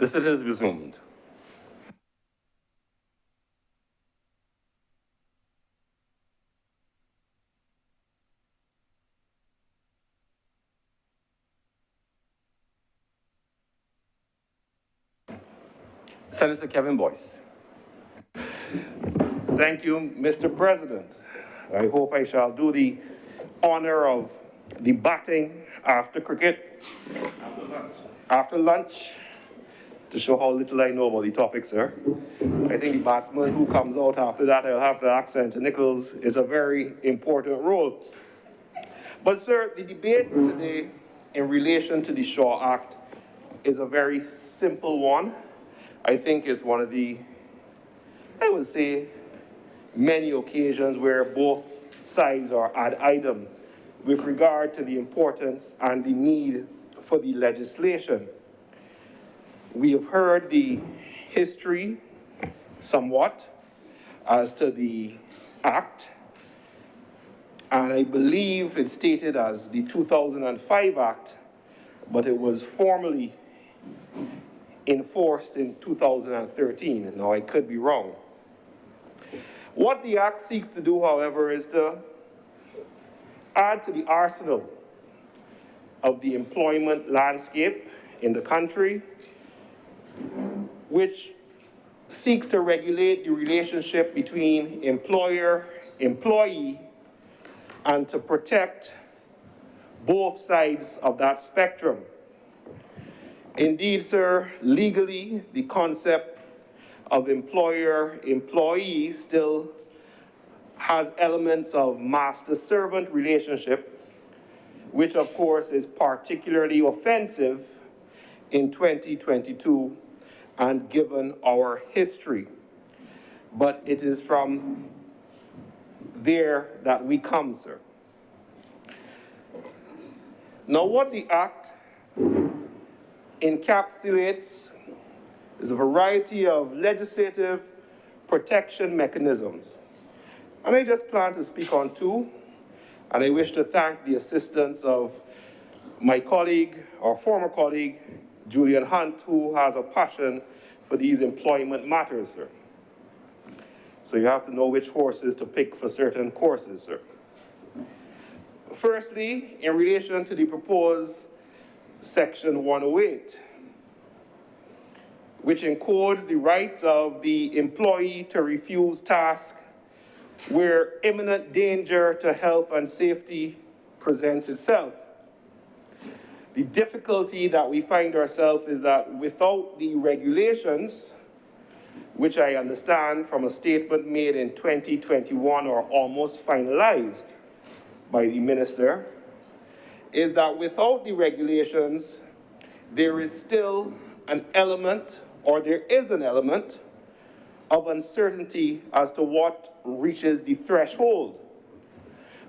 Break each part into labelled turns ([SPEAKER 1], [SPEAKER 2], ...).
[SPEAKER 1] The sit is resumed. Senator Kevin Boyce. Thank you, Mr. President. I hope I shall do the honor of the batting after cricket, after lunch, to show how little I know about the topic, sir. I think the batsman who comes out after that, I'll have to ask Senator Nichols, is a very important role. But, sir, the debate today in relation to the Shaw Act is a very simple one. I think it's one of the, I would say, many occasions where both sides are ad idem with regard to the importance and the need for the legislation. We have heard the history somewhat as to the act, and I believe it's stated as the 2005 Act, but it was formally enforced in 2013. Now, I could be wrong. What the Act seeks to do, however, is to add to the arsenal of the employment landscape in the country, which seeks to regulate the relationship between employer, employee, and to protect both sides of that spectrum. Indeed, sir, legally, the concept of employer-employee still has elements of master-servant relationship, which of course is particularly offensive in 2022 and given our history. But it is from there that we come, sir. Now, what the Act encapsulates is a variety of legislative protection mechanisms. And I just plan to speak on two, and I wish to thank the assistance of my colleague, or former colleague, Julian Hunt, who has a passion for these employment matters, sir. So you have to know which horses to pick for certain courses, sir. Firstly, in relation to the proposed Section 108, which encodes the right of the employee to refuse tasks where imminent danger to health and safety presents itself. The difficulty that we find ourselves is that without the regulations, which I understand from a statement made in 2021 or almost finalized by the minister, is that without the regulations, there is still an element, or there is an element, of uncertainty as to what reaches the threshold.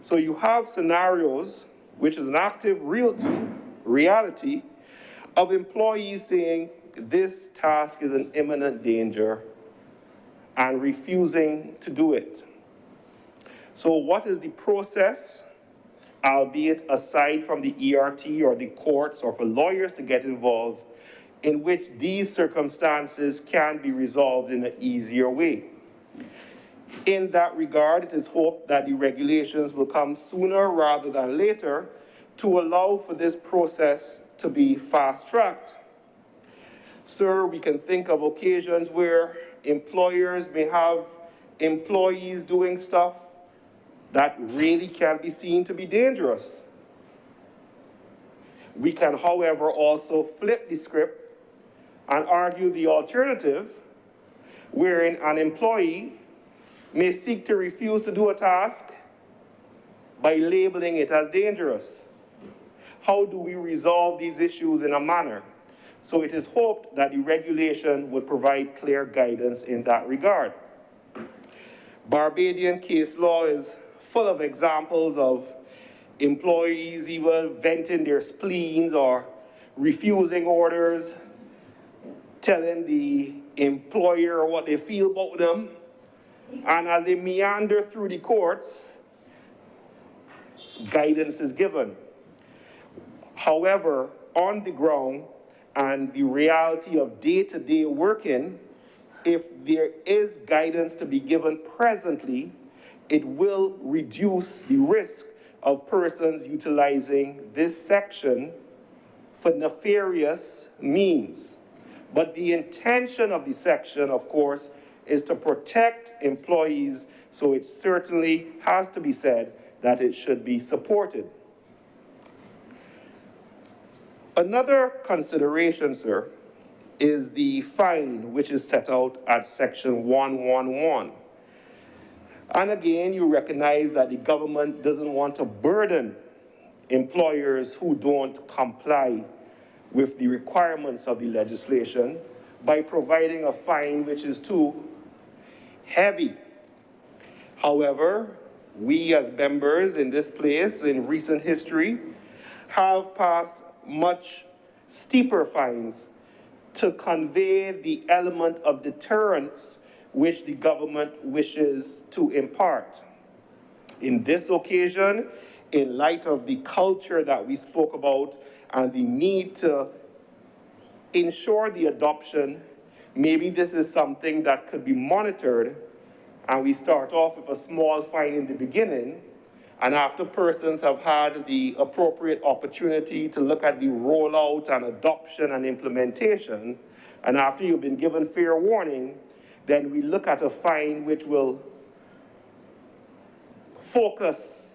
[SPEAKER 1] So you have scenarios, which is an active reality, of employees saying this task is an imminent danger and refusing to do it. So what is the process, albeit aside from the ERT or the courts or for lawyers to get involved, in which these circumstances can be resolved in an easier way? In that regard, it is hoped that the regulations will come sooner rather than later to allow for this process to be fast-tracked. Sir, we can think of occasions where employers may have employees doing stuff that really can be seen to be dangerous. We can, however, also flip the script and argue the alternative, wherein an employee may seek to refuse to do a task by labeling it as dangerous. How do we resolve these issues in a manner? So it is hoped that the regulation would provide clear guidance in that regard. Barbadian case law is full of examples of employees either venting their spleens or refusing orders, telling the employer what they feel about them, and as they meander through the courts, guidance is given. However, on the ground, and the reality of day-to-day working, if there is guidance to be given presently, it will reduce the risk of persons utilizing this section for nefarious means. But the intention of the section, of course, is to protect employees, so it certainly has to be said that it should be supported. Another consideration, sir, is the fine which is set out at section 111. And again, you recognize that the government doesn't want to burden employers who don't comply with the requirements of the legislation by providing a fine which is too heavy. However, we as members in this place in recent history have passed much steeper fines to convey the element of deterrence which the government wishes to impart. In this occasion, in light of the culture that we spoke about and the need to ensure the adoption, maybe this is something that could be monitored, and we start off with a small fine in the beginning, and after persons have had the appropriate opportunity to look at the rollout and adoption and implementation, and after you've been given fair warning, then we look at a fine which will focus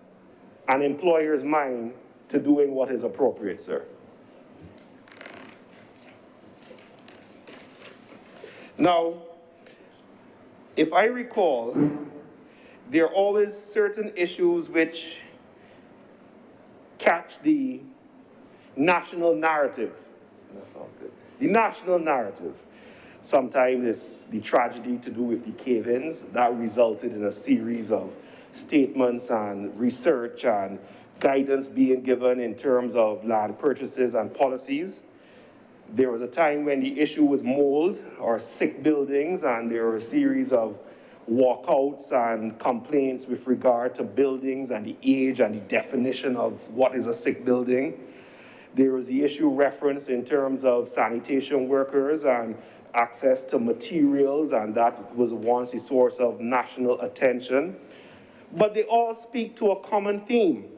[SPEAKER 1] an employer's mind to doing what is appropriate, sir. Now, if I recall, there are always certain issues which catch the national narrative. That sounds good. The national narrative. Sometimes it's the tragedy to do with the cave-ins that resulted in a series of statements and research and guidance being given in terms of land purchases and policies. There was a time when the issue was mold or sick buildings, and there were a series of walkouts and complaints with regard to buildings and the age and the definition of what is a sick building. There was the issue referenced in terms of sanitation workers and access to materials, and that was once a source of national attention. But they all speak to a common theme.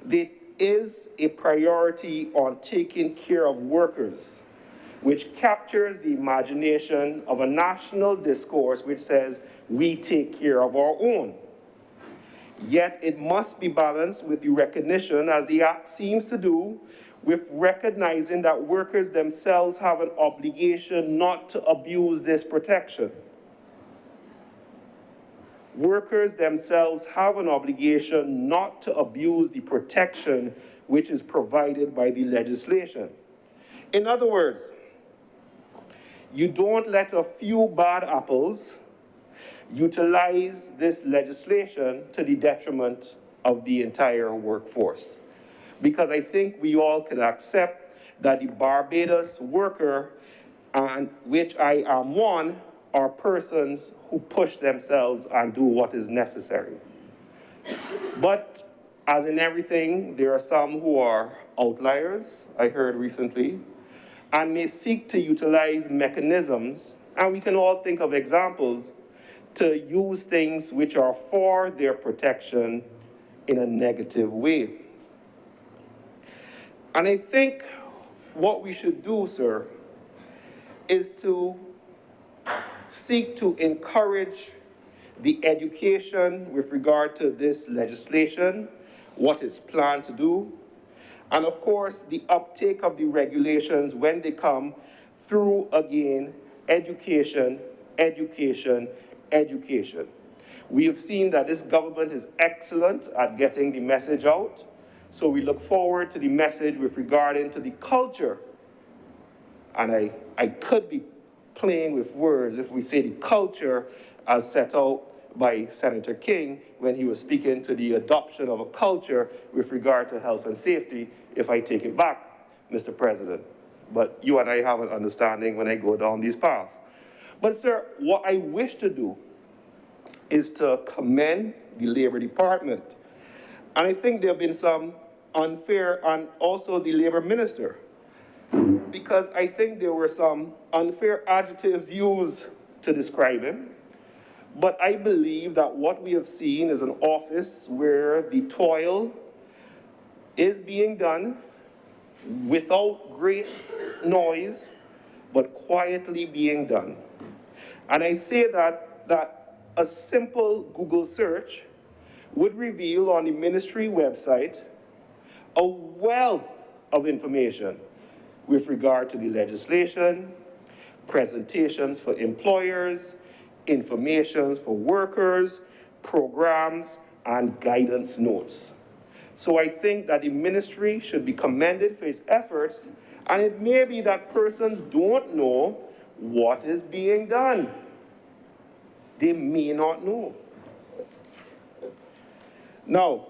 [SPEAKER 1] There is a priority on taking care of workers, which captures the imagination of a national discourse which says, we take care of our own. Yet it must be balanced with the recognition, as the Act seems to do, with recognizing that workers themselves have an obligation not to abuse this protection. Workers themselves have an obligation not to abuse the protection which is provided by the legislation. In other words, you don't let a few bad apples utilize this legislation to the detriment of the entire workforce. Because I think we all can accept that the Barbados worker, and which I am one, are persons who push themselves and do what is necessary. But as in everything, there are some who are outliers, I heard recently, and may seek to utilize mechanisms, and we can all think of examples, to use things which are for their protection in a negative way. And I think what we should do, sir, is to seek to encourage the education with regard to this legislation, what it's planned to do, and of course, the uptake of the regulations when they come through, again, education, education, education. We have seen that this government is excellent at getting the message out, so we look forward to the message with regard to the culture. And I could be playing with words if we say the culture as set out by Senator King when he was speaking to the adoption of a culture with regard to health and safety, if I take it back, Mr. President. But you and I have an understanding when I go down these paths. But sir, what I wish to do is to commend the Labor Department. And I think there have been some unfair, and also the Labor Minister. because I think there were some unfair adjectives used to describe him. But I believe that what we have seen is an office where the toil is being done without great noise, but quietly being done. And I say that a simple Google search would reveal on the ministry website a wealth of information with regard to the legislation, presentations for employers, information for workers, programs, and guidance notes. So I think that the ministry should be commended for its efforts, and it may be that persons don't know what is being done. They may not know. Now,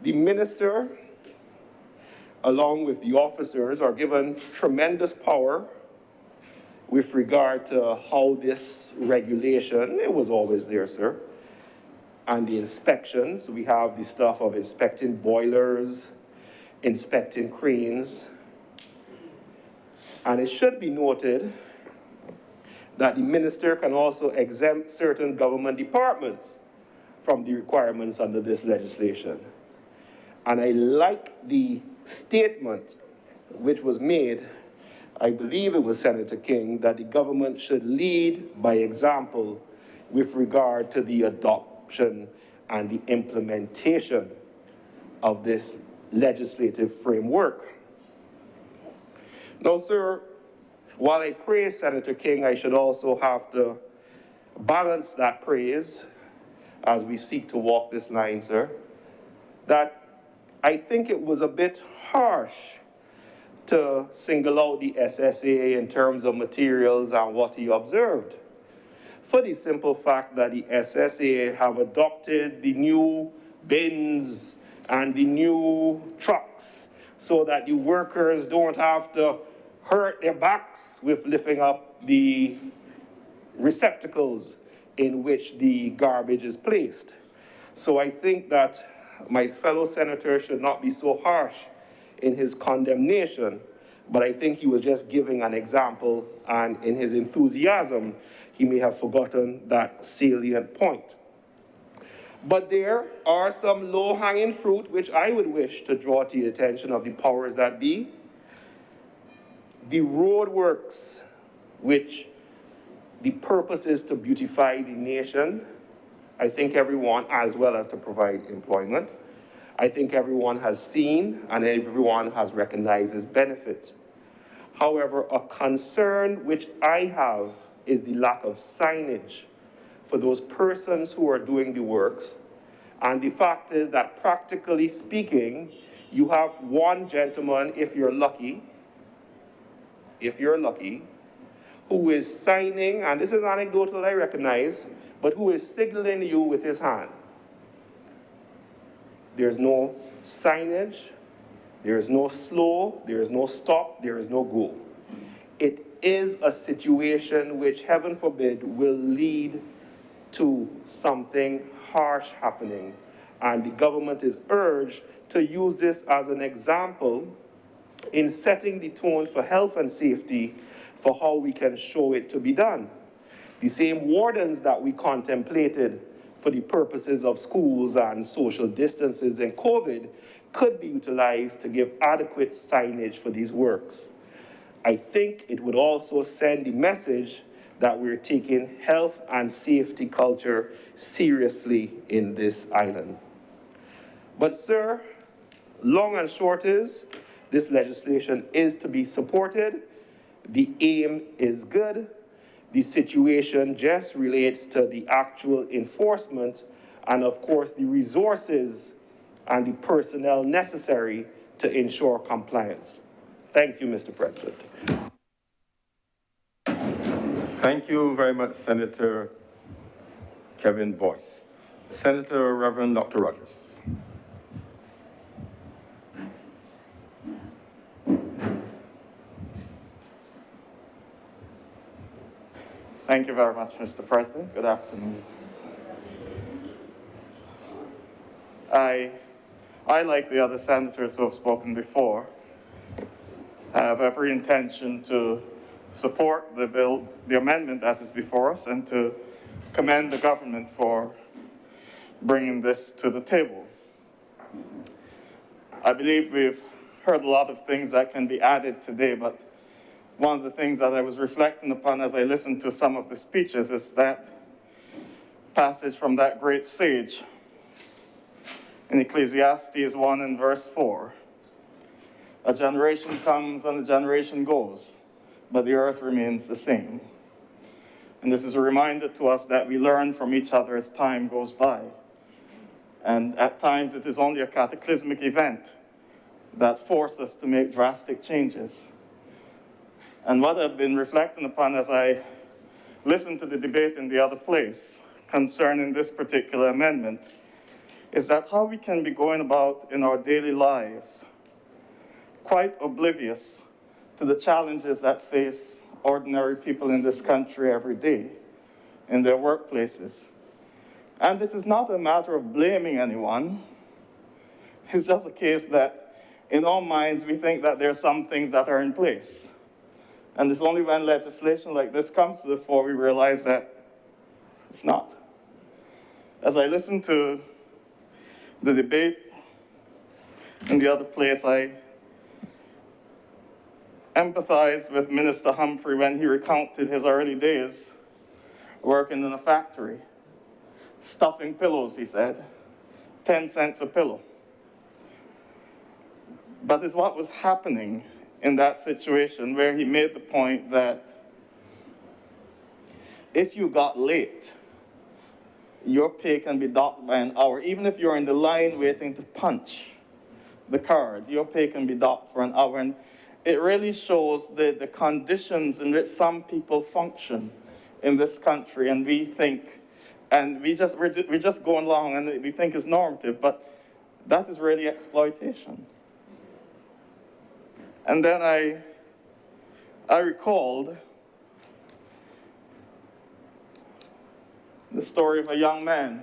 [SPEAKER 1] the minister, along with the officers, are given tremendous power with regard to how this regulation, it was always there, sir, and the inspections. We have the stuff of inspecting boilers, inspecting cranes, and it should be noted that the minister can also exempt certain government departments from the requirements under this legislation. And I like the statement which was made, I believe it was Senator King, that the government should lead by example with regard to the adoption and the implementation of this legislative framework. Now, sir, while I praise Senator King, I should also have to balance that praise as we seek to walk this line, sir, that I think it was a bit harsh to single out the SSA in terms of materials and what he observed, for the simple fact that the SSA have adopted the new bins and the new trucks so that the workers don't have to hurt their backs with lifting up the receptacles in which the garbage is placed. So I think that my fellow senator should not be so harsh in his condemnation, but I think he was just giving an example, and in his enthusiasm, he may have forgotten that salient point. But there are some low-hanging fruit which I would wish to draw to the attention of the powers that be. The roadworks, which the purpose is to beautify the nation, I think everyone, as well as to provide employment, I think everyone has seen and everyone has recognized its benefit. However, a concern which I have is the lack of signage for those persons who are doing the works. And the fact is that practically speaking, you have one gentleman, if you're lucky, who is signing, and this is anecdotal, I recognize, but who is signaling you with his hand. There's no signage, there is no slow, there is no stop, there is no go. It is a situation which, heaven forbid, will lead to something harsh happening. And the government is urged to use this as an example in setting the tone for health and safety for how we can show it to be done. The same wardens that we contemplated for the purposes of schools and social distances in COVID could be utilized to give adequate signage for these works. I think it would also send the message that we're taking health and safety culture seriously in this island. But sir, long and short is, this legislation is to be supported. The aim is good. The situation just relates to the actual enforcement and, of course, the resources and the personnel necessary to ensure compliance. Thank you, Mr. President.
[SPEAKER 2] Thank you very much, Senator Kevin Boyce. Senator Reverend Dr. Rogers.
[SPEAKER 3] Thank you very much, Mr. President. Good afternoon. I, like the other senators who have spoken before, I have every intention to support the bill, the amendment that is before us, and to commend the government for bringing this to the table. I believe we've heard a lot of things that can be added today, but one of the things that I was reflecting upon as I listened to some of the speeches is that passage from that great sage in Ecclesiastes 1 and verse 4. A generation comes and a generation goes, but the earth remains the same. And this is a reminder to us that we learn from each other as time goes by. And at times it is only a cataclysmic event that forces us to make drastic changes. And what I've been reflecting upon as I listened to the debate in the other place concerning this particular amendment is that how we can be going about in our daily lives quite oblivious to the challenges that face ordinary people in this country every day in their workplaces. And it is not a matter of blaming anyone. It's just a case that in our minds we think that there are some things that are in place. And it's only when legislation like this comes to the fore we realize that it's not. As I listened to the debate in the other place, I empathize with Minister Humphrey when he recounted his early days working in a factory, stuffing pillows, he said, 10 cents a pillow. But it's what was happening in that situation where he made the point that if you got late, your pay can be docked by an hour. Even if you're in the line waiting to punch the card, your pay can be docked for an hour. And it really shows the conditions in which some people function in this country, and we think, and we're just going along and we think it's normative, but that is really exploitation. And then I recalled the story of a young man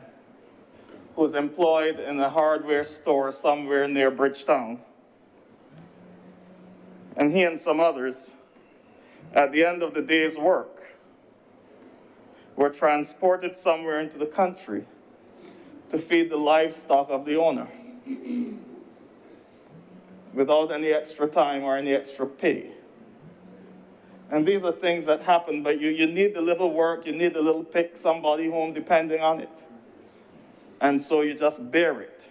[SPEAKER 3] who was employed in a hardware store somewhere near Bridgetown. And he and some others, at the end of the day's work, were transported somewhere into the country to feed the livestock of the owner without any extra time or any extra pay. And these are things that happen, but you need the little work, you need the little pick somebody home depending on it. And so you just bear it.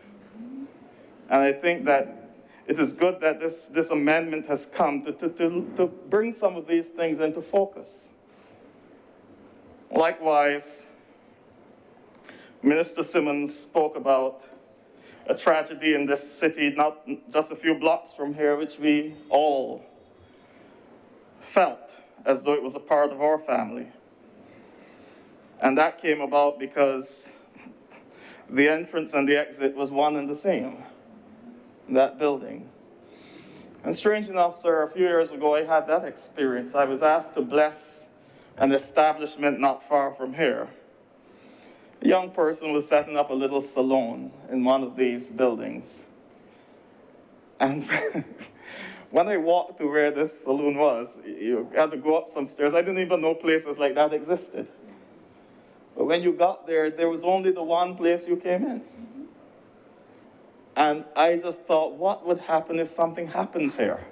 [SPEAKER 3] And I think that it is good that this amendment has come to bring some of these things into focus. Likewise, Minister Simmons spoke about a tragedy in this city, not just a few blocks from here, which we all felt as though it was a part of our family. And that came about because the entrance and the exit was one and the same in that building. And strange enough, sir, a few years ago I had that experience. I was asked to bless an establishment not far from here. A young person was setting up a little salon in one of these buildings. And when I walked to where this saloon was, you had to go up some stairs. I didn't even know places like that existed. But when you got there, there was only the one place you came in. And I just thought, what would happen if something happens here?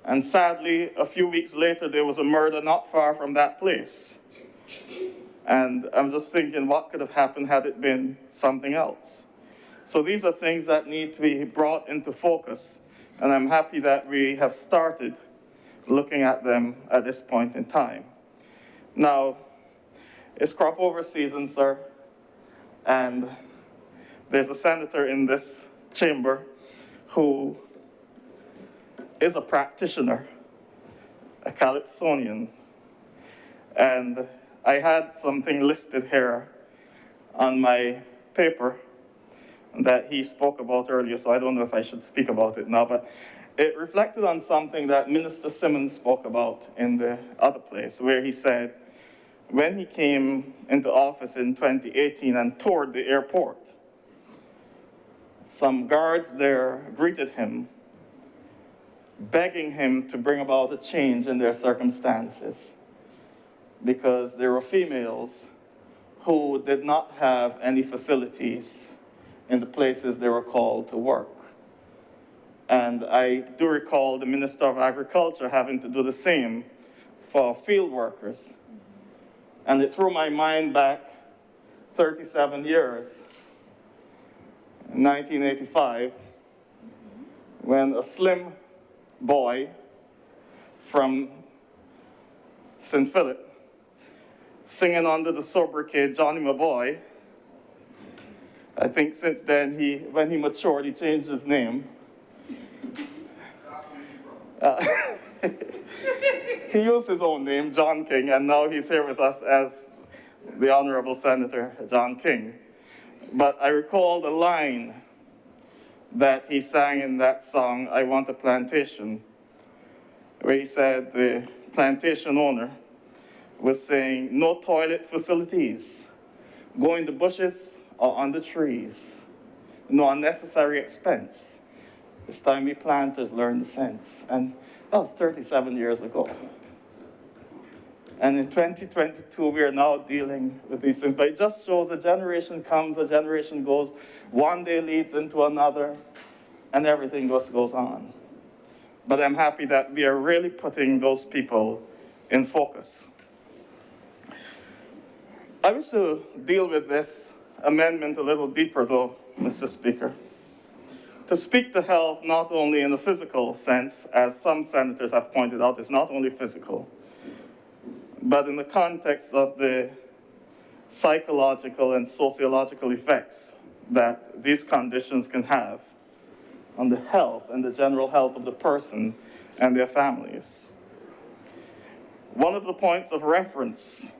[SPEAKER 3] And sadly, a few weeks later, there was a murder not far from that place. And I'm just thinking, what could have happened had it been something else? So these are things that need to be brought into focus. And I'm happy that we have started looking at them at this point in time. Now, it's crop over season, sir. And there's a senator in this chamber who is a practitioner, a Calypsonian. And I had something listed here on my paper that he spoke about earlier, so I don't know if I should speak about it now, but it reflected on something that Minister Simmons spoke about in the other place, where he said when he came into office in 2018 and toured the airport, some guards there greeted him begging him to bring about a change in their circumstances, because there were females who did not have any facilities in the places they were called to work. And I do recall the Minister of Agriculture having to do the same for field workers. And it threw my mind back 37 years, in 1985, when a slim boy from St. Philip, singing under the sobriquet Johnny My Boy. I think since then, when he matured, he changed his name. He used his own name, John King, and now he's here with us as the Honourable Senator John King. But I recall the line that he sang in that song, I Want a Plantation, where he said the plantation owner was saying, no toilet facilities, go in the bushes or on the trees, no unnecessary expense. It's time we planters learn the sense. And that was 37 years ago. And in 2022, we are now dealing with these things. But it just shows a generation comes, a generation goes, one day leads into another, and everything just goes on. But I'm happy that we are really putting those people in focus. I wish to deal with this amendment a little deeper, though, Mr. Speaker. To speak to health not only in a physical sense, as some senators have pointed out, it's not only physical, but in the context of the psychological and sociological effects that these conditions can have on the health and the general health of the person and their families. One of the points of reference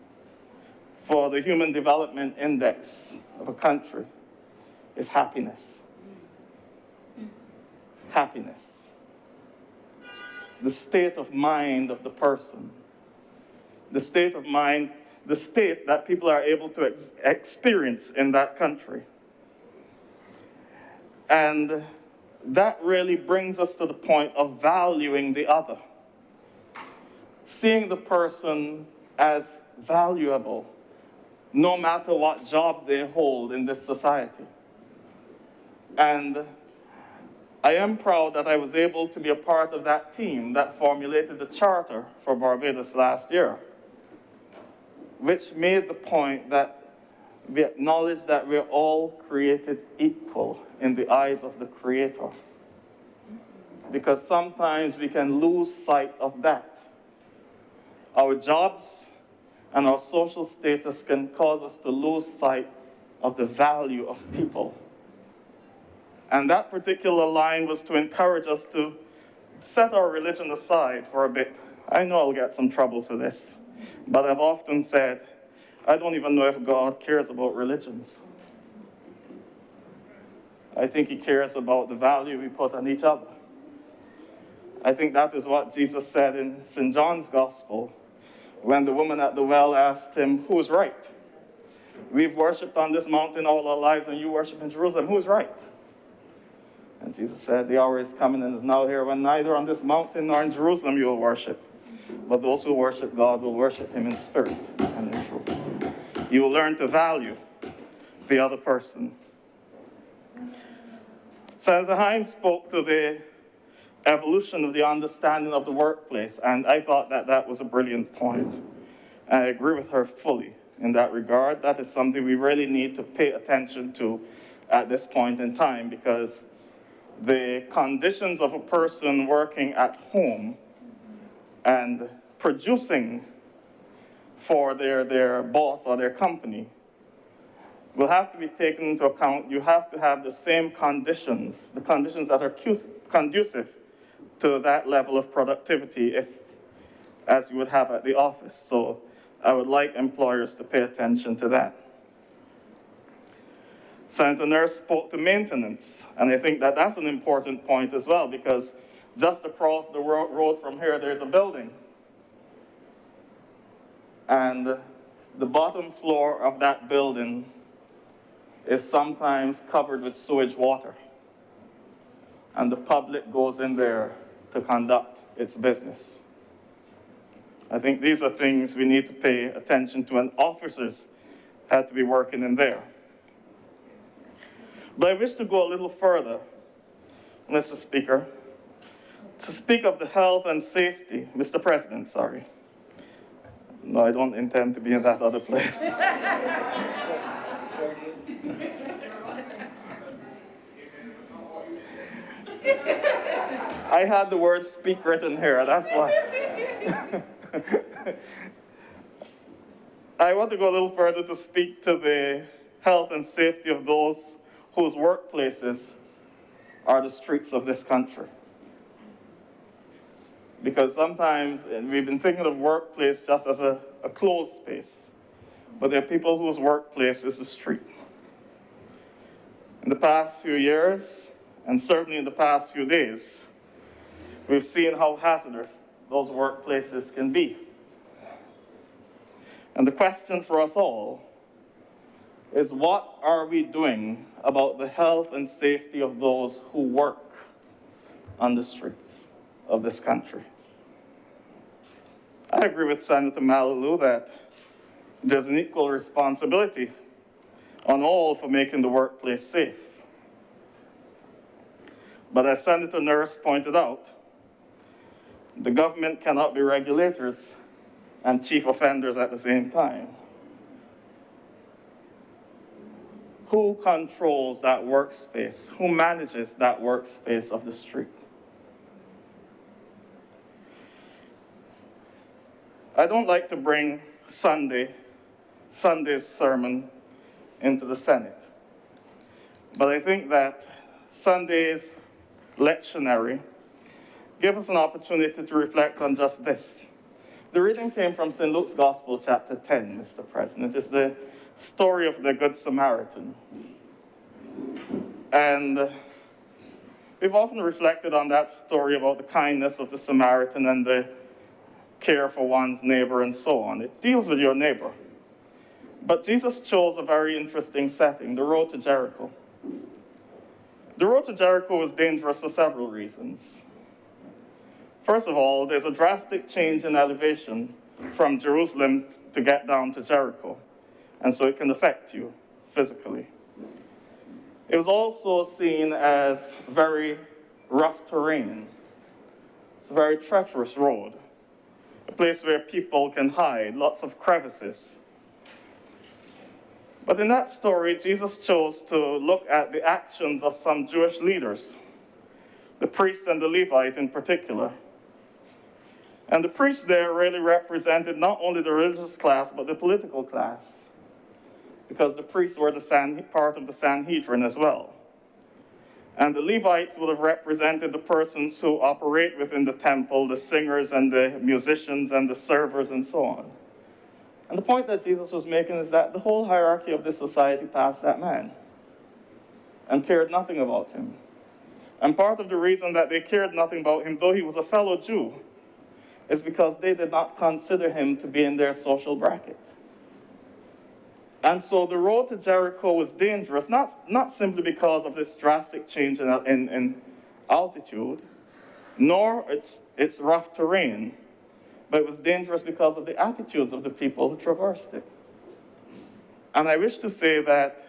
[SPEAKER 3] for the Human Development Index of a country is happiness. Happiness. The state of mind of the person. The state of mind, the state that people are able to experience in that country. And that really brings us to the point of valuing the other. Seeing the person as valuable, no matter what job they hold in this society. And I am proud that I was able to be a part of that team that formulated the charter for Barbados last year, which made the point that we acknowledge that we're all created equal in the eyes of the Creator. Because sometimes we can lose sight of that. Our jobs and our social status can cause us to lose sight of the value of people. And that particular line was to encourage us to set our religion aside for a bit. I know I'll get some trouble for this, but I've often said, I don't even know if God cares about religions. I think he cares about the value we put on each other. I think that is what Jesus said in St. John's Gospel, when the woman at the well asked him, who's right? We've worshipped on this mountain all our lives, and you worship in Jerusalem. Who's right? And Jesus said, the hour is coming and is now here when neither on this mountain nor in Jerusalem you will worship. But those who worship God will worship him in spirit and in truth. You will learn to value the other person. Senator Hines spoke to the evolution of the understanding of the workplace, and I thought that that was a brilliant point. I agree with her fully in that regard. That is something we really need to pay attention to at this point in time, because the conditions of a person working at home and producing for their boss or their company will have to be taken into account. You have to have the same conditions, the conditions that are conducive to that level of productivity as you would have at the office. So I would like employers to pay attention to that. Senator Nurse spoke to maintenance, and I think that that's an important point as well, because just across the road from here, there's a building. And the bottom floor of that building is sometimes covered with sewage water. And the public goes in there to conduct its business. I think these are things we need to pay attention to, and officers had to be working in there. But I wish to go a little further, Mr. Speaker, to speak of the health and safety, Mr. President, sorry. No, I don't intend to be in that other place. I had the word speak written here, that's why. I want to go a little further to speak to the health and safety of those whose workplaces are the streets of this country. Because sometimes we've been thinking of workplace just as a closed space, but there are people whose workplace is the street. In the past few years, and certainly in the past few days, we've seen how hazardous those workplaces can be. And the question for us all is, what are we doing about the health and safety of those who work on the streets of this country? I agree with Senator Malilou that there's an equal responsibility on all for making the workplace safe. But as Senator Nurse pointed out, the government cannot be regulators and chief offenders at the same time. Who controls that workspace? Who manages that workspace of the street? I don't like to bring Sunday's sermon into the Senate, but I think that Sunday's lectionary gave us an opportunity to reflect on just this. The reading came from St. Luke's Gospel, chapter 10, Mr. President. It's the story of the Good Samaritan. And we've often reflected on that story about the kindness of the Samaritan and the care for one's neighbor and so on. It deals with your neighbor. But Jesus chose a very interesting setting, the road to Jericho. The road to Jericho was dangerous for several reasons. First of all, there's a drastic change in elevation from Jerusalem to get down to Jericho, and so it can affect you physically. It was also seen as very rough terrain. It's a very treacherous road, a place where people can hide, lots of crevices. But in that story, Jesus chose to look at the actions of some Jewish leaders, the priests and the Levite in particular. And the priests there really represented not only the religious class, but the political class, because the priests were part of the Sanhedrin as well. And the Levites would have represented the persons who operate within the temple, the singers and the musicians and the servers and so on. And the point that Jesus was making is that the whole hierarchy of this society passed that man and cared nothing about him. And part of the reason that they cared nothing about him, though he was a fellow Jew, is because they did not consider him to be in their social bracket. And so the road to Jericho was dangerous, not simply because of this drastic change in altitude, nor its rough terrain, but it was dangerous because of the attitudes of the people who traversed it. And I wish to say that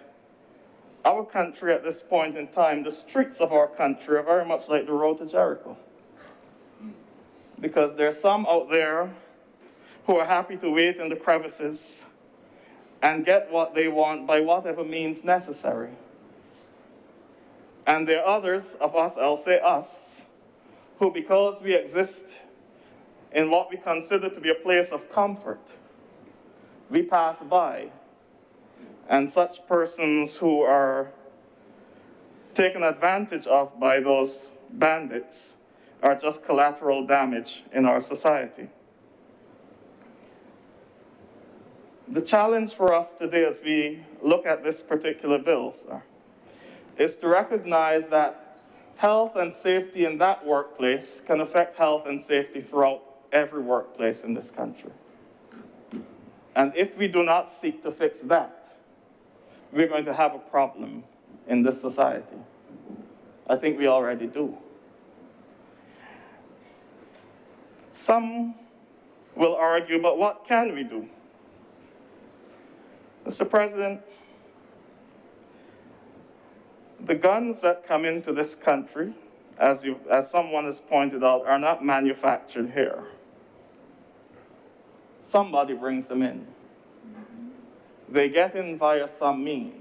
[SPEAKER 3] our country at this point in time, the streets of our country are very much like the road to Jericho. Because there are some out there who are happy to wait in the crevices and get what they want by whatever means necessary. And there are others of us, I'll say us, who, because we exist in what we consider to be a place of comfort, we pass by. And such persons who are taken advantage of by those bandits are just collateral damage in our society. The challenge for us today as we look at this particular bill, sir, is to recognize that health and safety in that workplace can affect health and safety throughout every workplace in this country. And if we do not seek to fix that, we're going to have a problem in this society. I think we already do. Some will argue, but what can we do? Mr. President, the guns that come into this country, as someone has pointed out, are not manufactured here. Somebody brings them in. They get in via some means.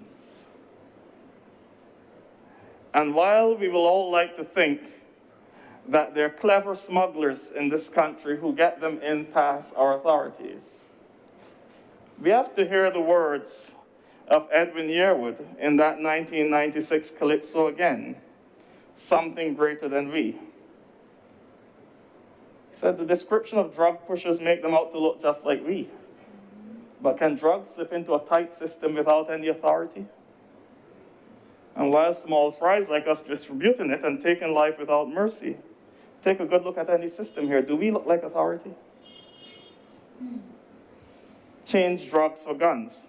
[SPEAKER 3] And while we will all like to think that there are clever smugglers in this country who get them in past our authorities, we have to hear the words of Edwin Yearwood in that 1996 Calypso again, Something Greater Than We. He said, the description of drug pushers make them out to look just like we. But can drugs slip into a tight system without any authority? And while small fries like us distributing it and taking life without mercy, take a good look at any system here. Do we look like authority? Change drugs for guns.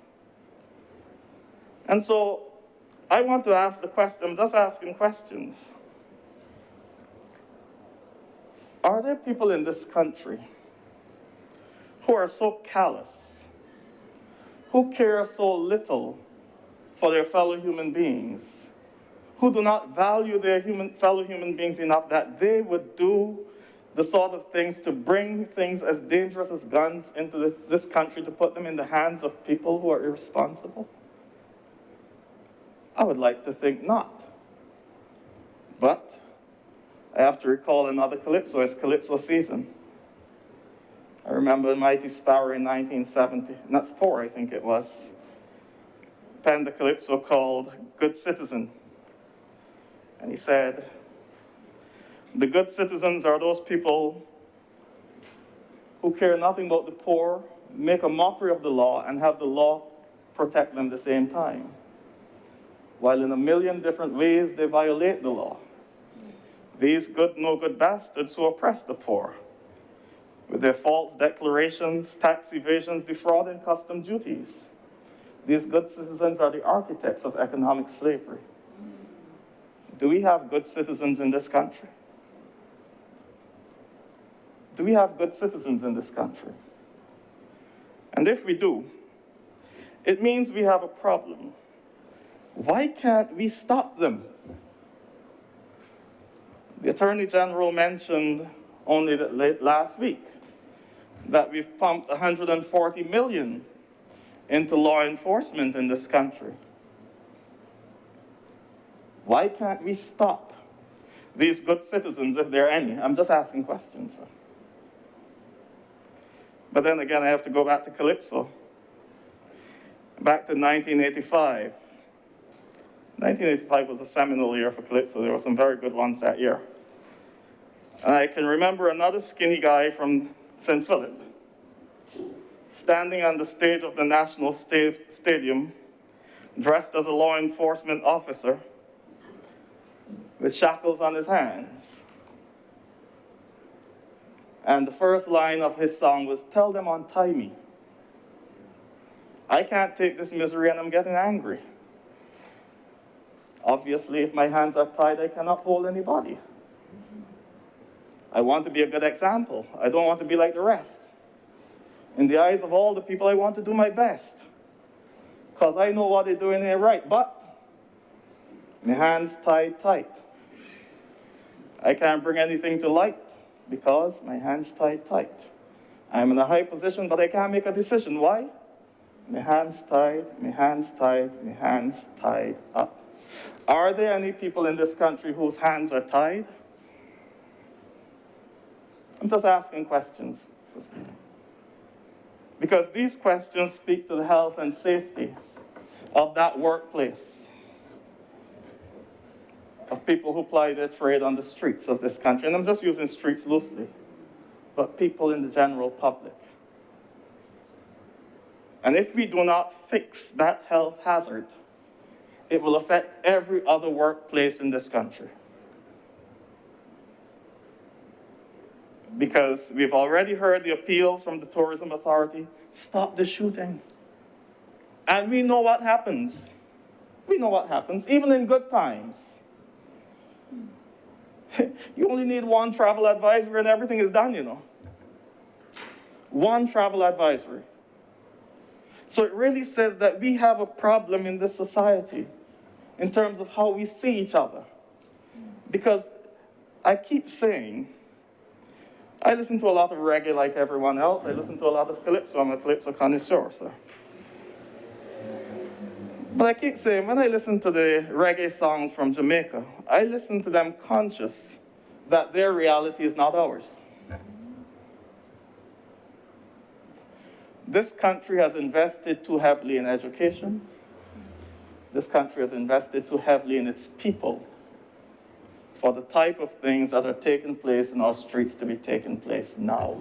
[SPEAKER 3] And so I want to ask the question, I'm just asking questions. Are there people in this country who are so callous, who care so little for their fellow human beings, who do not value their fellow human beings enough that they would do the sort of things to bring things as dangerous as guns into this country to put them in the hands of people who are irresponsible? I would like to think not. But I have to recall another Calypso. It's Calypso season. I remember Mighty Sparrow in 1970, that's 4, I think it was, penned a Calypso called Good Citizen. And he said, the good citizens are those people who care nothing about the poor, make a mockery of the law, and have the law protect them at the same time, while in a million different ways they violate the law. These good, no good bastards who oppress the poor with their false declarations, tax evasions, defrauding custom duties. These good citizens are the architects of economic slavery. Do we have good citizens in this country? Do we have good citizens in this country? And if we do, it means we have a problem. Why can't we stop them? The Attorney General mentioned only last week that we've pumped $140 million into law enforcement in this country. Why can't we stop these good citizens, if there are any? I'm just asking questions. But then again, I have to go back to Calypso. Back to 1985. 1985 was a seminal year for Calypso. There were some very good ones that year. And I can remember another skinny guy from St. Philip standing on the stage of the National Stadium, dressed as a law enforcement officer, with shackles on his hands. And the first line of his song was, "Tell them untie me. I can't take this misery and I'm getting angry. Obviously, if my hands are tied, I cannot hold anybody. I want to be a good example. I don't want to be like the rest. In the eyes of all the people, I want to do my best, because I know what they're doing ain't right, but my hands tied tight. I can't bring anything to light because my hands tied tight. I'm in a high position, but I can't make a decision. Why? My hands tied, my hands tied, my hands tied up." Are there any people in this country whose hands are tied? I'm just asking questions. Because these questions speak to the health and safety of that workplace, of people who ply their trade on the streets of this country. And I'm just using streets loosely, but people in the general public. And if we do not fix that health hazard, it will affect every other workplace in this country. Because we've already heard the appeals from the Tourism Authority, stop the shooting. And we know what happens. We know what happens, even in good times. You only need one travel advisory and everything is done, you know. one travel advisory. So it really says that we have a problem in this society in terms of how we see each other. Because I keep saying, I listen to a lot of reggae like everyone else. I listen to a lot of calypso. I'm a calypso connoisseur, sir. But I keep saying, when I listen to the reggae songs from Jamaica, I listen to them conscious that their reality is not ours. This country has invested too heavily in education. This country has invested too heavily in its people for the type of things that are taking place in our streets to be taking place now.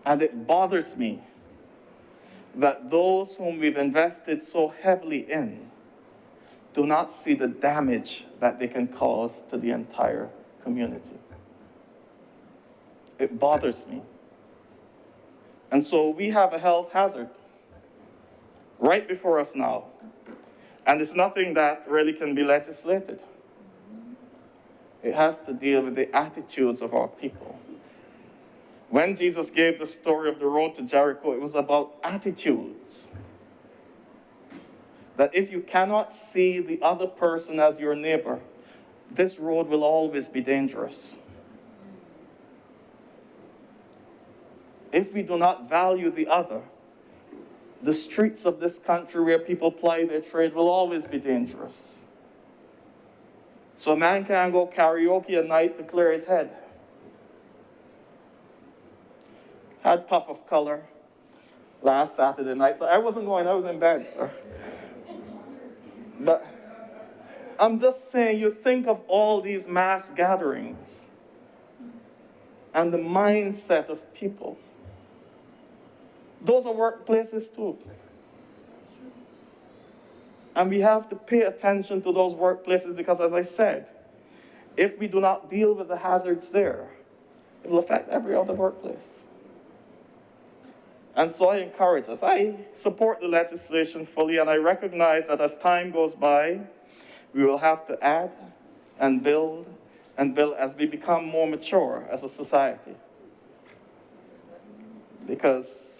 [SPEAKER 3] And it bothers me that those whom we've invested so heavily in do not see the damage that they can cause to the entire community. It bothers me. And so we have a health hazard right before us now. And it's nothing that really can be legislated. It has to deal with the attitudes of our people. When Jesus gave the story of the road to Jericho, it was about attitudes. That if you cannot see the other person as your neighbor, this road will always be dangerous. If we do not value the other, the streets of this country where people ply their trade will always be dangerous. So a man can't go karaoke at night to clear his head. Had puff of color last Saturday night, so I wasn't going, I was in bed, sir. But I'm just saying, you think of all these mass gatherings and the mindset of people. Those are workplaces too. And we have to pay attention to those workplaces because, as I said, if we do not deal with the hazards there, it will affect every other workplace. And so I encourage us. I support the legislation fully, and I recognize that as time goes by, we will have to add and build as we become more mature as a society. Because,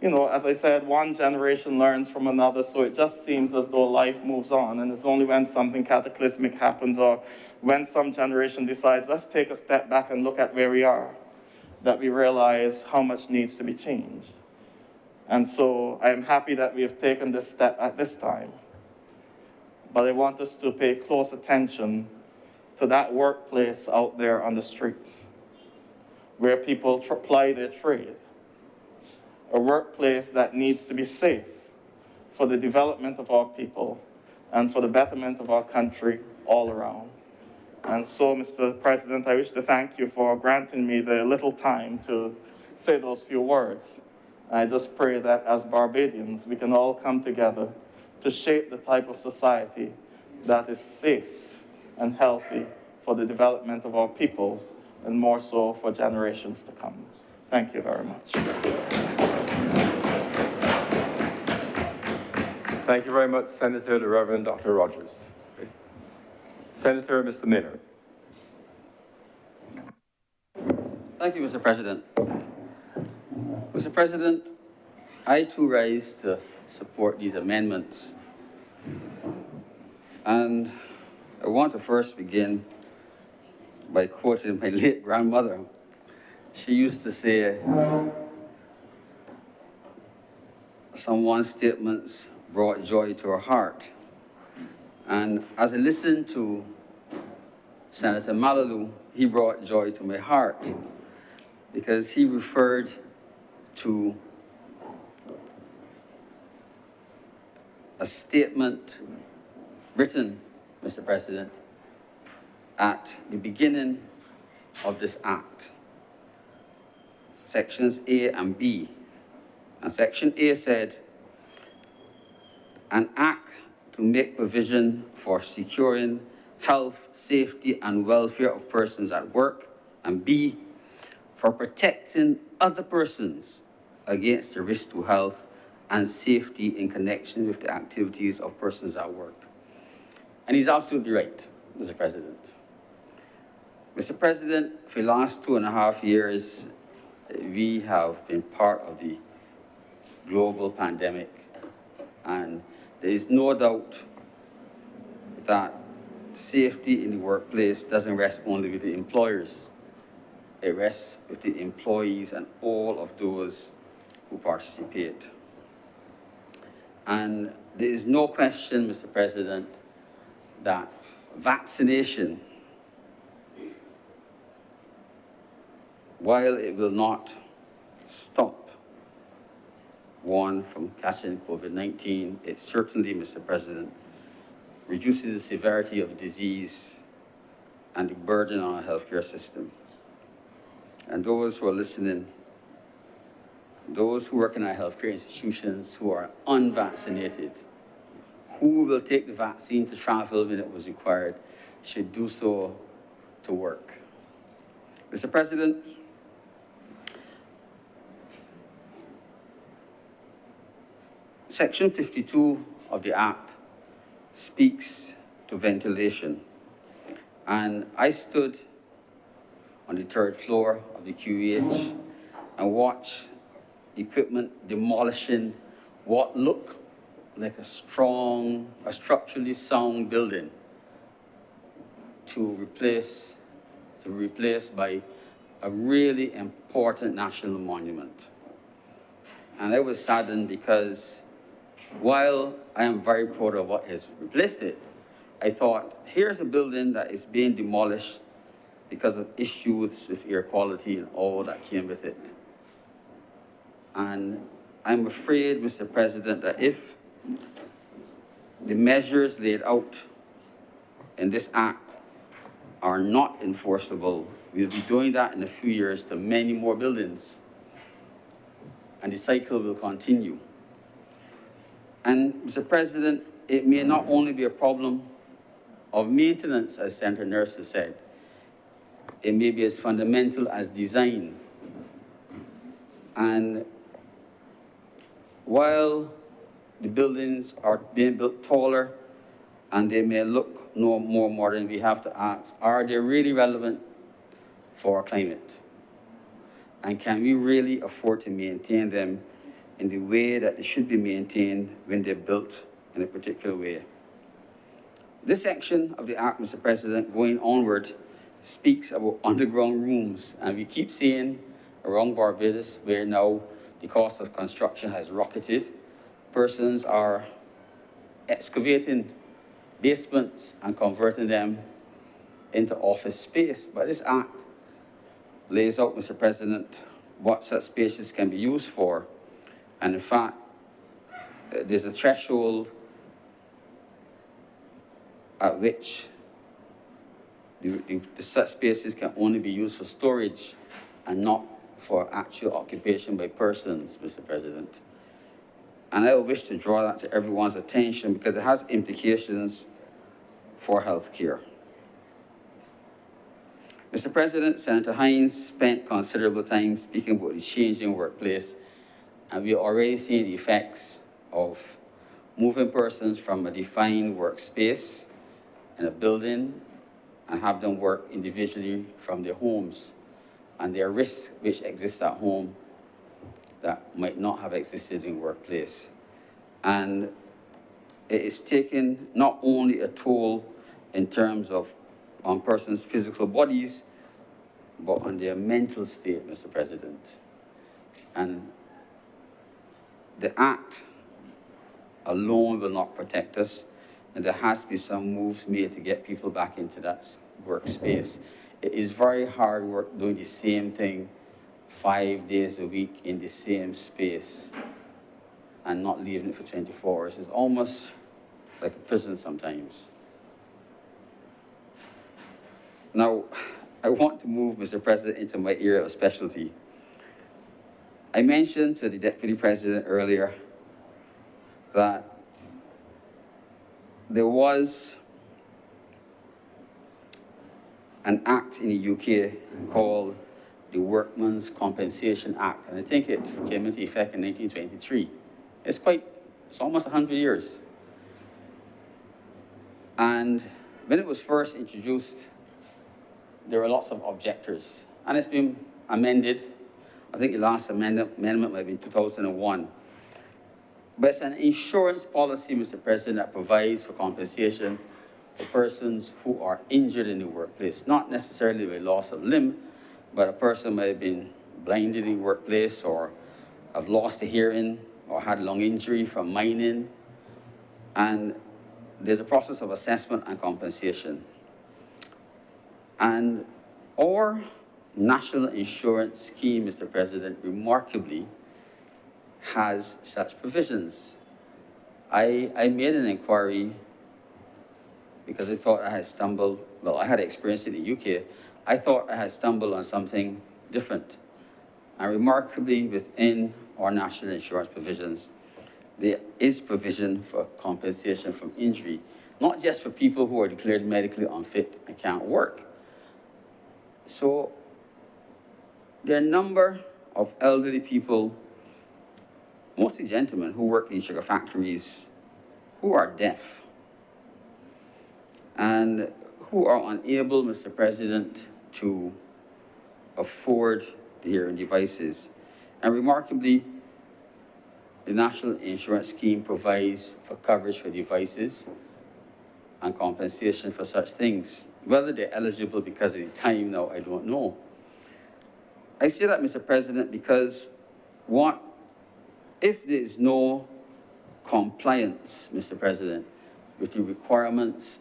[SPEAKER 3] you know, as I said, one generation learns from another, so it just seems as though life moves on, and it's only when something cataclysmic happens or when some generation decides, let's take a step back and look at where we are, that we realize how much needs to be changed. And so I am happy that we have taken this step at this time. But I want us to pay close attention to that workplace out there on the streets where people ply their trade. A workplace that needs to be safe for the development of our people and for the betterment of our country all around. And so, Mr. President, I wish to thank you for granting me the little time to say those few words. I just pray that as Barbadians, we can all come together to shape the type of society that is safe and healthy for the development of our people, and more so for generations to come. Thank you very much.
[SPEAKER 2] Thank you very much, Senator the Reverend Dr. Rogers. Senator, Mr. Maynard.
[SPEAKER 4] Thank you, Mr. President. Mr. President, I too rise to support these amendments. And I want to first begin by quoting my late grandmother. She used to say, someone's statements brought joy to her heart. And as I listened to Senator Malalu, he brought joy to my heart because he referred to a statement written, Mr. President, at the beginning of this act, sections A and B. And section A said, an act to make provision for securing health, safety, and welfare of persons at work, and B, for protecting other persons against the risk to health and safety in connection with the activities of persons at work. And he's absolutely right, Mr. President. Mr. President, for the last 2.5 years, we have been part of the global pandemic, and there is no doubt that safety in the workplace doesn't rest only with the employers. It rests with the employees and all of those who participate. And there is no question, Mr. President, that vaccination, while it will not stop one from catching COVID-19, it certainly, Mr. President, reduces the severity of the disease and the burden on our healthcare system. And those who are listening, those who work in our healthcare institutions who are unvaccinated, who will take the vaccine to travel when it was required, should do so to work. Mr. President, Section 52 of the Act speaks to ventilation. And I stood on the 3rd floor of the QEH and watched equipment demolishing what looked like a structurally sound building to replace by a really important national monument. And I was saddened because while I am very proud of what has replaced it, I thought, here's a building that is being demolished because of issues with air quality and all that came with it. And I'm afraid, Mr. President, that if the measures laid out in this act are not enforceable, we'll be doing that in a few years to many more buildings. And the cycle will continue. And, Mr. President, it may not only be a problem of maintenance, as Senator Nurse has said, it may be as fundamental as design. And while the buildings are being built taller and they may look no more modern, we have to ask, are they really relevant for our climate? And can we really afford to maintain them in the way that they should be maintained when they're built in a particular way? This section of the Act, Mr. President, going onward, speaks about underground rooms. And we keep seeing around Barbados where now the cost of construction has rocketed. Persons are excavating basements and converting them into office space. But this Act lays out, Mr. President, what such spaces can be used for. And in fact, there's a threshold at which the such spaces can only be used for storage and not for actual occupation by persons, Mr. President. And I wish to draw that to everyone's attention because it has implications for healthcare. Mr. President, Senator Hines spent considerable time speaking about the changing workplace, and we are already seeing the effects of moving persons from a defined workspace in a building and have them work individually from their homes. And there are risks which exist at home that might not have existed in workplace. And it is taking not only a toll in terms of on persons' physical bodies, but on their mental state, Mr. President. And the Act alone will not protect us, and there has to be some moves made to get people back into that workspace. It is very hard work doing the same thing 5 days a week in the same space and not leaving it for 24 hours. It's almost like a prison sometimes. Now, I want to move, Mr. President, into my area of specialty. I mentioned to the Deputy President earlier that there was an act in the UK called the Workmen's Compensation Act, and I think it came into effect in 1923. It's almost 100 years. And when it was first introduced, there were lots of objectors. And it's been amended. I think the last amendment might have been 2001. But it's an insurance policy, Mr. President, that provides for compensation for persons who are injured in the workplace, not necessarily by loss of limb, but a person may have been blinded in the workplace or have lost a hearing or had lung injury from mining. And there's a process of assessment and compensation. And our national insurance scheme, Mr. President, remarkably has such provisions. I made an inquiry because I thought I had stumbled, well, I had experience in the UK. I thought I had stumbled on something different. And remarkably, within our national insurance provisions, there is provision for compensation from injury, not just for people who are declared medically unfit and can't work. So there are a number of elderly people, mostly gentlemen, who work in sugar factories, who are deaf and who are unable, Mr. President, to afford the hearing devices. And remarkably, the National Insurance Scheme provides for coverage for devices and compensation for such things. Whether they're eligible because of the time now, I don't know. I say that, Mr. President, because if there is no compliance, Mr. President, with the requirements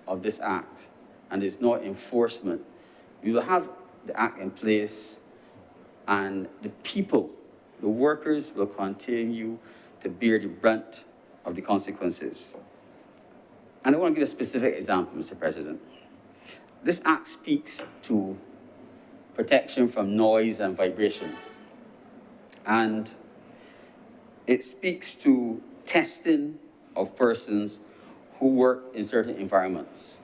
[SPEAKER 4] of this act, and there's no enforcement, we will have the act in place, and the people, the workers, will continue to bear the brunt of the consequences. And I want to give a specific example, Mr. President. This act speaks to protection from noise and vibration. And it speaks to testing of persons who work in certain environments.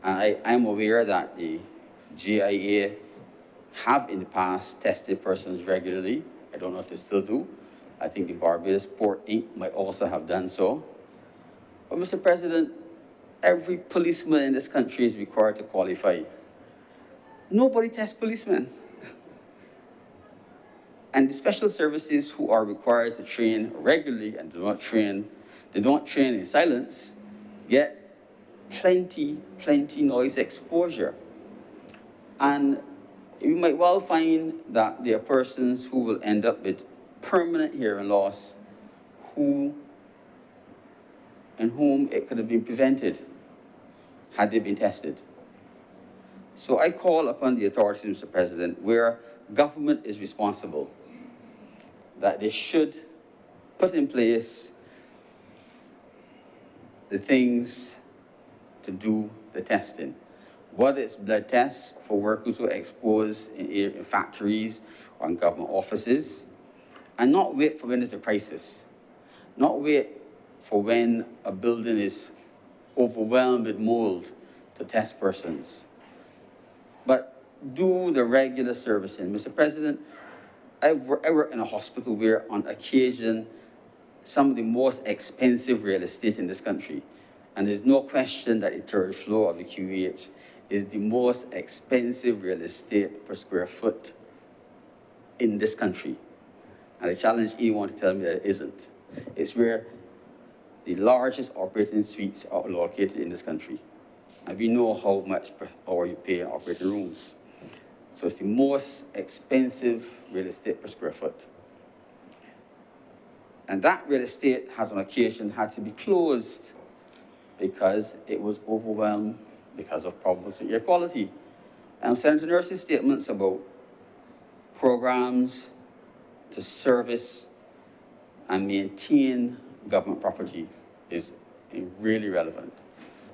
[SPEAKER 4] And I'm aware that the GIA have in the past tested persons regularly. I don't know if they still do. I think the Barbados Port Inc. might also have done so. But Mr. President, every policeman in this country is required to qualify. Nobody tests policemen. And the special services who are required to train regularly and they don't train in silence, get plenty noise exposure. And you might well find that there are persons who will end up with permanent hearing loss in whom it could have been prevented had they been tested. So I call upon the authorities, Mr. President, where government is responsible, that they should put in place the things to do the testing. Whether it's blood tests for workers who are exposed in factories or in government offices, and not wait for when there's a crisis. Not wait for when a building is overwhelmed with mold to test persons. But do the regular servicing. Mr. President, I work in a hospital where on occasion, some of the most expensive real estate in this country, and there's no question that the third floor of the QEH is the most expensive real estate per square foot in this country. And I challenge anyone to tell me that it isn't. It's where the largest operating suites are located in this country. And we know how much per hour you pay in operating rooms. So it's the most expensive real estate per square foot. And that real estate has on occasion had to be closed because it was overwhelmed because of problems with air quality. And Senator Nurse's statements about programs to service and maintain government property is really relevant.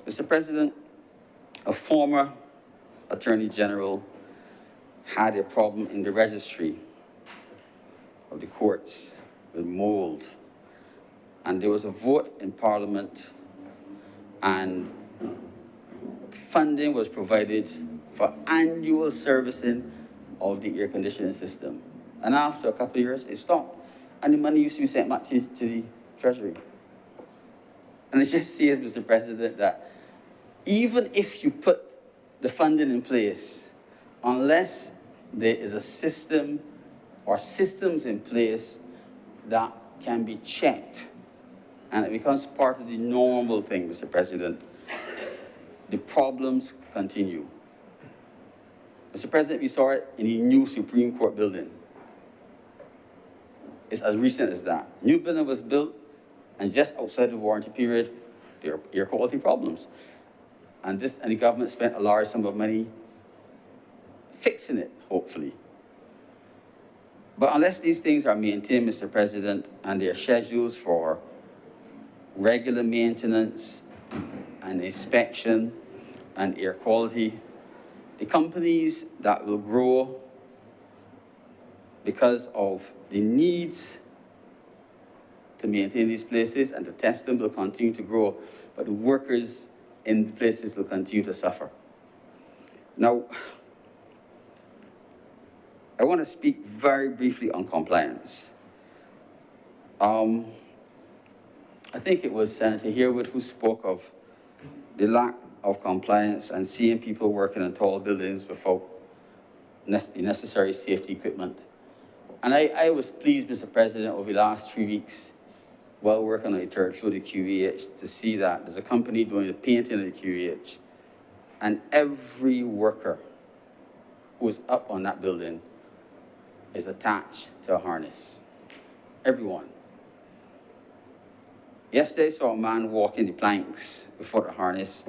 [SPEAKER 4] Mr. President, a former Attorney General had a problem in the registry of the courts with mold. And there was a vote in Parliament, and funding was provided for annual servicing of the air conditioning system. And after a couple of years, it stopped. And the money used to be sent back to the Treasury. And it just says, Mr. President, that even if you put the funding in place, unless there is a system or systems in place that can be checked, and it becomes part of the normal thing, Mr. President, the problems continue. Mr. President, we saw it in the new Supreme Court building. It's as recent as that. New building was built, and just outside the warranty period, there are air quality problems. And the government spent a large sum of money fixing it, hopefully. But unless these things are maintained, Mr. President, and there are schedules for regular maintenance and inspection and air quality, the companies that will grow because of the needs to maintain these places and to test them will continue to grow, but the workers in the places will continue to suffer. Now, I want to speak very briefly on compliance. I think it was Senator Harewood who spoke of the lack of compliance and seeing people working in tall buildings without the necessary safety equipment. And I was pleased, Mr. President, over the last 3 weeks, while working on the third floor of the QEH, to see that there's a company doing the painting of the QEH, and every worker who is up on that building is attached to a harness. Everyone. Yesterday, I saw a man walking the planks before the harness,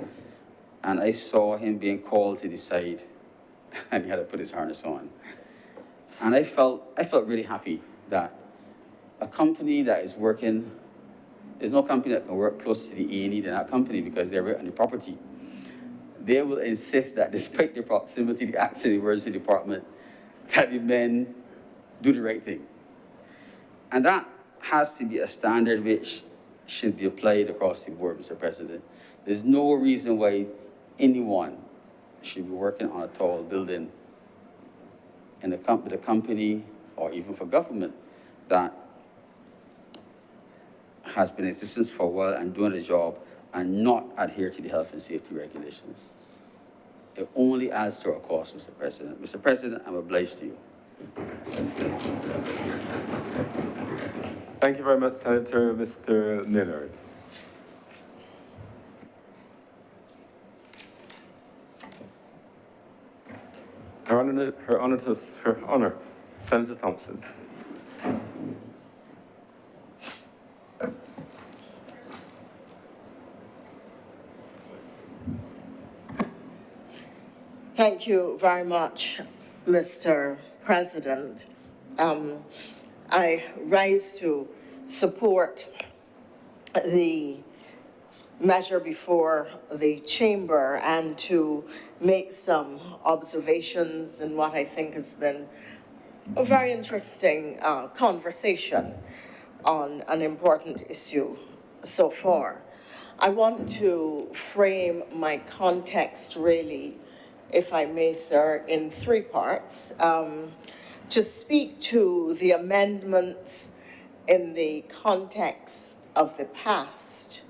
[SPEAKER 4] and I saw him being called to the side, and he had to put his harness on. And I felt really happy that a company that is working, there's no company that can work close to the A&E than that company because they're right on the property. They will insist that despite their proximity to the accident emergency department, that the men do the right thing. And that has to be a standard which should be applied across the board, Mr. President. There's no reason why anyone should be working on a tall building in the company or even for government that has been in existence for a while and doing the job and not adhere to the health and safety regulations. It only adds to our cost, Mr. President. Mr. President, I'm obliged to you.
[SPEAKER 2] Thank you very much, Senator. Mr. Millard. Her Honor, Senator Thompson.
[SPEAKER 5] Thank you very much, Mr. President. I rise to support the measure before the chamber and to make some observations in what I think has been a very interesting conversation on an important issue so far. I want to frame my context really, if I may, sir, in 3 parts. To speak to the amendments in the context of the past,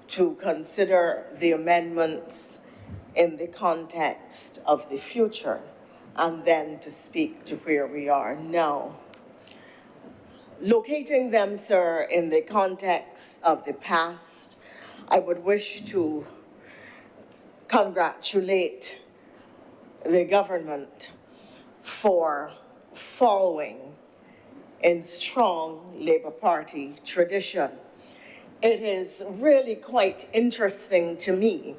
[SPEAKER 5] to consider the amendments in the context of the future, and then to speak to where we are now. Locating them, sir, in the context of the past, I would wish to congratulate the government for following in strong Labour Party tradition. It is really quite interesting to me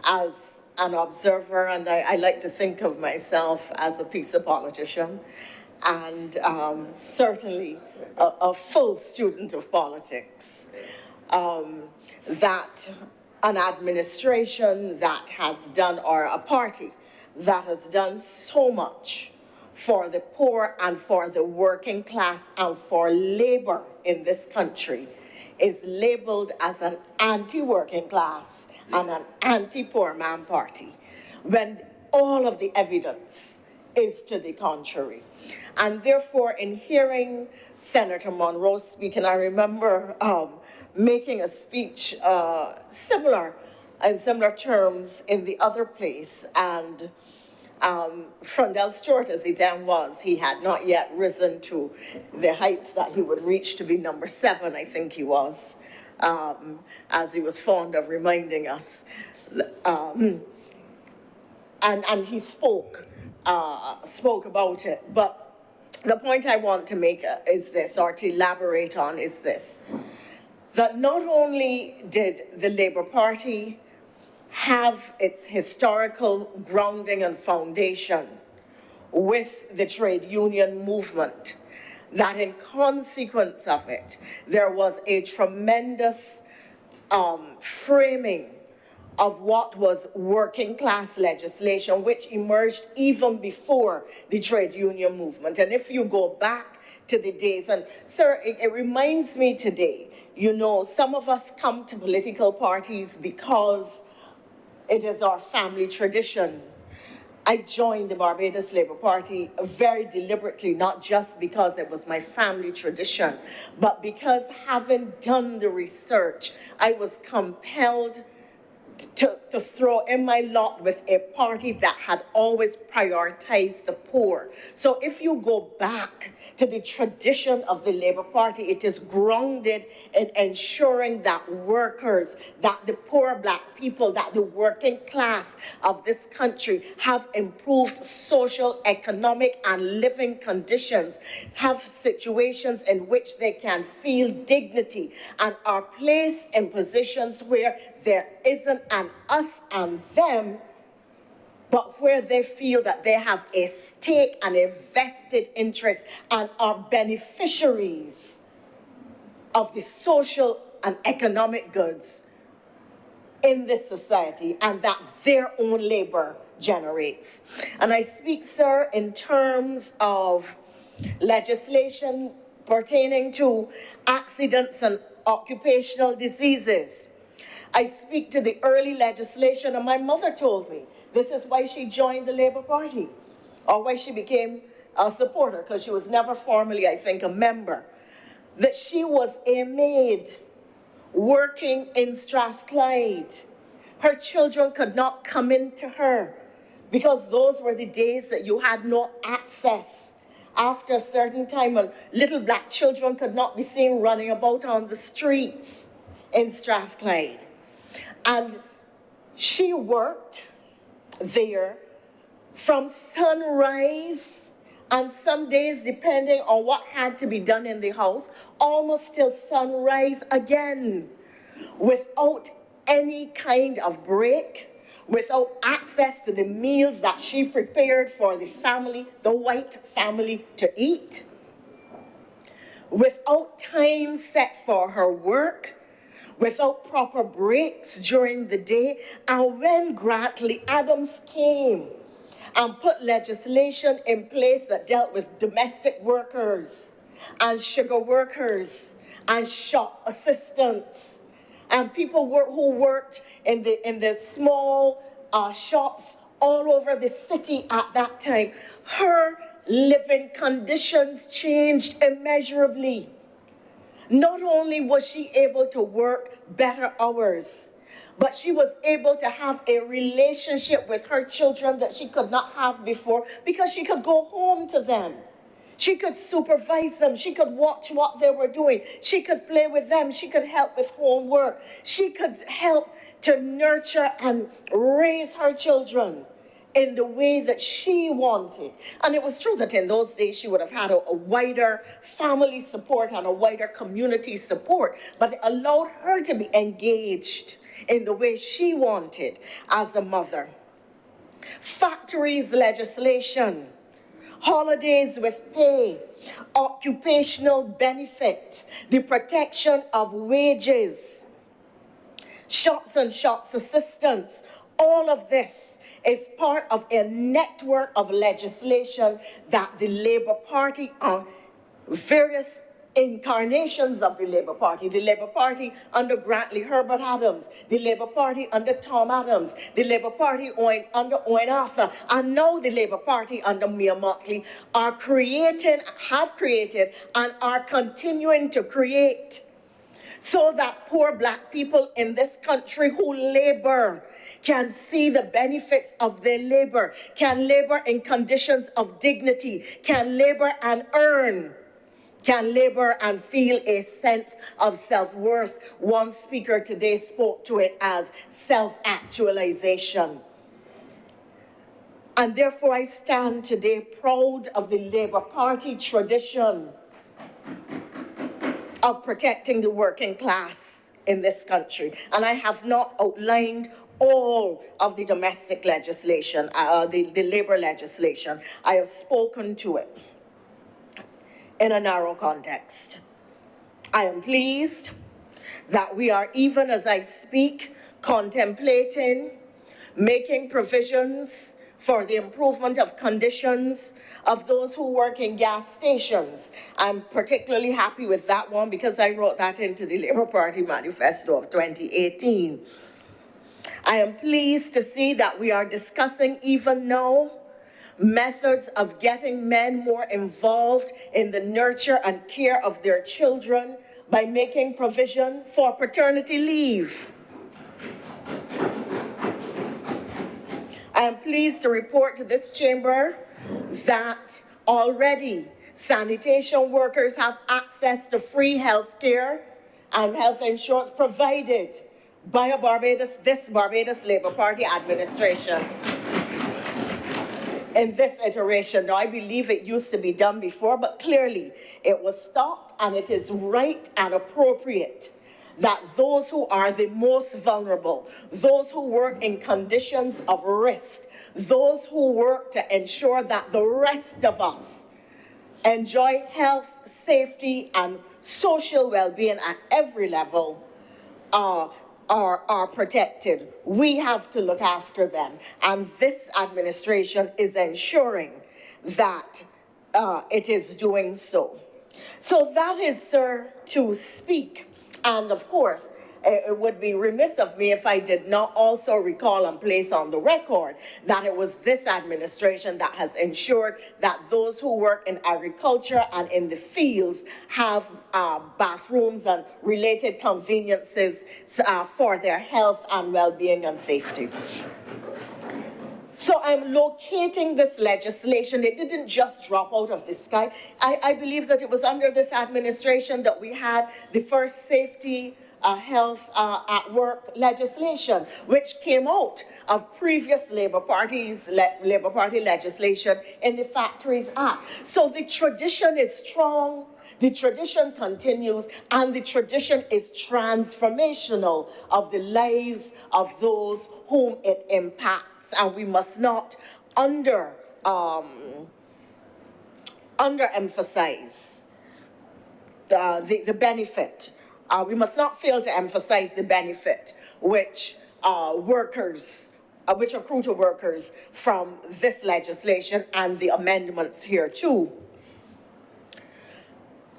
[SPEAKER 5] as an observer, and I like to think of myself as a peace politician, and certainly a full student of politics, that an administration that has done, or a party that has done so much for the poor and for the working class and for labor in this country is labeled as an anti-working class and an anti-poor man party, when all of the evidence is to the contrary. And therefore, in hearing Senator Monroe speak, and I remember making a speech similar in similar terms in the other place. And Frondell Stewart, as he then was, he had not yet risen to the heights that he would reach to be number 7, I think he was, as he was fond of reminding us. And he spoke about it. But the point I want to make is this, or to elaborate on, is this, that not only did the Labour Party have its historical grounding and foundation with the trade union movement, that in consequence of it, there was a tremendous framing of what was working class legislation, which emerged even before the trade union movement. And if you go back to the days, and sir, it reminds me today, you know, some of us come to political parties because it is our family tradition. I joined the Barbados Labour Party very deliberately, not just because it was my family tradition, but because having done the research, I was compelled to throw in my lot with a party that had always prioritized the poor. So if you go back to the tradition of the Labour Party, it is grounded in ensuring that workers, that the poor black people, that the working class of this country have improved social, economic, and living conditions, have situations in which they can feel dignity and are placed in positions where there isn't an us and them, but where they feel that they have a stake and a vested interest and are beneficiaries of the social and economic goods in this society, and that their own labor generates. And I speak, sir, in terms of legislation pertaining to accidents and occupational diseases. I speak to the early legislation, and my mother told me this is why she joined the Labour Party, or why she became a supporter, because she was never formally, I think, a member, that she was a maid working in Strathclyde. Her children could not come into her because those were the days that you had no access. After a certain time, and little black children could not be seen running about on the streets in Strathclyde. And she worked there from sunrise, and some days, depending on what had to be done in the house, almost till sunrise again, without any kind of break, without access to the meals that she prepared for the family, the white family, to eat, without time set for her work, without proper breaks during the day. And when Grantley Adams came and put legislation in place that dealt with domestic workers and sugar workers and shop assistants and people who worked in the small shops all over the city at that time, her living conditions changed immeasurably. Not only was she able to work better hours, but she was able to have a relationship with her children that she could not have before, because she could go home to them. She could supervise them. She could watch what they were doing. She could play with them. She could help with homework. She could help to nurture and raise her children in the way that she wanted. And it was true that in those days she would have had a wider family support and a wider community support, but it allowed her to be engaged in the way she wanted as a mother. Factories legislation, holidays with pay, occupational benefit, the protection of wages, shops and shops assistance, all of this is part of a network of legislation that the Labour Party, various incarnations of the Labour Party under Grantley Herbert Adams, the Labour Party under Tom Adams, the Labour Party under Owen Arthur, and now the Labour Party under Mia Mottley have created, and are continuing to create so that poor Black people in this country who labor can see the benefits of their labor, can labor in conditions of dignity, can labor and earn, can labor and feel a sense of self-worth. One speaker today spoke to it as self-actualization. And therefore I stand today proud of the Labour Party tradition of protecting the working class in this country. And I have not outlined all of the domestic legislation, the labor legislation. I have spoken to it in a narrow context. I am pleased that we are, even as I speak, contemplating making provisions for the improvement of conditions of those who work in gas stations. I'm particularly happy with that one because I wrote that into the Labour Party manifesto of 2018. I am pleased to see that we are discussing even now methods of getting men more involved in the nurture and care of their children by making provision for paternity leave. I am pleased to report to this chamber that already sanitation workers have access to free health care and health insurance provided by this Barbados Labour Party administration. In this iteration, now I believe it used to be done before, but clearly it was stopped, and it is right and appropriate that those who are the most vulnerable, those who work in conditions of risk, those who work to ensure that the rest of us enjoy health, safety, and social well-being at every level, are protected. We have to look after them, and this administration is ensuring that it is doing so. So that is, sir, to speak. And of course, it would be remiss of me if I did not also recall and place on the record that it was this administration that has ensured that those who work in agriculture and in the fields have bathrooms and related conveniences for their health and well-being and safety. So I'm locating this legislation. It didn't just drop out of the sky. I believe that it was under this administration that we had the first safety health at work legislation, which came out of previous Labour Party legislation in the Factories Act. So the tradition is strong, the tradition continues, and the tradition is transformational of the lives of those whom it impacts, and we must not underemphasize the benefit. We must not fail to emphasize the benefit which which accrue to workers from this legislation and the amendments here too.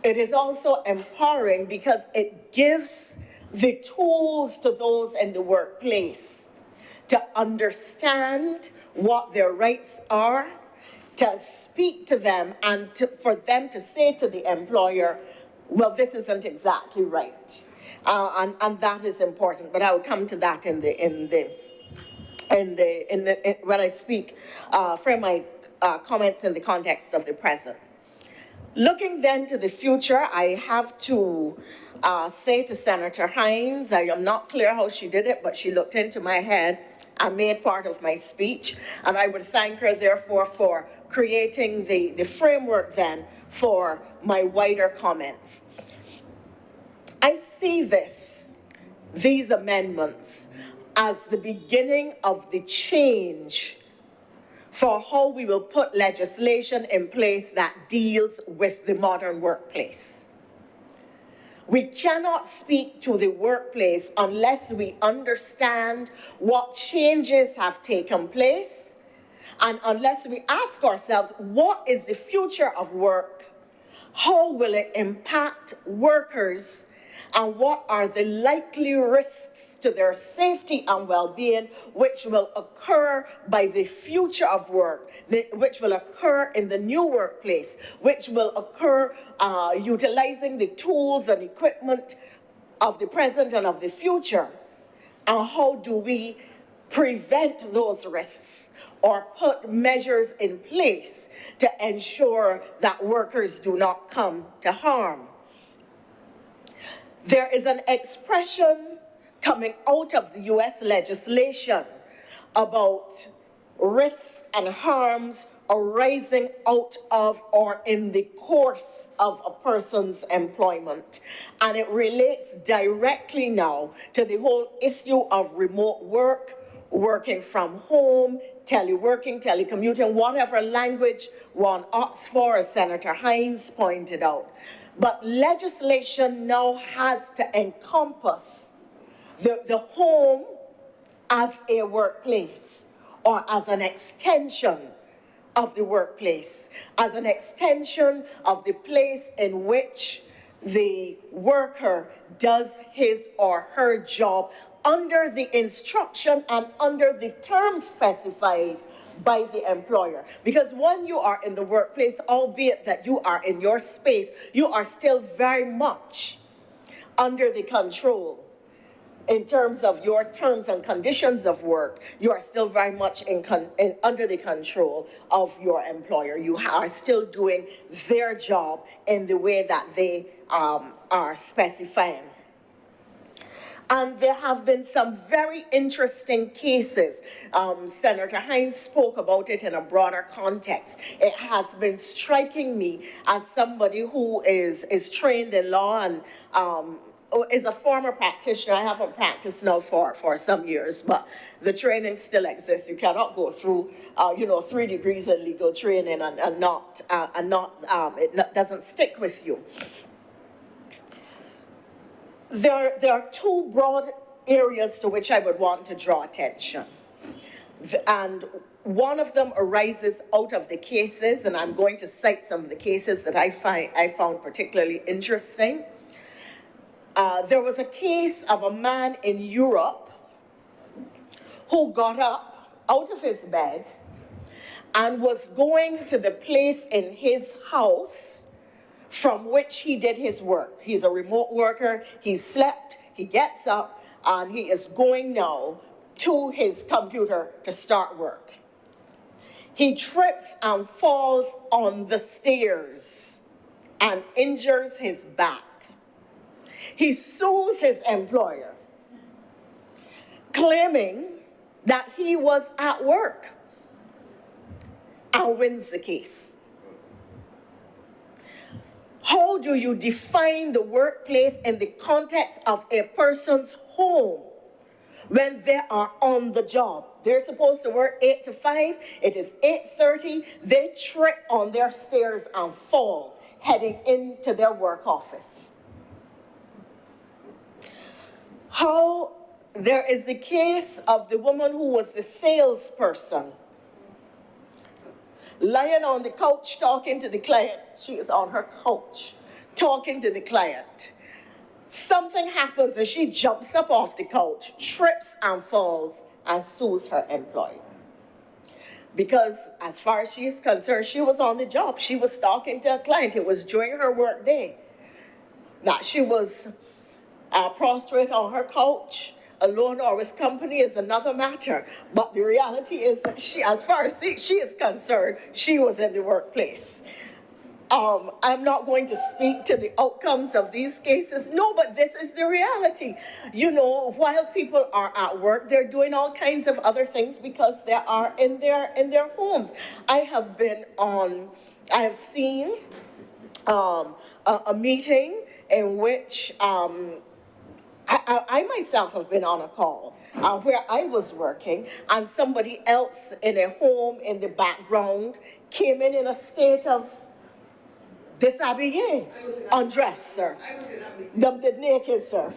[SPEAKER 5] It is also empowering because it gives the tools to those in the workplace to understand what their rights are, to speak to them, and for them to say to the employer, well, this isn't exactly right. And that is important, but I will come to that when I speak, frame my comments in the context of the present. Looking then to the future, I have to say to Senator Hines, I am not clear how she did it, but she looked into my head and made part of my speech, and I would thank her therefore for creating the framework then for my wider comments. I see these amendments as the beginning of the change for how we will put legislation in place that deals with the modern workplace. We cannot speak to the workplace unless we understand what changes have taken place, and unless we ask ourselves, what is the future of work? How will it impact workers? And what are the likely risks to their safety and well-being which will occur by the future of work, which will occur in the new workplace, which will occur utilizing the tools and equipment of the present and of the future, and how do we prevent those risks or put measures in place to ensure that workers do not come to harm. There is an expression coming out of the US legislation about risks and harms arising out of or in the course of a person's employment. And it relates directly now to the whole issue of remote work, working from home, teleworking, telecommuting, whatever language one opts for, as Senator Hines pointed out. But legislation now has to encompass the home as a workplace, or as an extension of the workplace, as an extension of the place in which the worker does his or her job under the instruction and under the terms specified by the employer. Because when you are in the workplace, albeit that you are in your space, you are still very much under the control. In terms of your terms and conditions of work, you are still very much under the control of your employer. You are still doing their job in the way that they are specifying. And there have been some very interesting cases. Senator Hines spoke about it in a broader context. It has been striking me as somebody who is trained in law and is a former practitioner. I haven't practiced now for some years, but the training still exists. You cannot go through, 3 degrees in legal training and it doesn't stick with you. There are 2 broad areas to which I would want to draw attention. And one of them arises out of the cases, and I'm going to cite some of the cases that I found particularly interesting. There was a case of a man in Europe who got up out of his bed and was going to the place in his house from which he did his work. He's a remote worker, he slept, he gets up, and he is going now to his computer to start work. He trips and falls on the stairs and injures his back. He sues his employer, claiming that he was at work, and wins the case. How do you define the workplace in the context of a person's home when they are on the job? They're supposed to work 8 to 5. It is 8:30. They trip on their stairs and fall, heading into their work office. How there is the case of the woman who was the salesperson, lying on the couch talking to the client. She is on her couch talking to the client. Something happens and she jumps up off the couch, trips and falls, and sues her employer. Because as far as she is concerned, she was on the job. She was talking to a client. It was during her work day. That she was prostrate on her couch, alone or with company, is another matter. But the reality is that she, as far as she is concerned, she was in the workplace. I'm not going to speak to the outcomes of these cases. No, but this is the reality. While people are at work, they're doing all kinds of other things because they are in their homes. I have seen a meeting in which I myself have been on a call where I was working, and somebody else in a home in the background came in a state of déshabillé, undressed, sir. The naked, sir,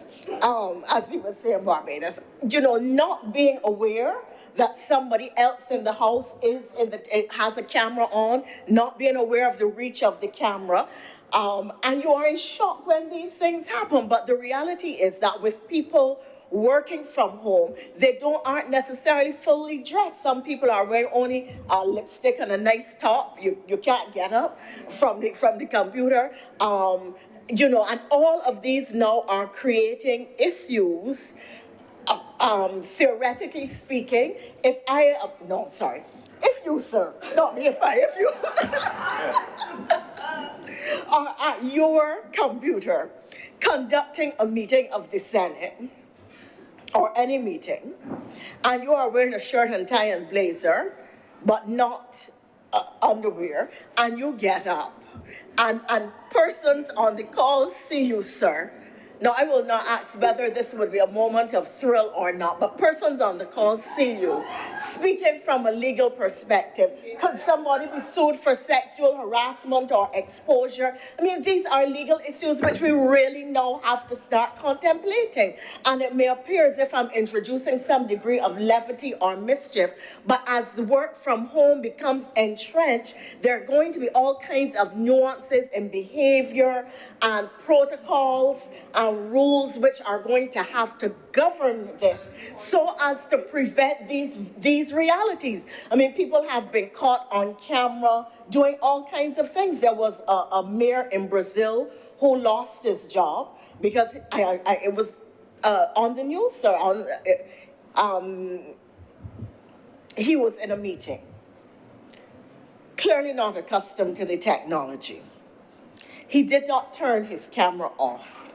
[SPEAKER 5] as people say in Barbados. Not being aware that somebody else in the house it has a camera on, not being aware of the reach of the camera. And you are in shock when these things happen. But the reality is that with people working from home, they aren't necessarily fully dressed. Some people are wearing only lipstick and a nice top. You can't get up from the computer. and all of these now are creating issues. Theoretically speaking, if you, sir, not me, if you are at your computer conducting a meeting of the Senate or any meeting, and you are wearing a shirt and tie and blazer, but not underwear, and you get up, and persons on the call see you, sir. Now, I will not ask whether this would be a moment of thrill or not, but persons on the call see you. Speaking from a legal perspective, could somebody be sued for sexual harassment or exposure? I mean, these are legal issues which we really now have to start contemplating. And it may appear as if I'm introducing some degree of levity or mischief, but as the work from home becomes entrenched, there are going to be all kinds of nuances in behavior and protocols and rules which are going to have to govern this so as to prevent these realities. I mean, people have been caught on camera doing all kinds of things. There was a mayor in Brazil who lost his job because it was on the news, sir. He was in a meeting, clearly not accustomed to the technology. He did not turn his camera off.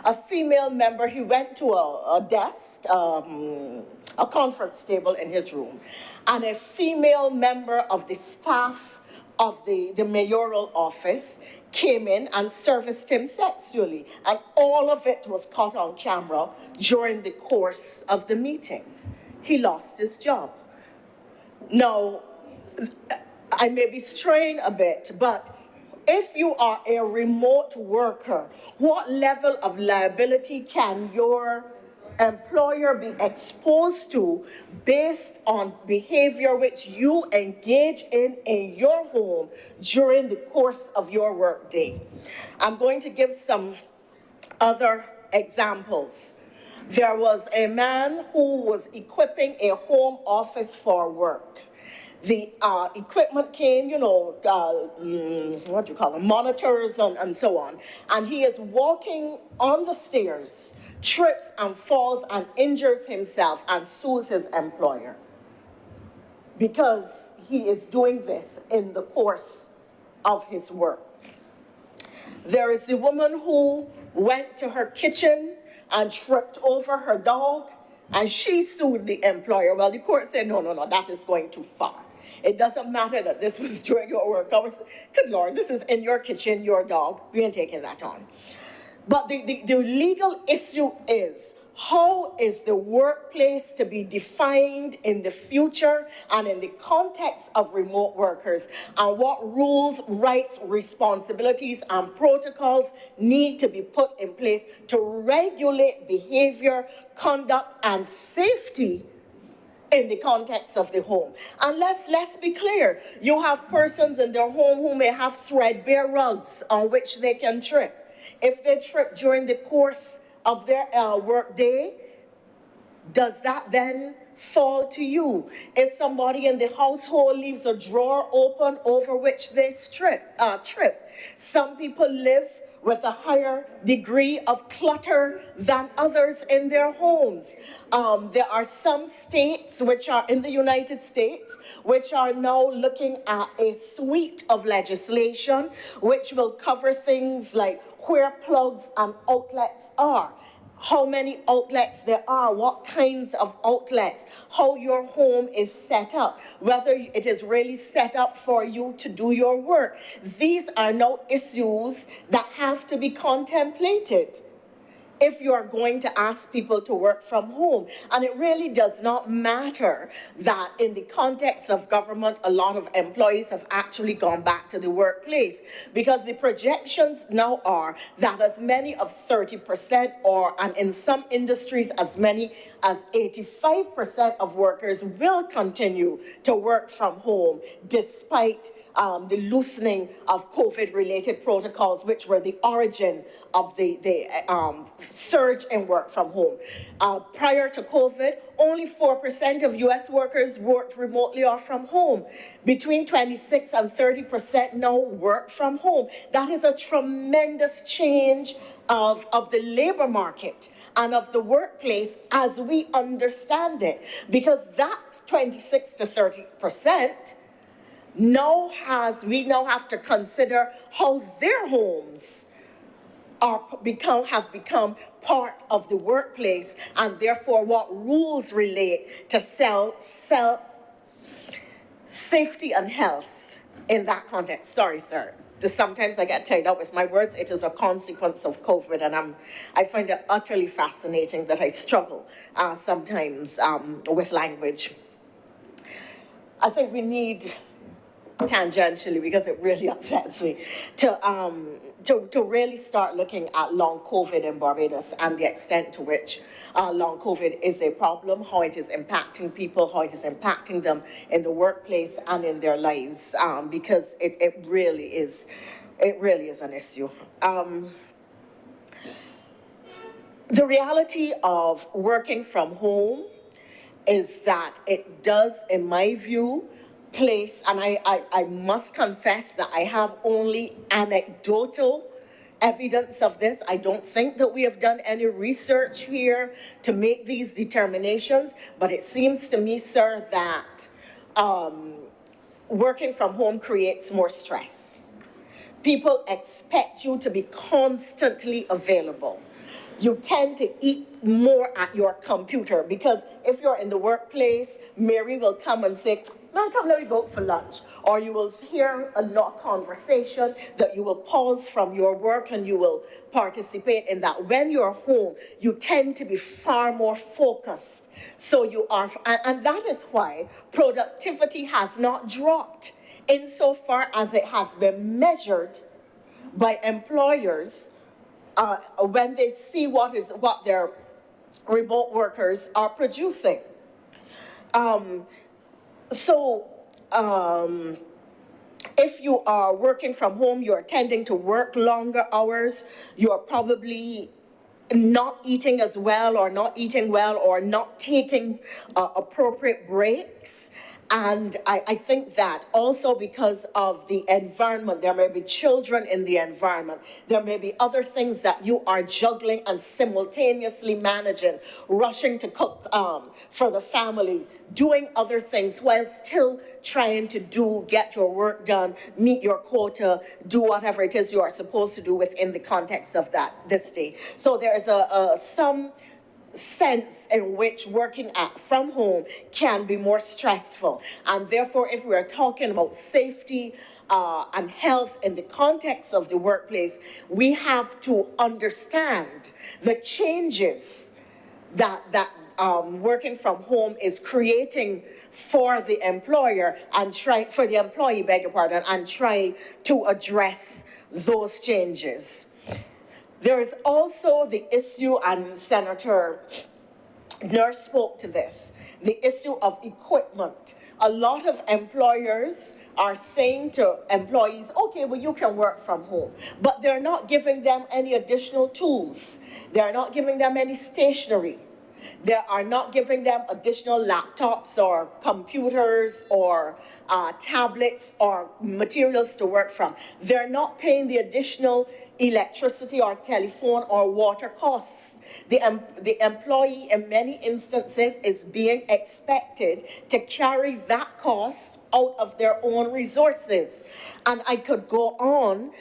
[SPEAKER 5] A female member, he went to a desk, a conference table in his room, and a female member of the staff of the mayoral office came in and serviced him sexually, and all of it was caught on camera during the course of the meeting. He lost his job. Now, I may be straying a bit, but if you are a remote worker, what level of liability can your employer be exposed to based on behavior which you engage in your home during the course of your workday? I'm going to give some other examples. There was a man who was equipping a home office for work. The equipment came, what do you call them, monitors and so on. And he is walking on the stairs, trips and falls and injures himself and sues his employer because he is doing this in the course of his work. There is the woman who went to her kitchen and tripped over her dog, and she sued the employer. Well, the court said, no, that is going too far. It doesn't matter that this was during your work hours. Good Lord, this is in your kitchen, your dog. We ain't taking that on. But the legal issue is, how is the workplace to be defined in the future and in the context of remote workers? And what rules, rights, responsibilities, and protocols need to be put in place to regulate behavior, conduct, and safety in the context of the home. And let's be clear, you have persons in their home who may have threadbare rugs on which they can trip. If they trip during the course of their work day, does that then fall to you? If somebody in the household leaves a drawer open over which they trip, some people live with a higher degree of clutter than others in their homes. There are some states which are in the United States which are now looking at a suite of legislation which will cover things like where plugs and outlets are, how many outlets there are, what kinds of outlets, how your home is set up, whether it is really set up for you to do your work. These are now issues that have to be contemplated if you are going to ask people to work from home. And it really does not matter that in the context of government, a lot of employees have actually gone back to the workplace, because the projections now are that as many of 30% and in some industries as many as 85% of workers will continue to work from home despite the loosening of COVID-related protocols, which were the origin of the surge in work from home. Prior to COVID, only 4% of U.S. workers worked remotely or from home. Between 26 and 30% now work from home. That is a tremendous change of the labor market and of the workplace as we understand it, because that 26 to 30% we now have to consider how their homes have become part of the workplace, and therefore what rules relate to safety and health in that context. Sorry, sir. Sometimes I get tied up with my words. It is a consequence of COVID, and I find it utterly fascinating that I struggle sometimes with language. I think we need, tangentially, because it really upsets me, to really start looking at long COVID in Barbados and the extent to which long COVID is a problem, how it is impacting people, how it is impacting them in the workplace and in their lives, because it really is an issue. The reality of working from home is that it does, in my view, place, and I must confess that I have only anecdotal evidence of this. I don't think that we have done any research here to make these determinations, but it seems to me, sir, that working from home creates more stress. People expect you to be constantly available. You tend to eat more at your computer, because if you're in the workplace, Mary will come and say, "Man, come, let me go out for lunch." Or you will hear a conversation that you will pause from your work and you will participate in that. When you're home, you tend to be far more focused. So you are, and that is why productivity has not dropped insofar as it has been measured by employers when they see what their remote workers are producing. If you are working from home, you're tending to work longer hours, you're probably not eating as well, or not eating well, or not taking appropriate breaks. And I think that also because of the environment, there may be children in the environment, there may be other things that you are juggling and simultaneously managing, rushing to cook for the family, doing other things while still trying to get your work done, meet your quota, do whatever it is you are supposed to do within the context of this day. So there's some sense in which working from home can be more stressful. And therefore, if we're talking about safety and health in the context of the workplace, we have to understand the changes that working from home is creating for the employer and try to address those changes. There is also the issue, and Senator Nurse spoke to this, the issue of equipment. A lot of employers are saying to employees, okay, well, you can work from home, but they're not giving them any additional tools. They're not giving them any stationery. They are not giving them additional laptops or computers or tablets or materials to work from. They're not paying the additional electricity or telephone or water costs. The employee in many instances is being expected to carry that cost out of their own resources. And I could go on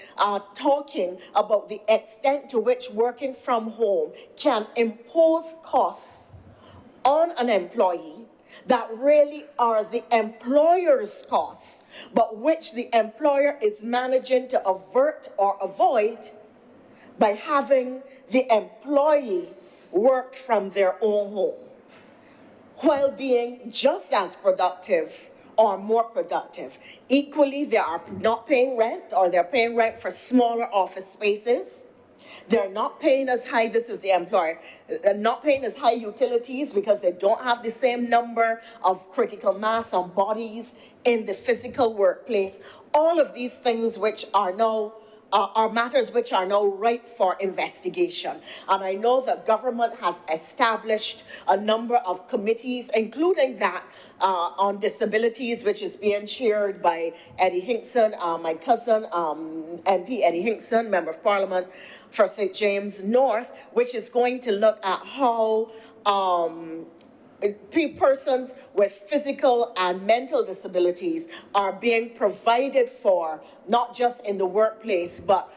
[SPEAKER 5] talking about the extent to which working from home can impose costs on an employee that really are the employer's costs, but which the employer is managing to avert or avoid by having the employee work from their own home, while being just as productive or more productive. Equally, they are not paying rent, or they're paying rent for smaller office spaces. They're not paying as high, this is the employer, they're not paying as high utilities because they don't have the same number of critical mass on bodies in the physical workplace. All of these things which are now are matters which are now ripe for investigation. And I know that government has established a number of committees, including that on disabilities, which is being chaired by Eddie Hinkson, my cousin, MP Eddie Hinkson, Member of Parliament for St. James North, which is going to look at how persons with physical and mental disabilities are being provided for, not just in the workplace, but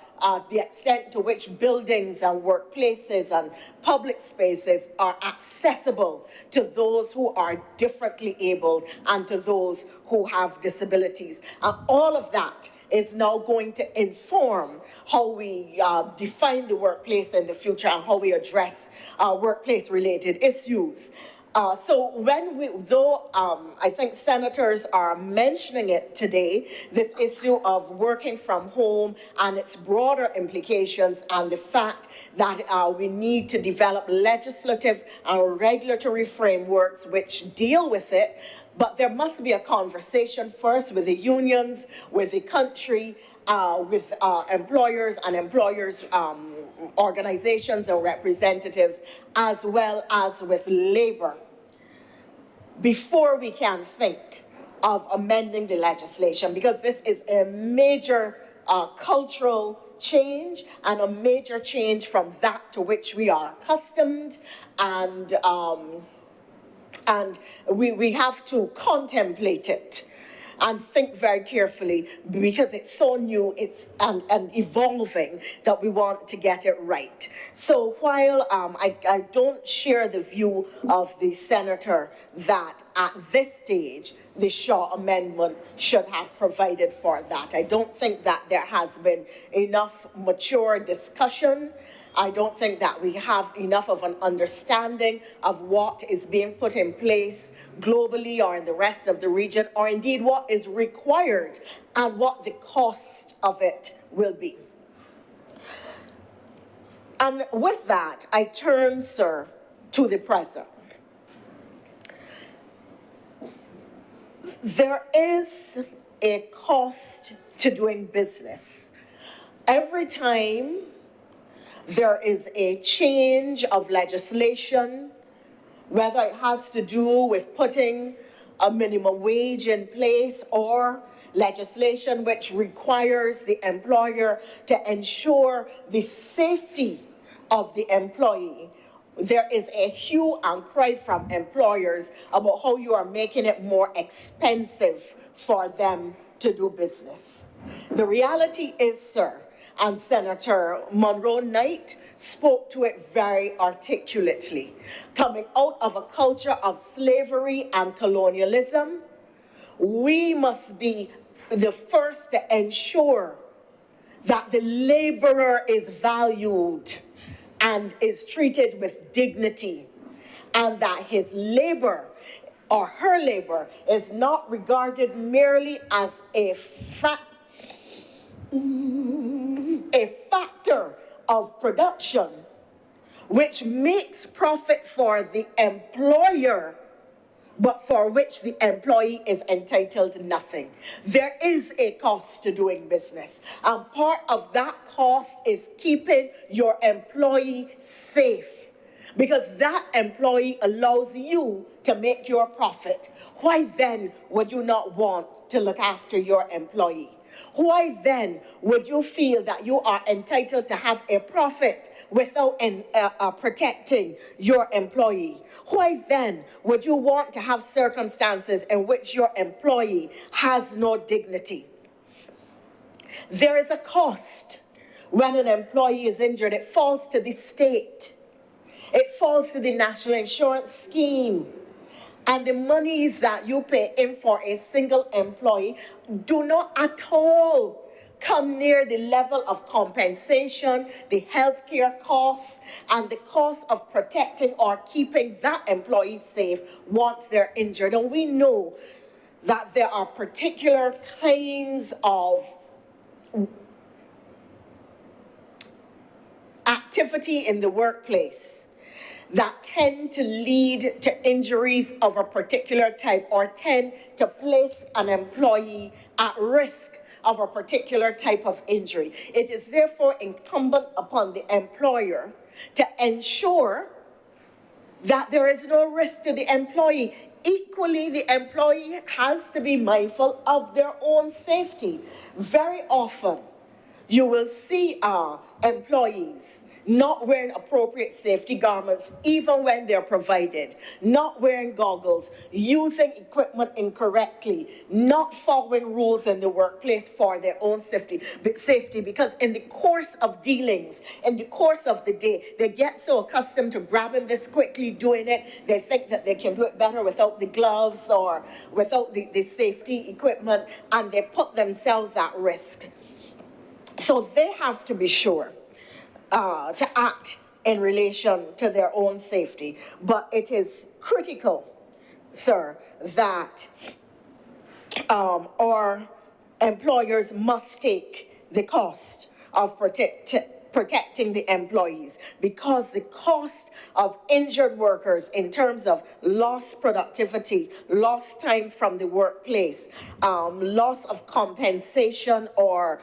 [SPEAKER 5] the extent to which buildings and workplaces and public spaces are accessible to those who are differently abled and to those who have disabilities. And all of that is now going to inform how we define the workplace in the future and how we address workplace-related issues. So I think senators are mentioning it today, this issue of working from home and its broader implications, and the fact that we need to develop legislative and regulatory frameworks which deal with it. But there must be a conversation first with the unions, with the country, with employers and employers' organizations and representatives, as well as with labor, before we can think of amending the legislation, because this is a major cultural change and a major change from that to which we are accustomed, and we have to contemplate it and think very carefully, because it's so new, it's and evolving, that we want to get it right. So while I don't share the view of the senator that at this stage the Shaw Amendment should have provided for that, I don't think that there has been enough mature discussion. I don't think that we have enough of an understanding of what is being put in place globally or in the rest of the region, or indeed what is required and what the cost of it will be. And with that, I turn, sir, to the present. There is a cost to doing business. Every time there is a change of legislation, whether it has to do with putting a minimum wage in place or legislation which requires the employer to ensure the safety of the employee, there is a hue and cry from employers about how you are making it more expensive for them to do business. The reality is, sir, and Senator Monroe Knight spoke to it very articulately, coming out of a culture of slavery and colonialism, we must be the first to ensure that the laborer is valued and is treated with dignity, and that his labor or her labor is not regarded merely as a factor of production which makes profit for the employer, but for which the employee is entitled to nothing. There is a cost to doing business, and part of that cost is keeping your employee safe, because that employee allows you to make your profit. Why then would you not want to look after your employee? Why then would you feel that you are entitled to have a profit without protecting your employee? Why then would you want to have circumstances in which your employee has no dignity? There is a cost when an employee is injured. It falls to the state. It falls to the national insurance scheme. And the monies that you pay in for a single employee do not at all come near the level of compensation, the healthcare costs, and the cost of protecting or keeping that employee safe once they're injured. And we know that there are particular kinds of activity in the workplace that tend to lead to injuries of a particular type, or tend to place an employee at risk of a particular type of injury. It is therefore incumbent upon the employer to ensure that there is no risk to the employee. Equally, the employee has to be mindful of their own safety. Very often, you will see employees not wearing appropriate safety garments, even when they're provided, not wearing goggles, using equipment incorrectly, not following rules in the workplace for their own safety, because in the course of dealings, in the course of the day, they get so accustomed to grabbing this quickly, doing it, they think that they can do it better without the gloves or without the safety equipment, and they put themselves at risk. So they have to be sure to act in relation to their own safety. But it is critical, sir, that our employers must take the cost of protecting the employees, because the cost of injured workers in terms of lost productivity, lost time from the workplace, loss of compensation or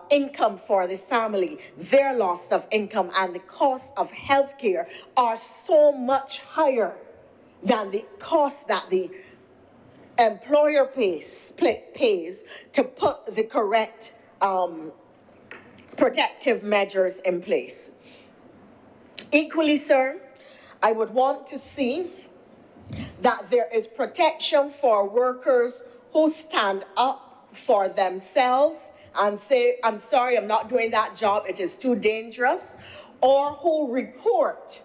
[SPEAKER 5] income for the family, their loss of income, and the cost of health care are so much higher than the cost that the employer pays to put the correct protective measures in place. Equally, sir, I would want to see that there is protection for workers who stand up for themselves and say, I'm sorry, I'm not doing that job, it is too dangerous, or who report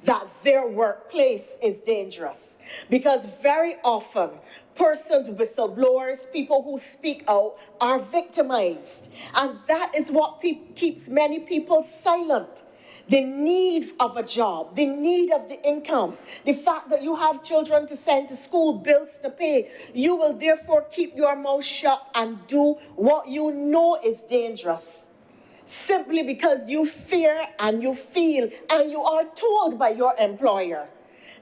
[SPEAKER 5] that their workplace is dangerous. Because very often, persons, whistleblowers, people who speak out are victimized. And that is what keeps many people silent. The need of a job, the need of the income, the fact that you have children to send to school, bills to pay. You will therefore keep your mouth shut and do what you know is dangerous, simply because you fear and you feel and you are told by your employer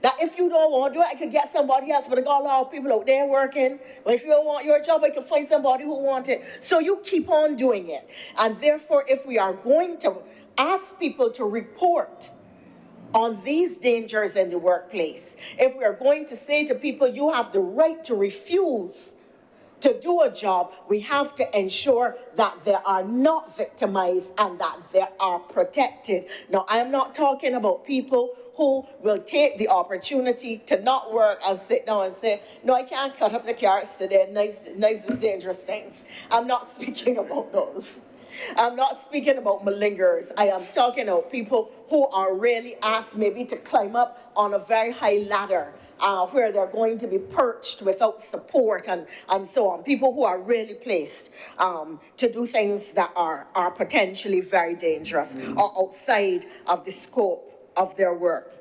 [SPEAKER 5] that if you don't want to do it, I could get somebody else, but I got a lot of people out there working. But if you don't want your job, I can find somebody who wants it. So you keep on doing it. And therefore, if we are going to ask people to report on these dangers in the workplace, if we are going to say to people, you have the right to refuse to do a job, we have to ensure that they are not victimized and that they are protected. Now, I am not talking about people who will take the opportunity to not work and sit down and say, no, I can't cut up the carrots today, knives is dangerous things. I'm not speaking about those. I'm not speaking about malingerers. I am talking about people who are really asked maybe to climb up on a very high ladder where they're going to be perched without support and so on. People who are really placed to do things that are potentially very dangerous or outside of the scope of their work.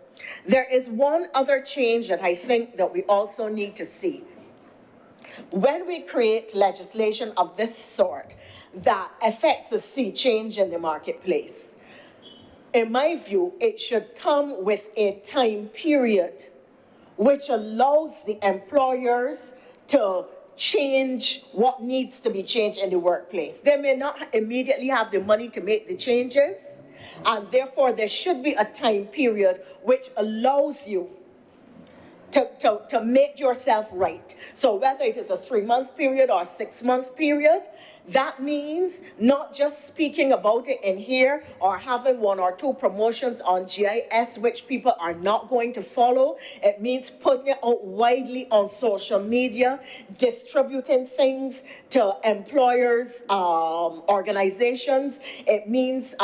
[SPEAKER 5] There is one other change that I think that we also need to see. When we create legislation of this sort that affects a sea change in the marketplace, in my view, it should come with a time period which allows the employers to change what needs to be changed in the workplace. They may not immediately have the money to make the changes, and therefore there should be a time period which allows you to make yourself right. So whether it is a 3-month period or a 6-month period, that means not just speaking about it in here or having 1 or 2 promotions on GIS, which people are not going to follow. It means putting it out widely on social media, distributing things to employers, organizations. It means,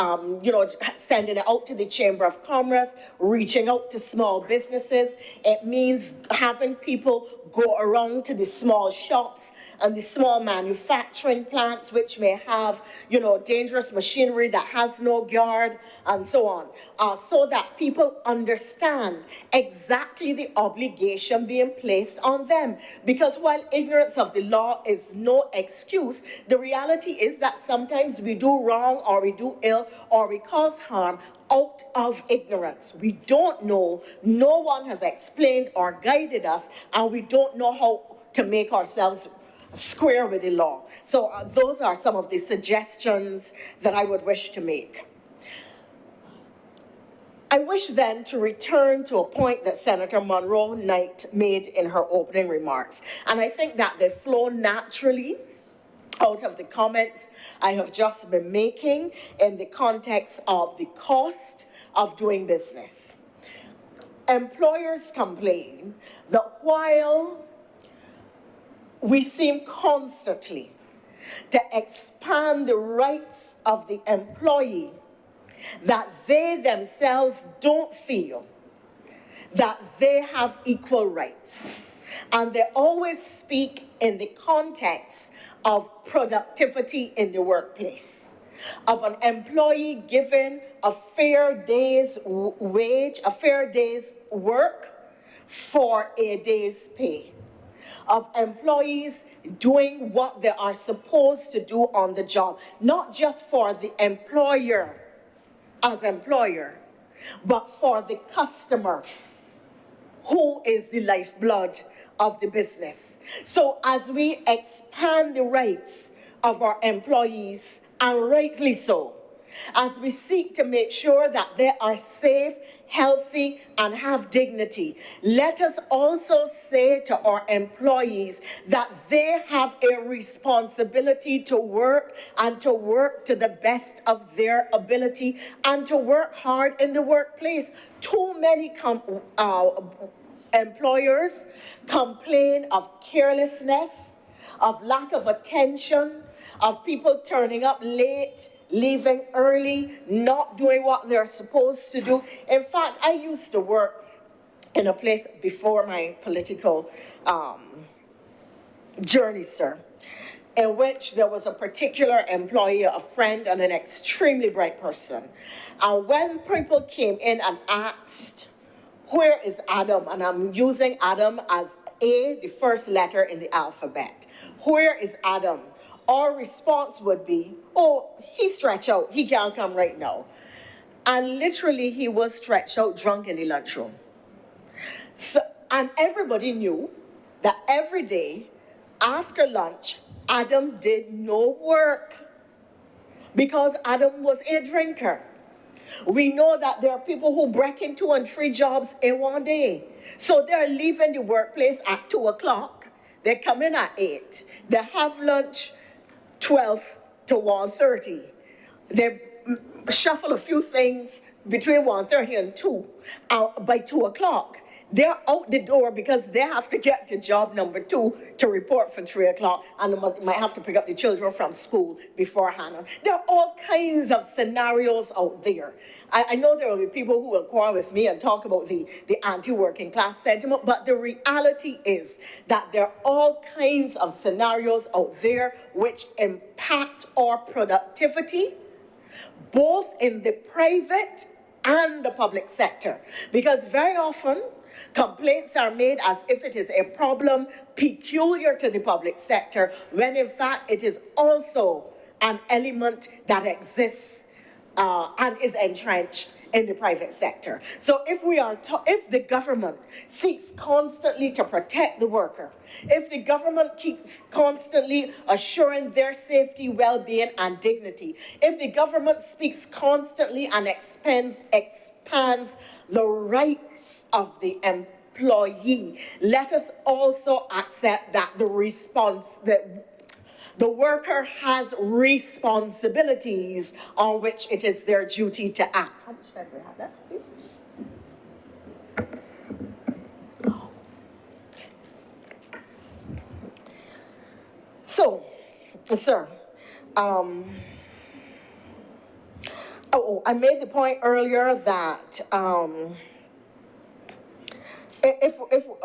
[SPEAKER 5] sending it out to the Chamber of Commerce, reaching out to small businesses. It means having people go around to the small shops and the small manufacturing plants which may have, dangerous machinery that has no guard and so on, so that people understand exactly the obligation being placed on them. Because while ignorance of the law is no excuse, the reality is that sometimes we do wrong or we do ill or we cause harm out of ignorance. We don't know, no one has explained or guided us, and we don't know how to make ourselves square with the law. So those are some of the suggestions that I would wish to make. I wish then to return to a point that Senator Monroe Knight made in her opening remarks. And I think that they flow naturally out of the comments I have just been making in the context of the cost of doing business. Employers complain that while we seem constantly to expand the rights of the employee, that they themselves don't feel that they have equal rights. And they always speak in the context of productivity in the workplace, of an employee given a fair day's wage, a fair day's work for a day's pay, of employees doing what they are supposed to do on the job, not just for the employer as employer, but for the customer, who is the lifeblood of the business. So as we expand the rights of our employees, and rightly so, as we seek to make sure that they are safe, healthy, and have dignity, let us also say to our employees that they have a responsibility to work and to work to the best of their ability and to work hard in the workplace. Too many employers complain of carelessness, of lack of attention, of people turning up late, leaving early, not doing what they're supposed to do. In fact, I used to work in a place before my political journey, sir, in which there was a particular employee, a friend, and an extremely bright person. And when people came in and asked, where is Adam? And I'm using Adam as A, the first letter in the alphabet. Where is Adam? Our response would be, oh, he's stretched out. He can't come right now. And literally, he was stretched out drunk in the lunchroom. So, and everybody knew that every day after lunch, Adam did no work because Adam was a drinker. We know that there are people who break in 2 and 3 jobs in one day. So they're leaving the workplace at 2 o'clock. They come in at 8. They have lunch 12 to 1:30. They shuffle a few things between 1:30 and 2. By 2 o'clock, they're out the door because they have to get to job number 2 to report for 3 o'clock, and they might have to pick up the children from school beforehand. There are all kinds of scenarios out there. I know there will be people who will quarrel with me and talk about the anti-working class sentiment, but the reality is that there are all kinds of scenarios out there which impact our productivity, both in the private and the public sector. Because very often, complaints are made as if it is a problem peculiar to the public sector, when in fact it is also an element that exists and is entrenched in the private sector. So if the government seeks constantly to protect the worker, if the government keeps constantly assuring their safety, well-being, and dignity, if the government speaks constantly and expands the rights of the employee, let us also accept that the worker has responsibilities on which it is their duty to act. How much time do we have left, please? So, sir, I made the point earlier that if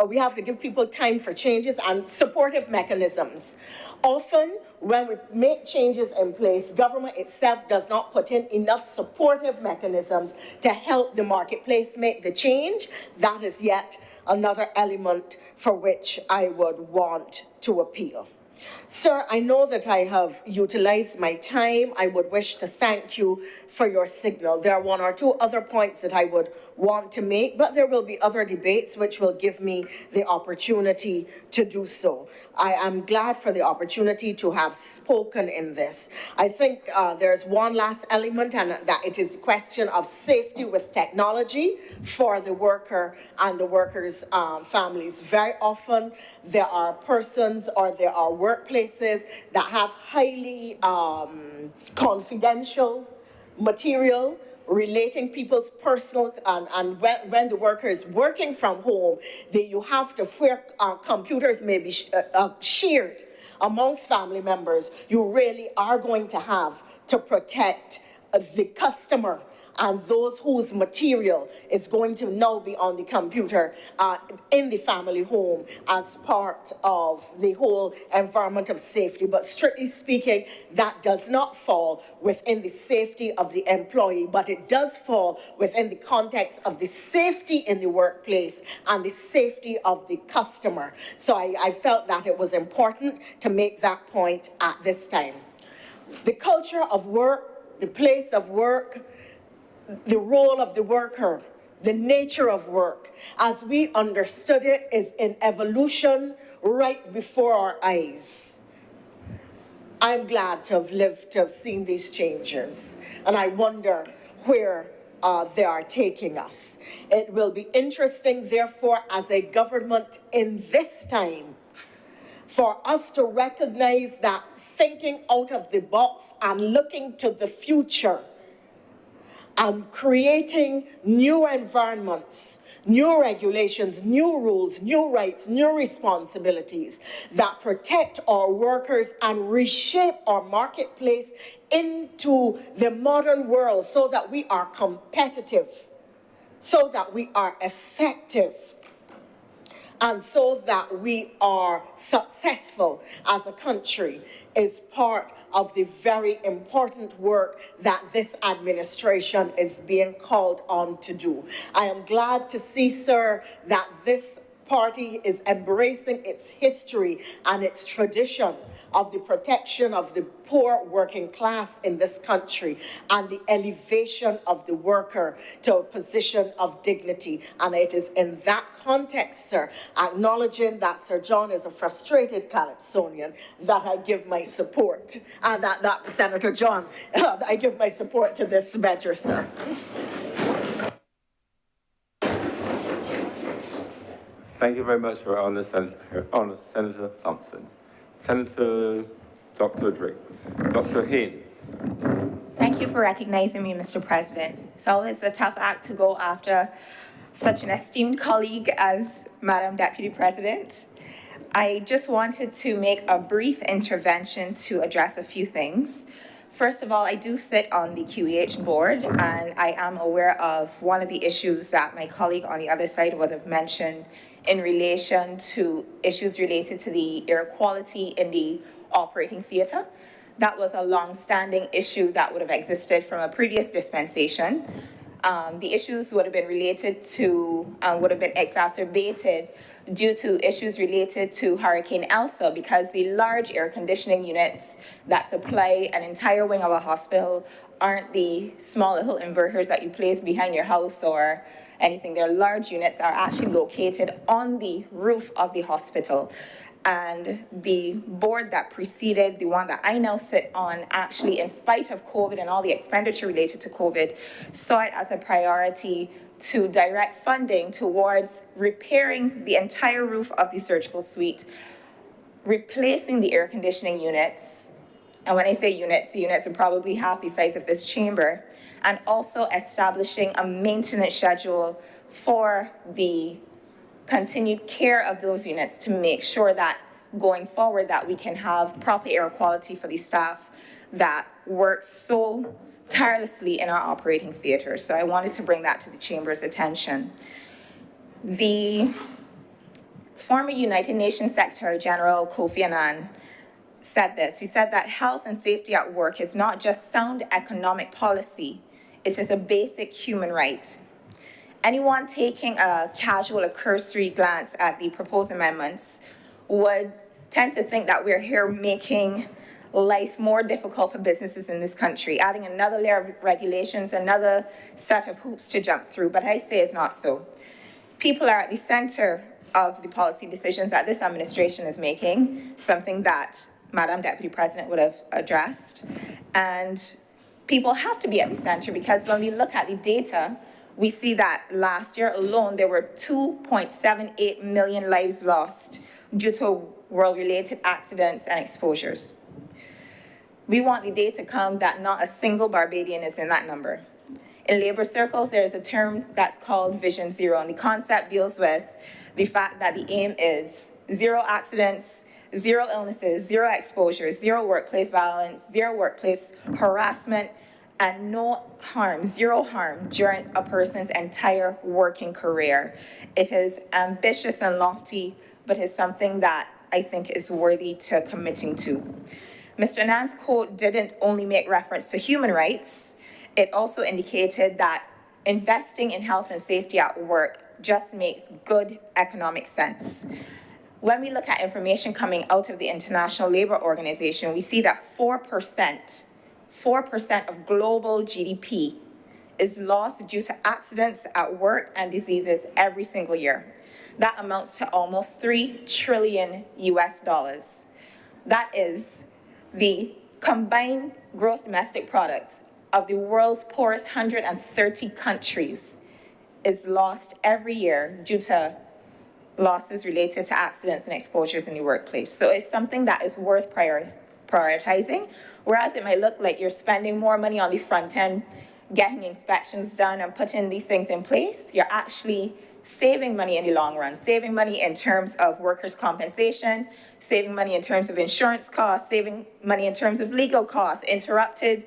[SPEAKER 5] we have to give people time for changes and supportive mechanisms. Often, when we make changes in place, government itself does not put in enough supportive mechanisms to help the marketplace make the change. That is yet another element for which I would want to appeal. Sir, I know that I have utilized my time. I would wish to thank you for your signal. There are 1 or 2 other points that I would want to make, but there will be other debates which will give me the opportunity to do so. I am glad for the opportunity to have spoken in this. I think there's one last element, and that it is a question of safety with technology for the worker and the workers' families. Very often there are persons or there are workplaces that have highly confidential material relating people's personal, and when the worker is working from home, you have to, where computers may be shared amongst family members, you really are going to have to protect the customer and those whose material is going to now be on the computer in the family home as part of the whole environment of safety. But strictly speaking, that does not fall within the safety of the employee, but it does fall within the context of the safety in the workplace and the safety of the customer. So I felt that it was important to make that point at this time. The culture of work, the place of work, the role of the worker, the nature of work, as we understood it, is in evolution right before our eyes. I'm glad to have lived, to have seen these changes, and I wonder where they are taking us. It will be interesting, therefore, as a government in this time, for us to recognize that thinking out of the box and looking to the future and creating new environments, new regulations, new rules, new rights, new responsibilities that protect our workers and reshape our marketplace into the modern world so that we are competitive, so that we are effective, and so that we are successful as a country is part of the very important work that this administration is being called on to do. I am glad to see, sir, that this party is embracing its history and its tradition of the protection of the poor working class in this country and the elevation of the worker to a position of dignity. And it is in that context, sir, acknowledging that Sir John is a frustrated Calypsonian, that I give my support, and that Senator John, I give my support to this measure, sir.
[SPEAKER 2] Thank you very much, Your Honor, Senator Thompson. Senator Dr. Driggs. Dr. Haynes.
[SPEAKER 6] Thank you for recognizing me, Mr. President. It's always a tough act to go after such an esteemed colleague as Madam Deputy President. I just wanted to make a brief intervention to address a few things. First of all, I do sit on the QEH board, and I am aware of one of the issues that my colleague on the other side would have mentioned in relation to issues related to the air quality in the operating theatre. That was a long-standing issue that would have existed from a previous dispensation. The issues would have been related to, would have been exacerbated due to issues related to Hurricane Elsa, because the large air conditioning units that supply an entire wing of a hospital aren't the small little inverters that you place behind your house or anything. Their large units are actually located on the roof of the hospital. And the board that preceded the one that I now sit on, actually, in spite of COVID and all the expenditure related to COVID, saw it as a priority to direct funding towards repairing the entire roof of the surgical suite, replacing the air conditioning units. And when I say units, the units are probably half the size of this chamber, and also establishing a maintenance schedule for the continued care of those units to make sure that going forward that we can have proper air quality for the staff that work so tirelessly in our operating theaters. So I wanted to bring that to the Chamber's attention. The former United Nations Secretary General Kofi Annan said this. He said that health and safety at work is not just sound economic policy, it is a basic human right. Anyone taking a casual or cursory glance at the proposed amendments would tend to think that we're here making life more difficult for businesses in this country, adding another layer of regulations, another set of hoops to jump through, but I say it's not so. People are at the center of the policy decisions that this administration is making, something that Madam Deputy President would have addressed. And people have to be at the center because when we look at the data, we see that last year alone, there were 2.78 million lives lost due to world-related accidents and exposures. We want the day to come that not a single Barbadian is in that number. In labor circles, there is a term that's called Vision Zero, and the concept deals with the fact that the aim is zero accidents, zero illnesses, zero exposures, zero workplace violence, zero workplace harassment, and no harm, zero harm during a person's entire working career. It is ambitious and lofty, but is something that I think is worthy to committing to. Mr. Annan's quote didn't only make reference to human rights, it also indicated that investing in health and safety at work just makes good economic sense. When we look at information coming out of the International Labour Organization, we see that 4% of global GDP is lost due to accidents at work and diseases every single year. That amounts to almost $3 trillion US. That is the combined gross domestic product of the world's poorest 130 countries is lost every year due to losses related to accidents and exposures in the workplace. So it's something that is worth prioritizing, whereas it might look like you're spending more money on the front end, getting inspections done and putting these things in place, you're actually saving money in the long run, saving money in terms of workers' compensation, saving money in terms of insurance costs, saving money in terms of legal costs, interrupted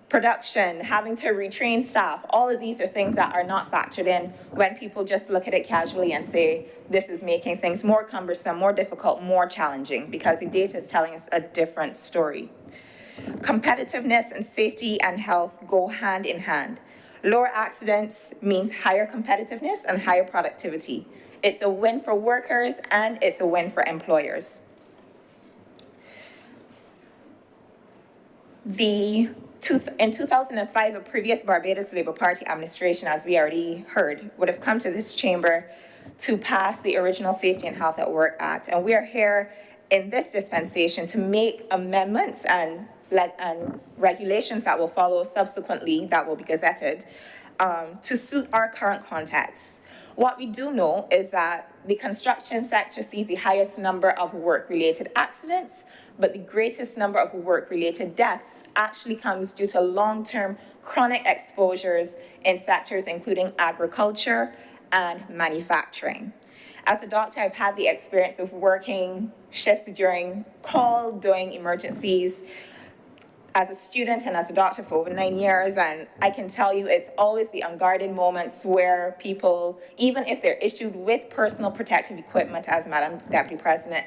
[SPEAKER 6] production, having to retrain staff. All of these are things that are not factored in when people just look at it casually and say, this is making things more cumbersome, more difficult, more challenging, because the data is telling us a different story. Competitiveness and safety and health go hand in hand. Lower accidents means higher competitiveness and higher productivity. It's a win for workers and it's a win for employers. In 2005, a previous Barbados Labour Party administration, as we already heard, would have come to this chamber to pass the original Safety and Health at Work Act. And we are here in this dispensation to make amendments and regulations that will follow subsequently, that will be gazetted, to suit our current context. What we do know is that the construction sector sees the highest number of work-related accidents, but the greatest number of work-related deaths actually comes due to long-term chronic exposures in sectors including agriculture and manufacturing. As a doctor, I've had the experience of working shifts during call, doing emergencies, as a student and as a doctor for over 9 years, and I can tell you it's always the unguarded moments where people, even if they're issued with personal protective equipment, as Madam Deputy President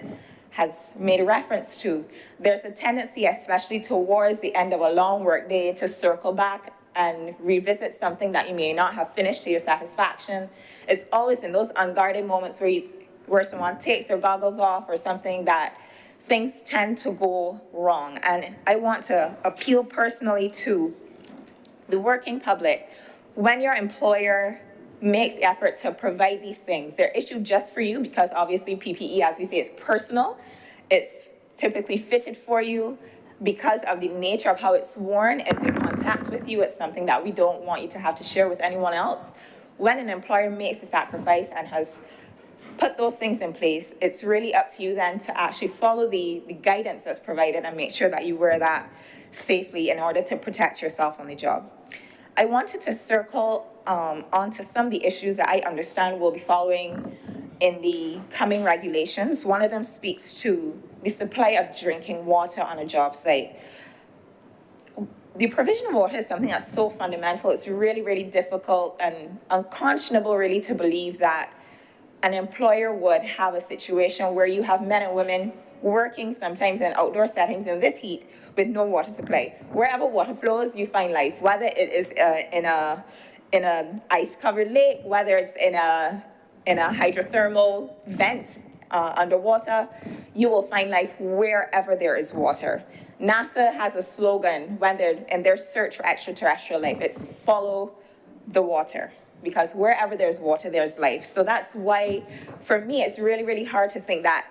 [SPEAKER 6] has made a reference to, there's a tendency, especially towards the end of a long work day, to circle back and revisit something that you may not have finished to your satisfaction. It's always in those unguarded moments where someone takes their goggles off or something that things tend to go wrong. And I want to appeal personally to the working public. When your employer makes the effort to provide these things, they're issued just for you because obviously PPE, as we say, is personal. It's typically fitted for you because of the nature of how it's worn. It's in contact with you. It's something that we don't want you to have to share with anyone else. When an employer makes a sacrifice and has put those things in place, it's really up to you then to actually follow the guidance that's provided and make sure that you wear that safely in order to protect yourself on the job. I wanted to circle onto some of the issues that I understand will be following in the coming regulations. One of them speaks to the supply of drinking water on a job site. The provision of water is something that's so fundamental. It's really, really difficult and unconscionable really to believe that an employer would have a situation where you have men and women working sometimes in outdoor settings in this heat with no water supply. Wherever water flows, you find life, whether it is in a ice-covered lake, whether it's in a hydrothermal vent underwater, you will find life wherever there is water. NASA has a slogan when they're in their search for extraterrestrial life. It's follow the water, because wherever there's water, there's life. So that's why, for me, it's really, really hard to think that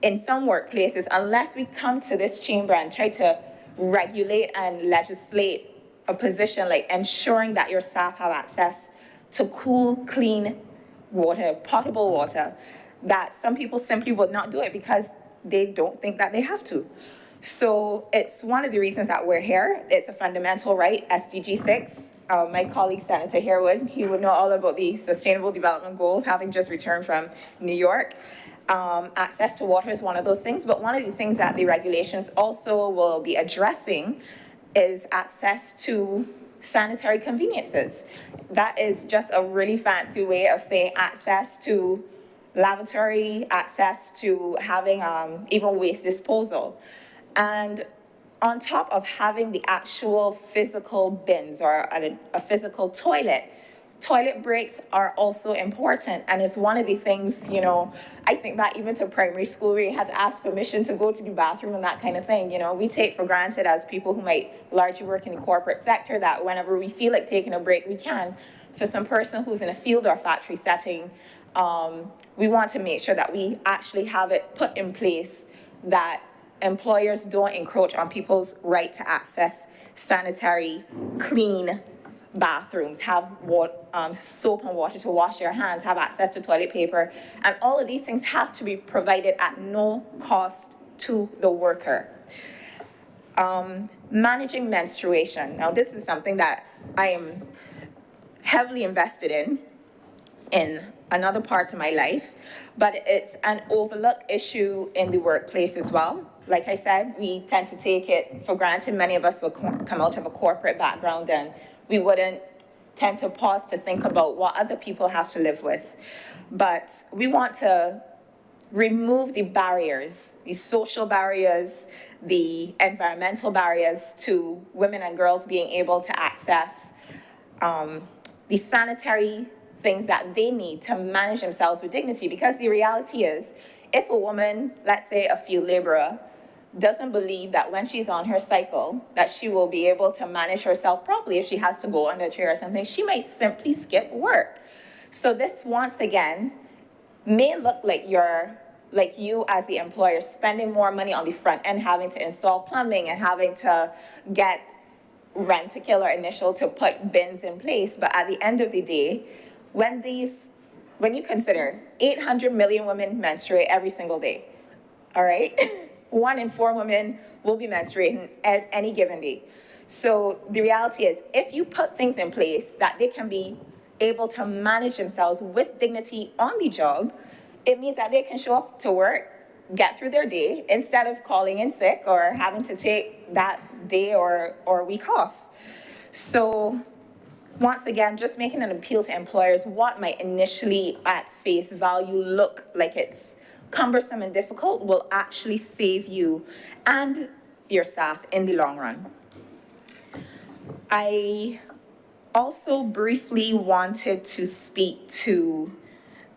[SPEAKER 6] in some workplaces, unless we come to this chamber and try to regulate and legislate a position like ensuring that your staff have access to cool, clean water, potable water, that some people simply would not do it because they don't think that they have to. So it's one of the reasons that we're here. It's a fundamental right, SDG 6. My colleague, Senator Harewood, he would know all about the Sustainable Development Goals, having just returned from New York. Access to water is one of those things, but one of the things that the regulations also will be addressing is access to sanitary conveniences. That is just a really fancy way of saying access to lavatory, access to having even waste disposal. And on top of having the actual physical bins or a physical toilet, toilet breaks are also important. And it's one of the things, you know, I think back even to primary school where you had to ask permission to go to the bathroom and that kind of thing. You know, we take for granted as people who might largely work in the corporate sector that whenever we feel like taking a break, we can. For some person who's in a field or factory setting, we want to make sure that we actually have it put in place that employers don't encroach on people's right to access sanitary, clean bathrooms, have soap and water to wash their hands, have access to toilet paper, and all of these things have to be provided at no cost to the worker. Managing menstruation. Now, this is something that I am heavily invested in another part of my life, but it's an overlooked issue in the workplace as well. Like I said, we tend to take it for granted. Many of us will come out of a corporate background and we wouldn't tend to pause to think about what other people have to live with. But we want to remove the barriers, the social barriers, the environmental barriers to women and girls being able to access the sanitary things that they need to manage themselves with dignity. Because the reality is, if a woman, let's say a field laborer, doesn't believe that when she's on her cycle, that she will be able to manage herself properly if she has to go under a chair or something, she might simply skip work. So this, once again, may look like you as the employer spending more money on the front end, having to install plumbing and having to get rent-a-kill or initial to put bins in place. But at the end of the day, when you consider 800 million women menstruate every single day, all right? 1 in 4 women will be menstruating at any given day. So the reality is, if you put things in place that they can be able to manage themselves with dignity on the job, it means that they can show up to work, get through their day, instead of calling in sick or having to take that day or week off. So once again, just making an appeal to employers, what might initially at face value look like it's cumbersome and difficult will actually save you and your staff in the long run. I also briefly wanted to speak to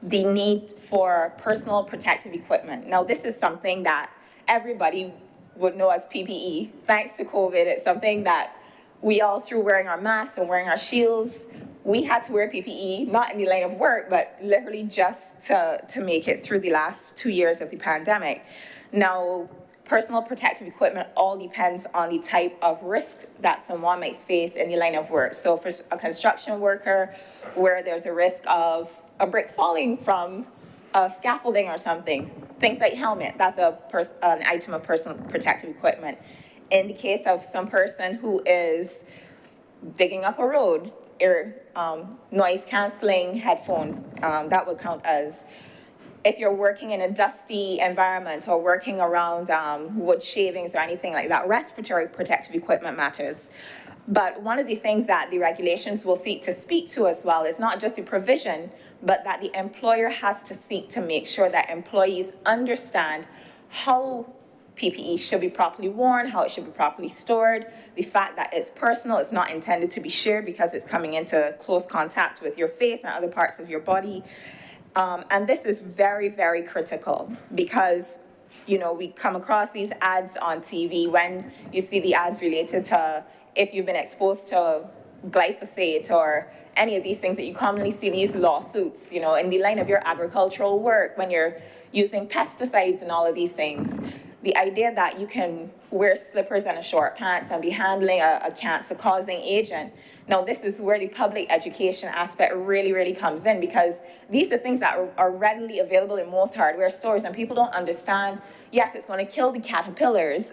[SPEAKER 6] the need for personal protective equipment. Now, this is something that everybody would know as PPE. Thanks to COVID, it's something that we all, through wearing our masks and wearing our shields, we had to wear PPE, not in the line of work, but literally just to make it through the last 2 years of the pandemic. Now, personal protective equipment all depends on the type of risk that someone might face in the line of work. So for a construction worker, where there's a risk of a brick falling from scaffolding or something, things like helmet, that's an item of personal protective equipment. In the case of some person who is digging up a road, noise canceling headphones, that would count as. If you're working in a dusty environment or working around wood shavings or anything like that, respiratory protective equipment matters. But one of the things that the regulations will seek to speak to as well is not just the provision, but that the employer has to seek to make sure that employees understand how PPE should be properly worn, how it should be properly stored, the fact that it's personal, it's not intended to be shared because it's coming into close contact with your face and other parts of your body. And this is very, very critical because you know, we come across these ads on TV, when you see the ads related to if you've been exposed to glyphosate or any of these things that you commonly see these lawsuits, you know, in the line of your agricultural work, when you're using pesticides and all of these things. The idea that you can wear slippers and a short pants and be handling a cancer-causing agent. Now, this is where the public education aspect really comes in, because these are things that are readily available in most hardware stores, and people don't understand, yes, it's gonna kill the caterpillars,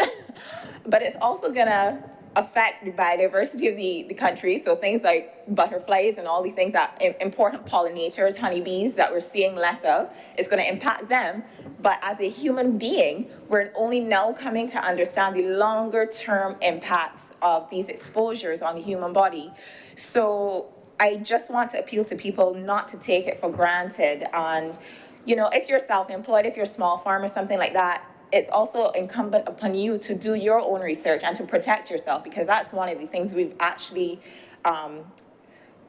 [SPEAKER 6] but it's also gonna affect the biodiversity of the country. So things like butterflies and all the things that important pollinators, honeybees that we're seeing less of, is going to impact them. But as a human being, we're only now coming to understand the longer term impacts of these exposures on the human body. So I just want to appeal to people not to take it for granted. And, you know, if you're self-employed, if you're a small farmer, something like that, it's also incumbent upon you to do your own research and to protect yourself, because that's one of the things we've actually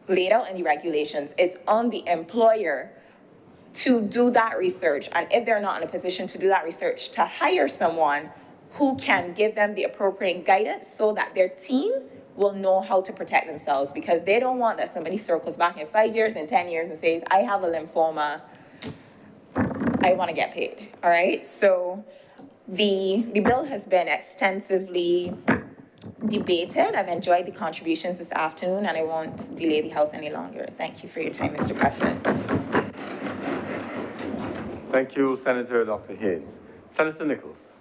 [SPEAKER 6] laid out in the regulations. It's on the employer to do that research, and if they're not in a position to do that research, to hire someone who can give them the appropriate guidance so that their team will know how to protect themselves, because they don't want that somebody circles back in 5 years and 10 years and says, I have a lymphoma, I want to get paid. All right, so the bill has been extensively debated. I've enjoyed the contributions this afternoon, and I won't delay the House any longer. Thank you for your time, Mr. President.
[SPEAKER 2] Thank you, Senator Dr. Haynes. Senator Nichols.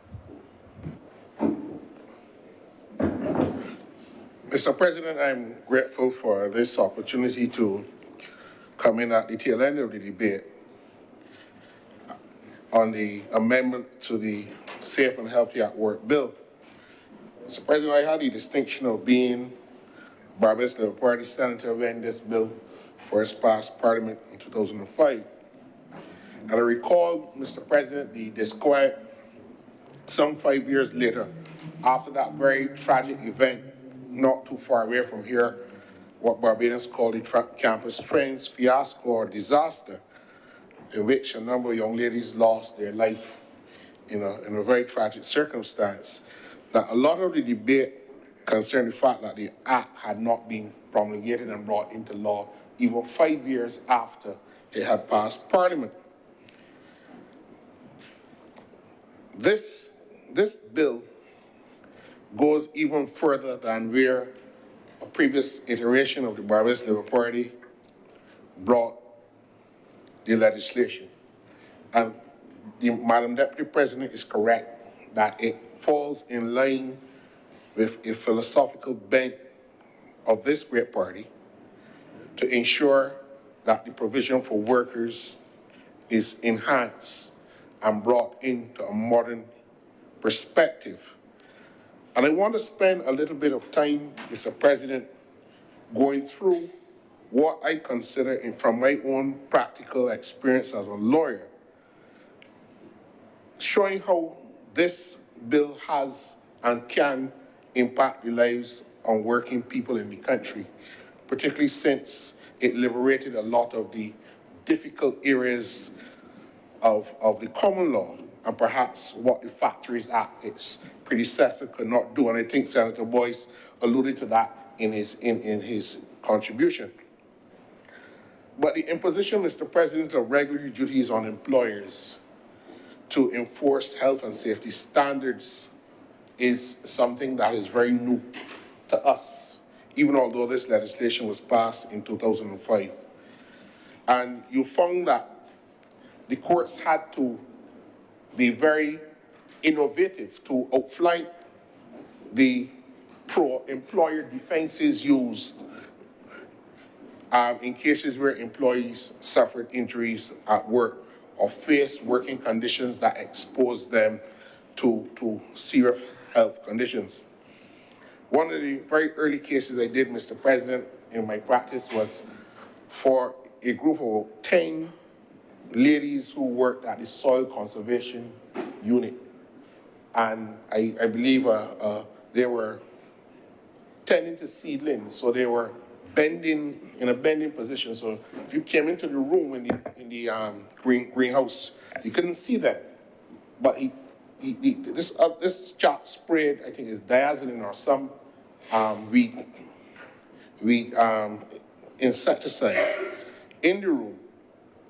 [SPEAKER 7] Mr. President, I'm grateful for this opportunity to come in at the tail end of the debate on the amendment to the Safe and Healthy at Work bill. Mr. President, I had the distinction of being Barbados Labour Party senator when this bill first passed Parliament in 2005. And I recall, Mr. President, the disquiet some 5 years later, after that very tragic event not too far away from here, what Barbadians call the campus trains fiasco or disaster, in which a number of young ladies lost their life in a very tragic circumstance. Now, a lot of the debate concerned the fact that the act had not been promulgated and brought into law even 5 years after it had passed Parliament. This bill goes even further than where a previous iteration of the Barbados Labour Party brought the legislation. And Madam Deputy President is correct that it falls in line with a philosophical bent of this great party to ensure that the provision for workers is enhanced and brought into a modern perspective. And I want to spend a little bit of time, Mr. President, going through what I consider, from my own practical experience as a lawyer, showing how this bill has and can impact the lives of working people in the country, particularly since it liberated a lot of the difficult areas of the common law and perhaps what the Factories Act, its predecessor, could not do. And I think Senator Boyce alluded to that in his contribution. But the imposition, Mr. President, of regulatory duties on employers to enforce health and safety standards is something that is very new to us, even although this legislation was passed in 2005. And you found that the courts had to be very innovative to outflank the pro-employer defenses used in cases where employees suffered injuries at work or faced working conditions that exposed them to serious health conditions. One of the very early cases I did, Mr. President, in my practice was for a group of 10 ladies who worked at the Soil Conservation Unit. And I believe they were tending to seedlings, so they were bending in a bending position. So if you came into the room in the greenhouse, you couldn't see them. But this chap sprayed, I think it's diazepam or some insecticide in the room,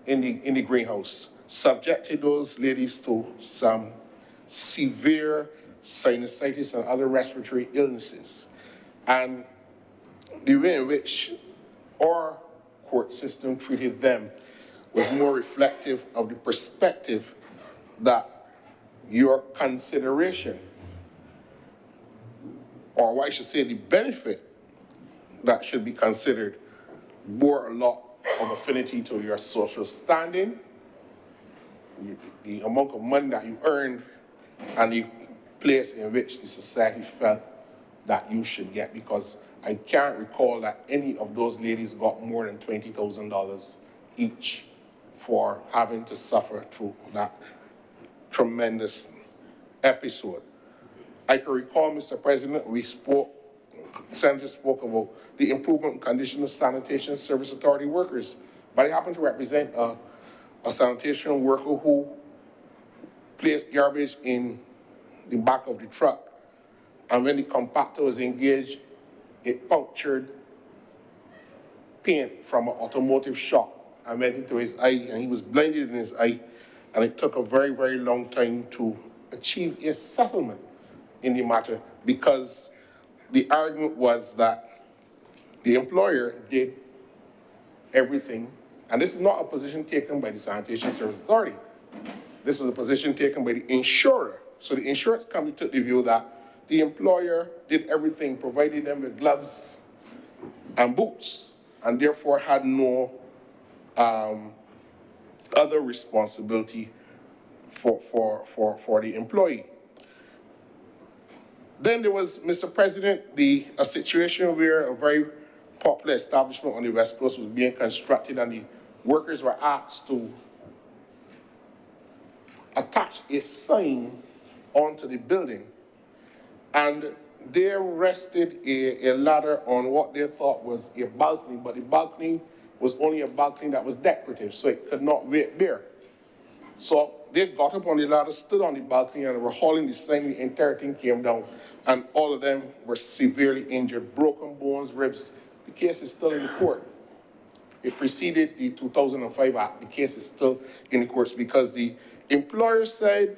[SPEAKER 7] in the greenhouse, subjected those ladies to some severe sinusitis and other respiratory illnesses. And the way in which our court system treated them was more reflective of the perspective that your consideration, or what I should say, the benefit that should be considered, bore a lot of affinity to your social standing, the amount of money that you earned, and the place in which the society felt that you should get, because I can't recall that any of those ladies got more than $20,000 each for having to suffer through that tremendous episode. I can recall, Mr. President, Senator spoke about the improvement in condition of sanitation service authority workers, but I happen to represent a sanitation worker who placed garbage in the back of the truck, and when the compactor was engaged, it punctured paint from an automotive shop and went into his eye, and he was blinded in his eye, and it took a very, very long time to achieve a settlement in the matter, because the argument was that the employer did everything, and this is not a position taken by the Sanitation Service Authority. This was a position taken by the insurer. So the insurance company took the view that the employer did everything, provided them with gloves and boots, and therefore had no other responsibility for the employee. Then there was, Mr. President, a situation where a very popular establishment on the West Coast was being constructed, and the workers were asked to attach a sign onto the building, and they rested a ladder on what they thought was a balcony, but the balcony was only a balcony that was decorative, so it could not weight bear. So they got up on the ladder, stood on the balcony, and were hauling the sign. The entire thing came down, and all of them were severely injured, broken bones, ribs. The case is still in the court. It preceded the 2005 Act. The case is still in the courts because the employer said,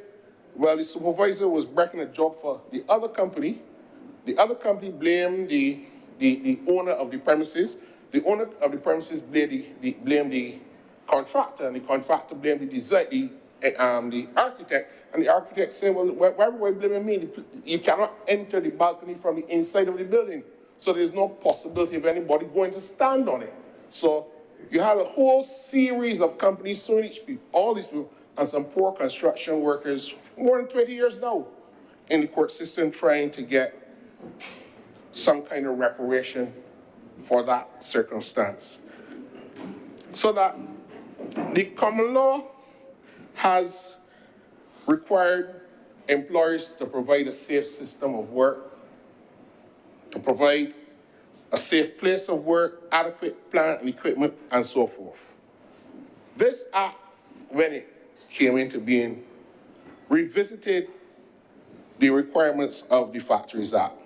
[SPEAKER 7] well, the supervisor was breaking a job for the other company. The other company blamed the owner of the premises. The owner of the premises blamed the contractor, and the contractor blamed the architect. And the architect said, well, why are you blaming me? You cannot enter the balcony from the inside of the building, so there's no possibility of anybody going to stand on it. So you had a whole series of companies suing each people, all these people, and some poor construction workers for more than 20 years now in the court system trying to get some kind of reparation for that circumstance. So that the common law has required employers to provide a safe system of work, to provide a safe place of work, adequate plant and equipment, and so forth. This act, when it came into being, revisited the requirements of the Factories Act.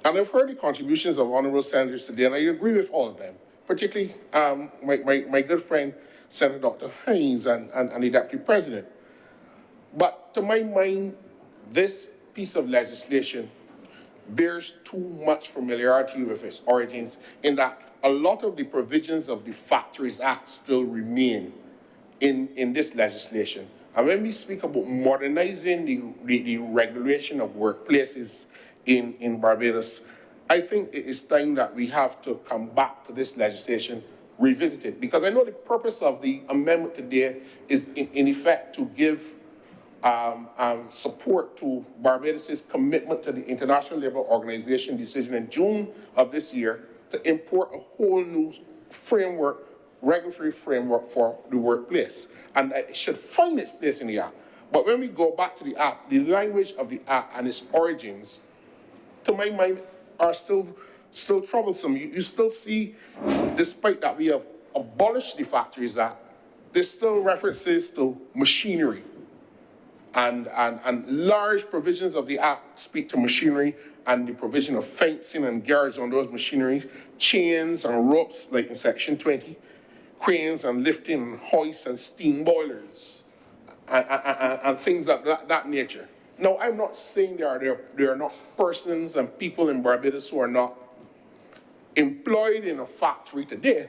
[SPEAKER 7] And I've heard the contributions of honorable senators today, and I agree with all of them, particularly my good friend, Senator Dr. Haynes, and the Deputy President. But to my mind, this piece of legislation bears too much familiarity with its origins, in that a lot of the provisions of the Factories Act still remain in this legislation. And when we speak about modernizing the regulation of workplaces in Barbados, I think it is time that we have to come back to this legislation, revisit it, because I know the purpose of the amendment today is in effect to give support to Barbados's commitment to the International Labour Organization decision in June of this year to import a whole new framework, regulatory framework for the workplace. And it should find its place in the Act. But when we go back to the Act, the language of the Act and its origins, to my mind, are still troublesome. You still see, despite that we have abolished the Factories Act, there's still references to machinery. and large provisions of the Act speak to machinery and the provision of fencing and guards on those machineries, chains and ropes, like in Section 20, cranes and lifting and hoists and steam boilers, and things of that nature. Now, I'm not saying there are not persons and people in Barbados who are not employed in a factory today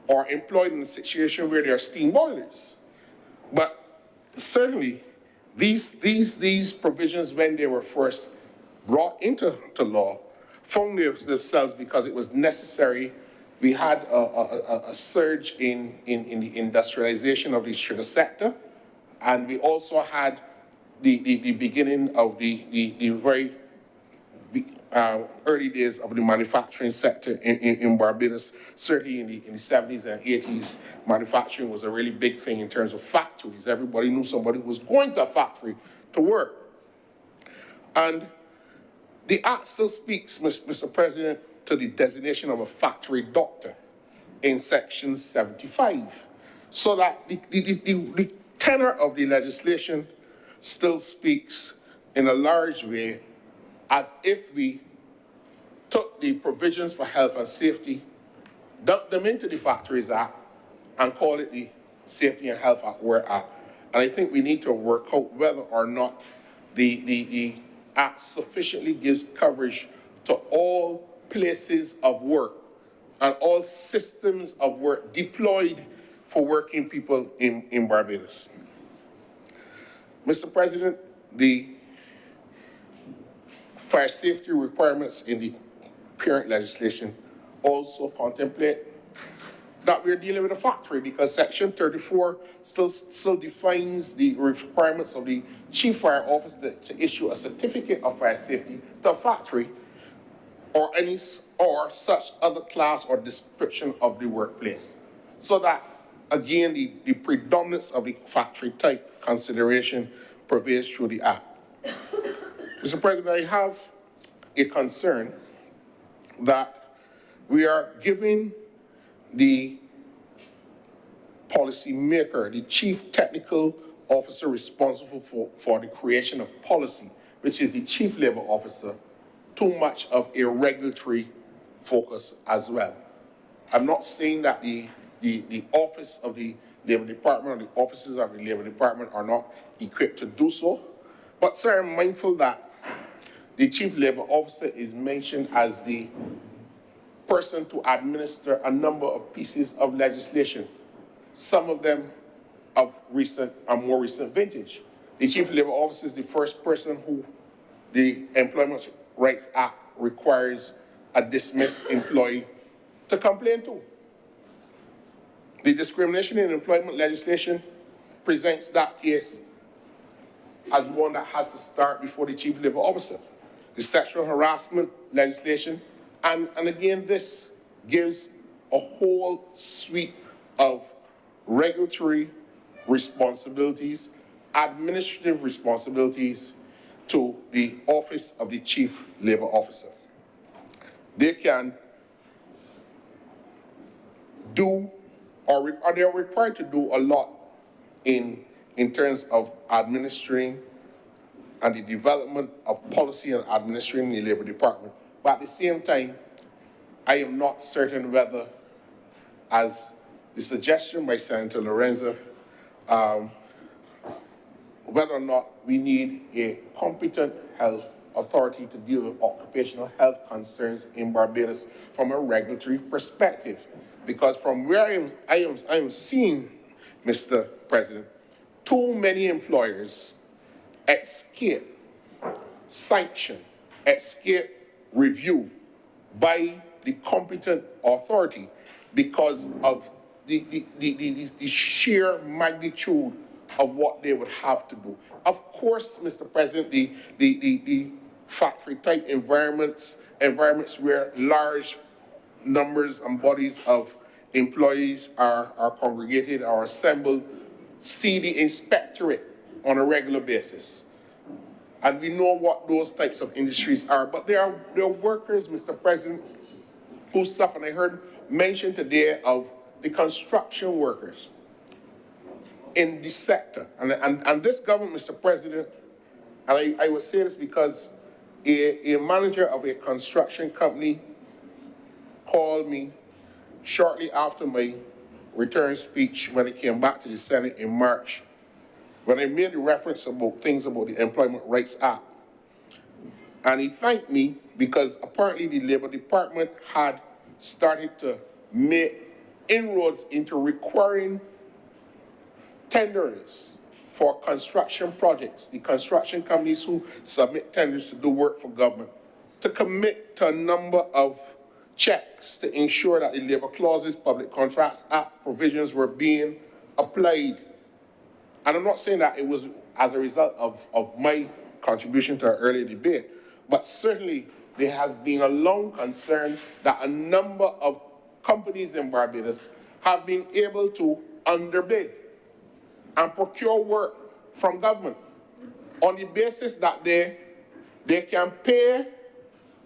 [SPEAKER 7] or employed in a situation where there are steam boilers. But certainly, these provisions, when they were first brought into law, found themselves because it was necessary. We had a surge in the industrialization of the sugar sector, and we also had the beginning of the very early days of the manufacturing sector in Barbados. Certainly in the 70s and 80s, manufacturing was a really big thing in terms of factories. Everybody knew somebody who was going to a factory to work. And the Act still speaks, Mr. President, to the designation of a factory doctor in Section 75. So that the tenor of the legislation still speaks in a large way as if we took the provisions for health and safety, dumped them into the Factories Act, and call it the Safety and Health at Work Act. And I think we need to work out whether or not the Act sufficiently gives coverage to all places of work and all systems of work deployed for working people in Barbados. Mr. President, the fire safety requirements in the parent legislation also contemplate that we're dealing with a factory, because Section 34 still defines the requirements of the chief fire officer to issue a certificate of fire safety to a factory or such other class or description of the workplace. So that, again, the predominance of the factory type consideration prevails through the Act. Mr. President, I have a concern that we are giving the policy maker, the chief technical officer responsible for the creation of policy, which is the chief labor officer, too much of a regulatory focus as well. I'm not saying that the office of the Labor Department or the officers of the Labor Department are not equipped to do so, but sir, I'm mindful that the chief labor officer is mentioned as the person to administer a number of pieces of legislation, some of them of more recent vintage. The chief labor officer is the first person who the Employment Rights Act requires a dismissed employee to complain to. The discrimination in employment legislation presents that case as one that has to start before the chief labor officer. The sexual harassment legislation, and again, this gives a whole suite of regulatory responsibilities, administrative responsibilities to the office of the chief labor officer. They can do, or they are required to do a lot in terms of administering and the development of policy and administering the Labor Department. But at the same time, I am not certain whether, as the suggestion by Senator Lorenzo, whether or not we need a competent health authority to deal with occupational health concerns in Barbados from a regulatory perspective. Because from where I am seeing, Mr. President, too many employers escape sanction, escape review by the competent authority because of the sheer magnitude of what they would have to do. Of course, Mr. President, the factory type environments where large numbers and bodies of employees are congregated or assembled, see the inspectorate on a regular basis. And we know what those types of industries are, but there are workers, Mr. President, who suffer. And I heard mention today of the construction workers in the sector. And this government, Mr. President, and I will say this because a manager of a construction company called me shortly after my return speech when I came back to the Senate in March, when I made a reference about things about the Employment Rights Act. And he thanked me because apparently the Labor Department had started to make inroads into requiring tenders for construction projects, the construction companies who submit tenders to do work for government, to commit to a number of checks to ensure that the labor clauses, Public Contracts Act provisions were being applied. And I'm not saying that it was as a result of my contribution to our earlier debate, but certainly there has been a long concern that a number of companies in Barbados have been able to underbid and procure work from government on the basis that they can pay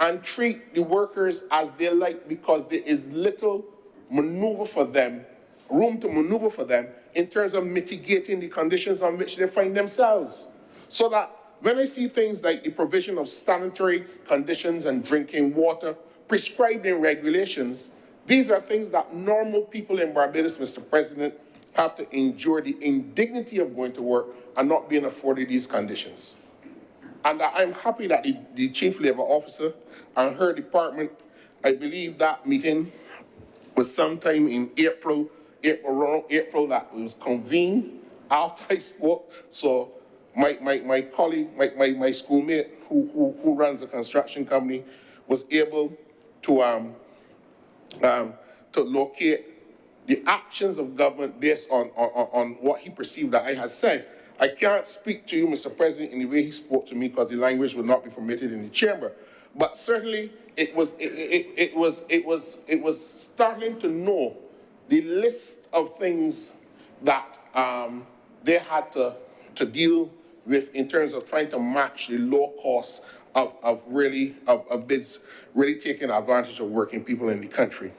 [SPEAKER 7] and treat the workers as they like because there is little maneuver for them, room to maneuver for them in terms of mitigating the conditions on which they find themselves. So that when I see things like the provision of sanitary conditions and drinking water prescribed in regulations, these are things that normal people in Barbados, Mr. President, have to endure the indignity of going to work and not being afforded these conditions. And I'm happy that the Chief Labor Officer and her department, I believe that meeting was sometime in April that was convened after I spoke. So my colleague, my schoolmate who runs a construction company was able to locate the actions of government based on what he perceived that I had said. I can't speak to you, Mr. President, in the way he spoke to me because the language would not be permitted in the chamber. But certainly it was startling to know the list of things that they had to deal with in terms of trying to match the low cost of bids really taking advantage of working people in the country.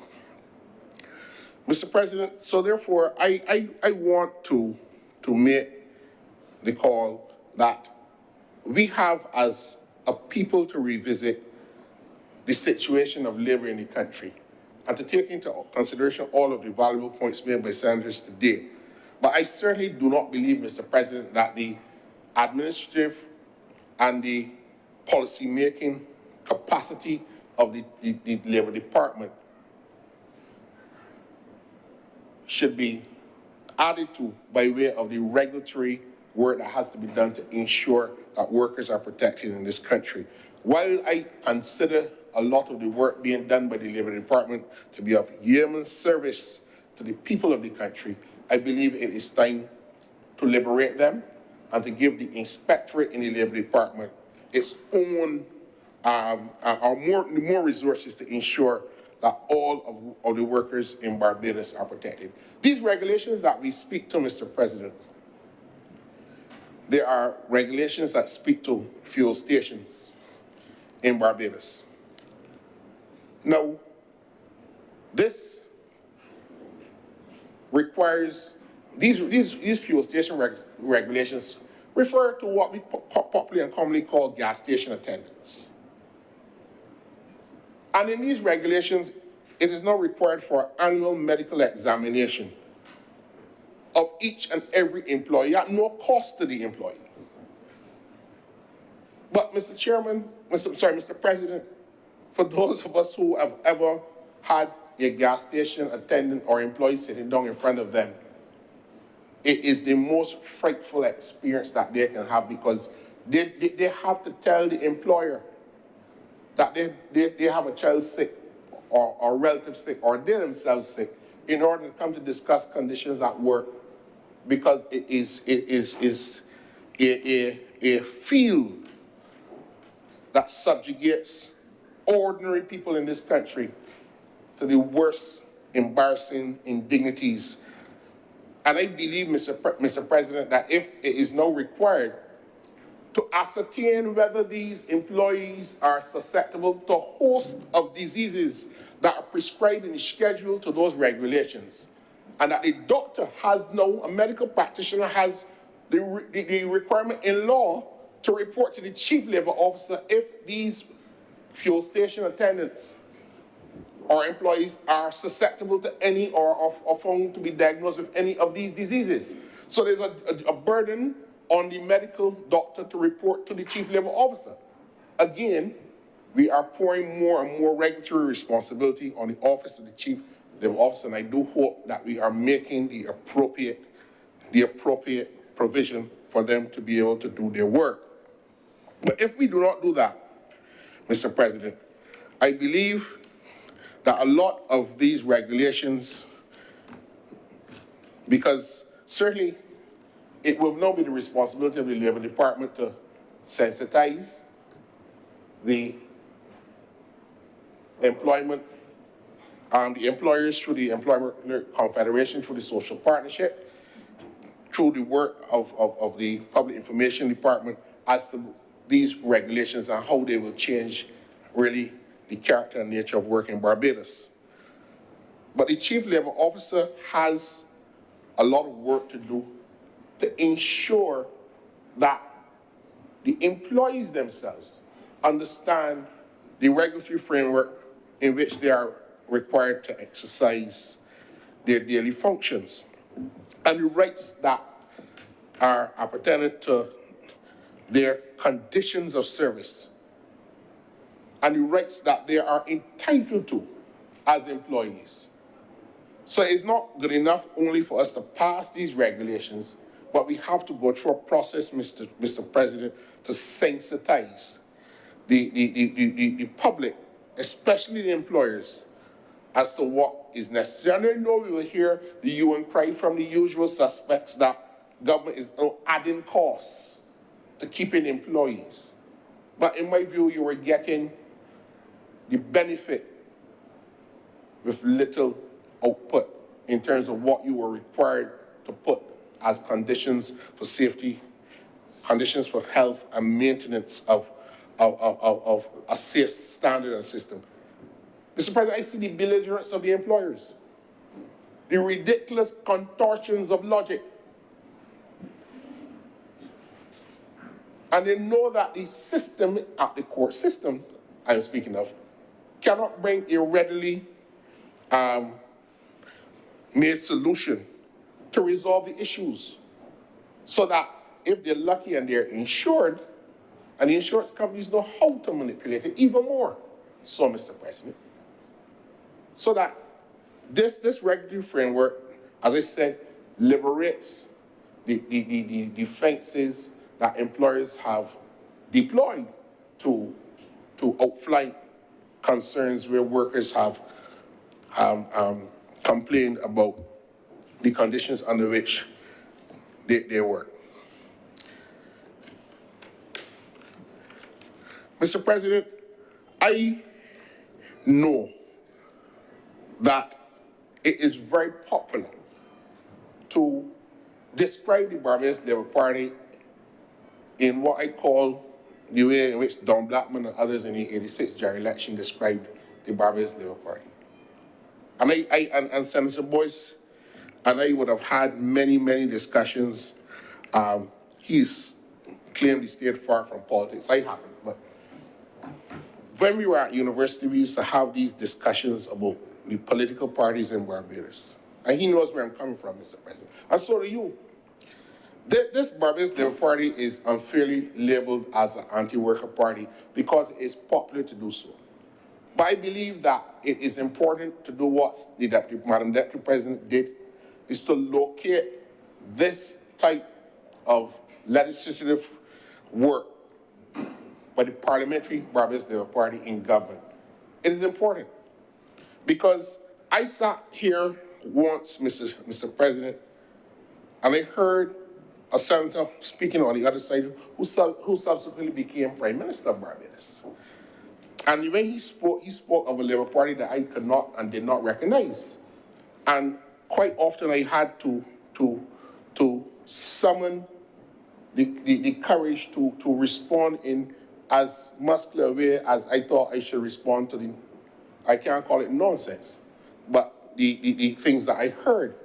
[SPEAKER 7] Mr. President, so therefore I want to make the call that we have as a people to revisit the situation of labor in the country and to take into consideration all of the valuable points made by senators today. But I certainly do not believe, Mr. President, that the administrative and the policy-making capacity of the Labor Department should be added to by way of the regulatory work that has to be done to ensure that workers are protected in this country. While I consider a lot of the work being done by the Labor Department to be of yeoman service to the people of the country, I believe it is time to liberate them and to give the inspectorate in the Labor Department its own more resources to ensure that all of the workers in Barbados are protected. These regulations that we speak to, Mr. President, there are regulations that speak to fuel stations in Barbados. Now, this requires, these fuel station regulations refer to what we popularly and commonly call gas station attendants. And in these regulations, it is now required for annual medical examination of each and every employee at no cost to the employee. But Mr. President, for those of us who have ever had a gas station attendant or employee sitting down in front of them, it is the most frightful experience that they can have because they have to tell the employer that they have a child sick or a relative sick or they themselves sick in order to come to discuss conditions at work because it is a field that subjugates ordinary people in this country to the worst embarrassing indignities. And I believe, Mr. President, that if it is now required to ascertain whether these employees are susceptible to a host of diseases that are prescribed in the schedule to those regulations, and that the doctor has now, a medical practitioner has the requirement in law to report to the chief labor officer if these fuel station attendants or employees are susceptible to any or found to be diagnosed with any of these diseases. So there's a burden on the medical doctor to report to the chief labor officer. Again, we are pouring more and more regulatory responsibility on the office of the chief labor officer, and I do hope that we are making the appropriate provision for them to be able to do their work. But if we do not do that, Mr. President, I believe that a lot of these regulations, because certainly it will now be the responsibility of the Labor Department to sensitize the employment, the employers through the Employment Confederation, through the social partnership, through the work of the Public Information Department as to these regulations and how they will change really the character and nature of work in Barbados. But the chief labor officer has a lot of work to do to ensure that the employees themselves understand the regulatory framework in which they are required to exercise their daily functions and the rights that are pertinent to their conditions of service and the rights that they are entitled to as employees. So it's not good enough only for us to pass these regulations, but we have to go through a process, Mr. President, to sensitize the public, especially the employers, as to what is necessary. And I know we will hear the hue and cry from the usual suspects that government is now adding costs to keeping employees. But in my view, you are getting the benefit with little output in terms of what you were required to put as conditions for safety, conditions for health and maintenance of a safe standard and system. Mr. President, I see the belligerence of the employers, the ridiculous contortions of logic. And they know that the system, at the court system I'm speaking of, cannot bring a readily made solution to resolve the issues. So that if they're lucky and they're insured, and the insurance companies know how to manipulate it even more. So, Mr. President, so that this regulatory framework, as I said, liberates the defenses that employers have deployed to outflank concerns where workers have complained about the conditions under which they work. Mr. President, I know that it is very popular to describe the Barbados Labour Party in what I call the way in which Don Blackman and others in the '86 general election described the Barbados Labour Party. And and Senator Boyce and I would have had many, many discussions. He's claimed he stayed far from politics. I haven't, but when we were at university, we used to have these discussions about the political parties in Barbados. And he knows where I'm coming from, Mr. President. And so do you. This Barbados Labour Party is unfairly labeled as an anti-worker party because it is popular to do so. But I believe that it is important to do what the Madam Deputy President did, is to locate this type of legislative work by the Parliamentary Barbados Labour Party in government. It is important because I sat here once, Mr. President, and I heard a senator speaking on the other side who subsequently became Prime Minister of Barbados. And when he spoke of a Labour Party that I could not and did not recognize. And quite often I had to summon the courage to respond in as muscular a way as I thought I should respond to I can't call it nonsense, but the things that I heard.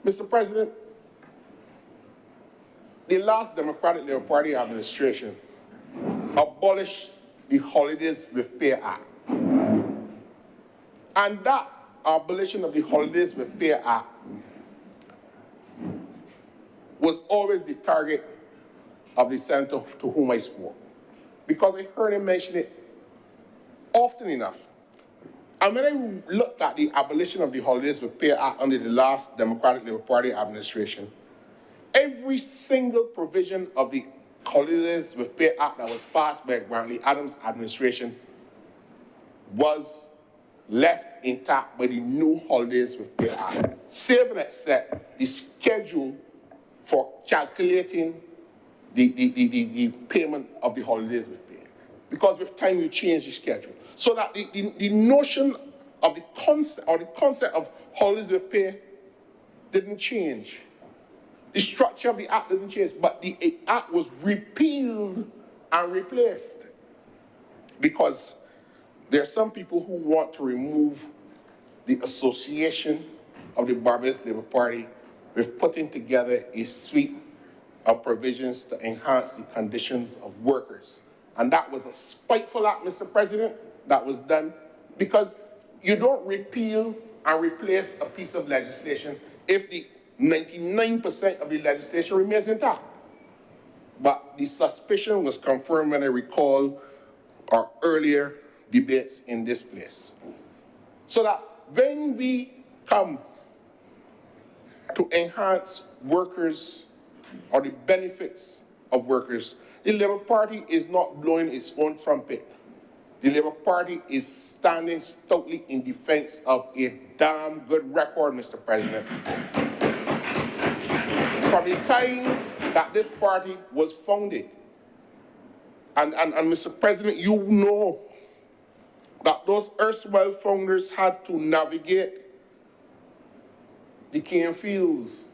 [SPEAKER 7] Mr. President, the last Democratic Labour Party administration abolished the Holidays with Pay Act. And that abolition of the Holidays with Pay Act was always the target of the senator to whom I spoke, because I heard him mention it often enough. And when I looked at the abolition of the Holidays with Pay Act under the last Democratic Labour Party administration, every single provision of the Holidays with Pay Act that was passed by Grantley Adams administration was left intact by the new Holidays with Pay Act, save and except the schedule for calculating the payment of the holidays with pay. Because with time you change the schedule. So that the notion of the concept of holidays with pay didn't change. The structure of the act didn't change, but the act was repealed and replaced. Because there are some people who want to remove the association of the Barbados Labour Party with putting together a suite of provisions to enhance the conditions of workers. And that was a spiteful act, Mr. President, that was done, because you don't repeal and replace a piece of legislation if the 99% of the legislation remains intact. But the suspicion was confirmed when I recall our earlier debates in this place. So that when we come to enhance workers or the benefits of workers, the Labour Party is not blowing its own trumpet. The Labour Party is standing stoutly in defense of a damn good record, Mr. President. From the time that this party was founded, and Mr. President, you know that those erstwhile founders had to navigate the cane fields,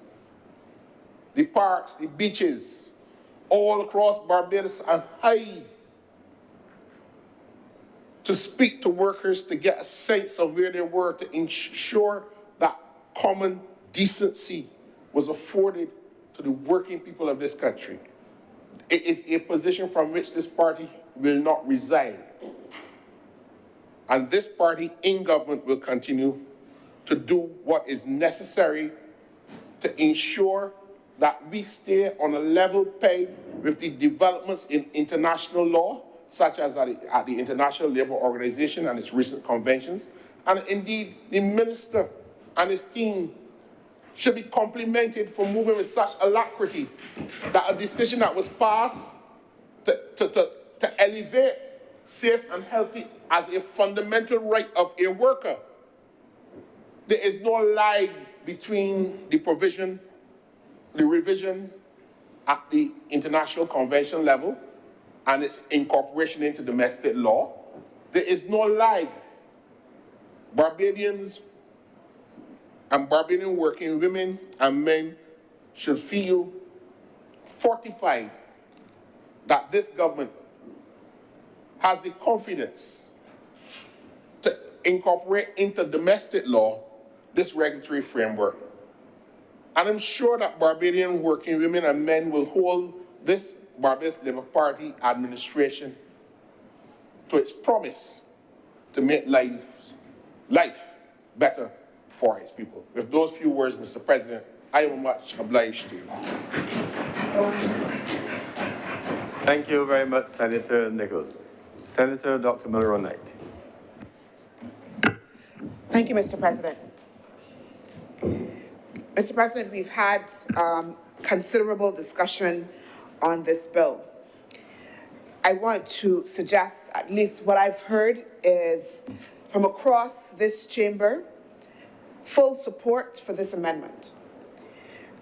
[SPEAKER 7] the parks, the beaches, all across Barbados and hide to speak to workers, to get a sense of where they were, to ensure that common decency was afforded to the working people of this country. It is a position from which this party will not resign. And this party in government will continue to do what is necessary to ensure that we stay on a level peg with the developments in international law, such as at the International Labour Organization and its recent conventions. And indeed, the minister and his team should be complimented for moving with such alacrity that a decision that was passed to elevate safe and healthy as a fundamental right of a worker. There is no lie between the provision, the revision at the International Convention level and its incorporation into domestic law. There is no lie. Barbadians and Barbadian working women and men should feel fortified that this government has the confidence to incorporate into domestic law this regulatory framework. And I'm sure that Barbadian working women and men will hold this Barbados Labour Party administration to its promise to make life better for its people. With those few words, Mr. President, I am much obliged to you.
[SPEAKER 2] Thank you very much, Senator Nichols. Senator Dr. Miller-Knight.
[SPEAKER 8] Thank you, Mr. President. Mr. President, we've had considerable discussion on this bill. I want to suggest, at least what I've heard is from across this chamber, full support for this amendment.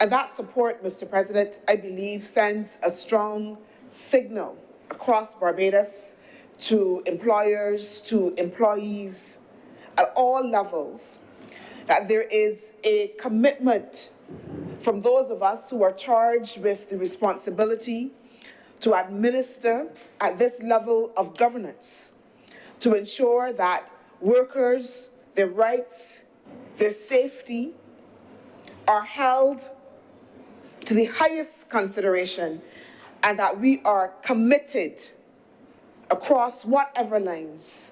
[SPEAKER 8] And that support, Mr. President, I believe sends a strong signal across Barbados to employers, to employees at all levels, that there is a commitment from those of us who are charged with the responsibility to administer at this level of governance, to ensure that workers, their rights, their safety are held to the highest consideration and that we are committed across whatever lines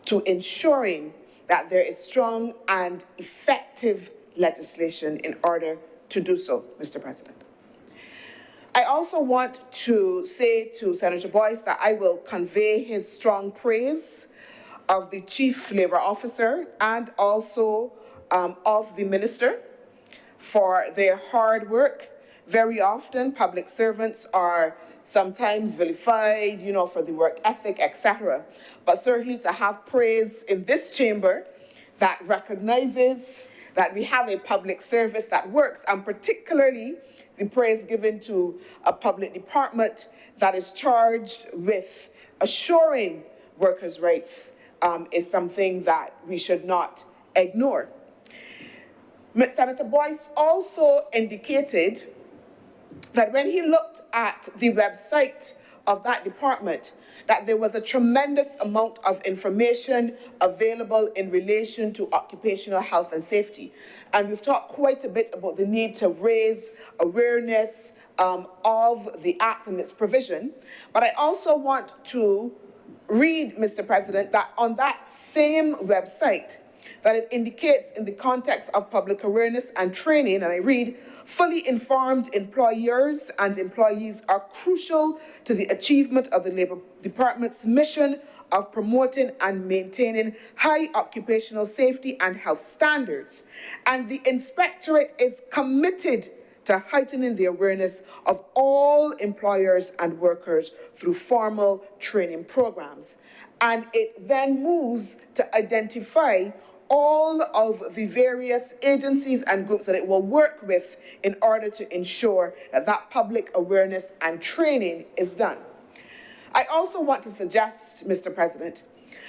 [SPEAKER 8] to ensuring that there is strong and effective legislation in order to do so, Mr. President. I also want to say to Senator Boyce that I will convey his strong praise of the Chief Labour Officer and also of the Minister for their hard work. Very often, public servants are sometimes vilified, for the work ethic, etc. But certainly to have praise in this chamber that recognizes that we have a public service that works, and particularly the praise given to a public department that is charged with assuring workers' rights is something that we should not ignore. Senator Boyce also indicated that when he looked at the website of that department, that there was a tremendous amount of information available in relation to occupational health and safety. And we've talked quite a bit about the need to raise awareness of the Act and its provision. But I also want to read, Mr. President, that on that same website, that it indicates in the context of public awareness and training, and I read, fully informed employers and employees are crucial to the achievement of the Labour Department's mission of promoting and maintaining high occupational safety and health standards. And the Inspectorate is committed to heightening the awareness of all employers and workers through formal training programs. And it then moves to identify all of the various agencies and groups that it will work with in order to ensure that that public awareness and training is done. I also want to suggest, Mr. President,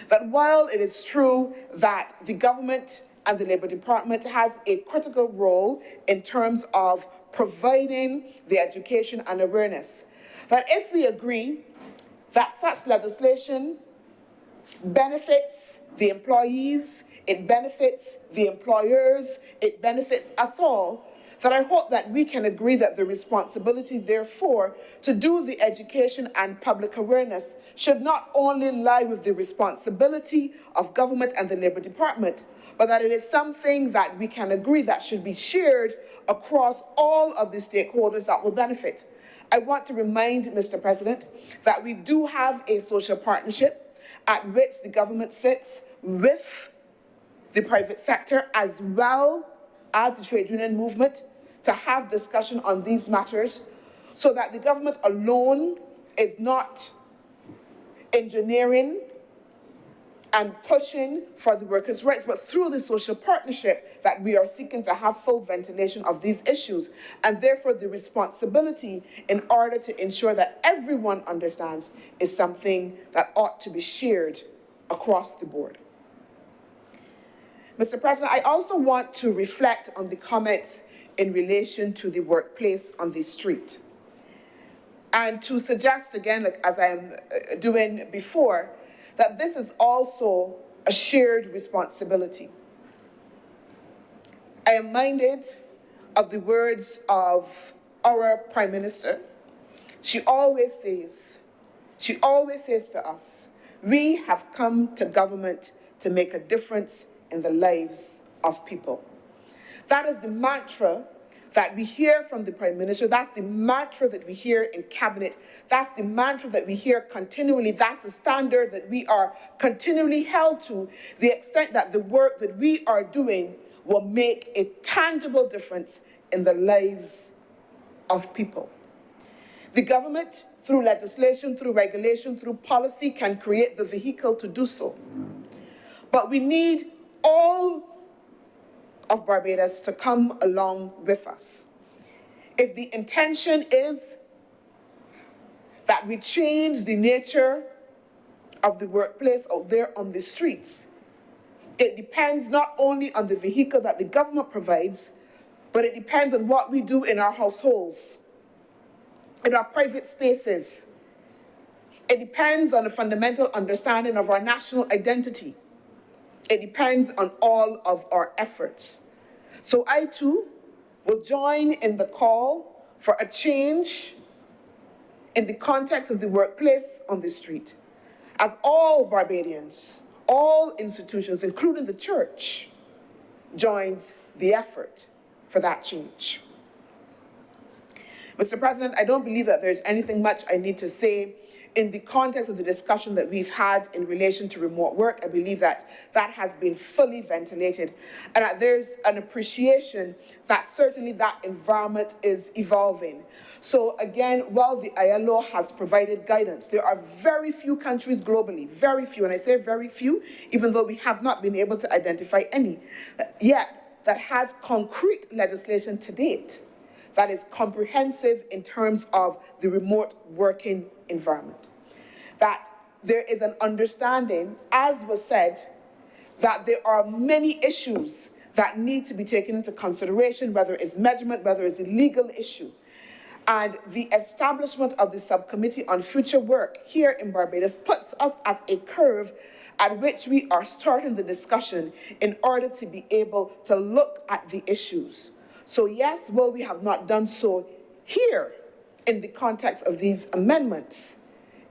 [SPEAKER 8] that while it is true that the government and the Labour Department has a critical role in terms of providing the education and awareness, that if we agree that such legislation benefits the employees, it benefits the employers, it benefits us all, that I hope that we can agree that the responsibility, therefore, to do the education and public awareness should not only lie with the responsibility of government and the Labour Department, but that it is something that we can agree that should be shared across all of the stakeholders that will benefit. I want to remind, Mr. President, that we do have a social partnership at which the government sits with the private sector as well as the trade union movement to have discussion on these matters so that the government alone is not engineering and pushing for the workers' rights, but through the social partnership that we are seeking to have full ventilation of these issues, and therefore the responsibility in order to ensure that everyone understands is something that ought to be shared across the board. Mr. President, I also want to reflect on the comments in relation to the workplace on the street, and to suggest again, like as I am doing before, that this is also a shared responsibility. I am minded of the words of our Prime Minister. She always says to us, we have come to government to make a difference in the lives of people. That is the mantra that we hear from the Prime Minister. That's the mantra that we hear in Cabinet. That's the mantra that we hear continually. That's the standard that we are continually held to, the extent that the work that we are doing will make a tangible difference in the lives of people. The government, through legislation, through regulation, through policy, can create the vehicle to do so. But we need all of Barbados to come along with us. If the intention is that we change the nature of the workplace out there on the streets, it depends not only on the vehicle that the government provides, but it depends on what we do in our households, in our private spaces. It depends on a fundamental understanding of our national identity. It depends on all of our efforts. So I too will join in the call for a change in the context of the workplace on the street, as all Barbadians, all institutions, including the church, joins the effort for that change. Mr. President, I don't believe that there's anything much I need to say in the context of the discussion that we've had in relation to remote work. I believe that that has been fully ventilated, and that there's an appreciation that certainly that environment is evolving. So again, while the ILO has provided guidance, there are very few countries globally, very few, and I say very few, even though we have not been able to identify any yet, that has concrete legislation to date that is comprehensive in terms of the remote working environment. That there is an understanding, as was said, that there are many issues that need to be taken into consideration, whether it's measurement, whether it's a legal issue. And the establishment of the Subcommittee on Future Work here in Barbados puts us at a curve at which we are starting the discussion in order to be able to look at the issues. So yes, while we have not done so here in the context of these amendments,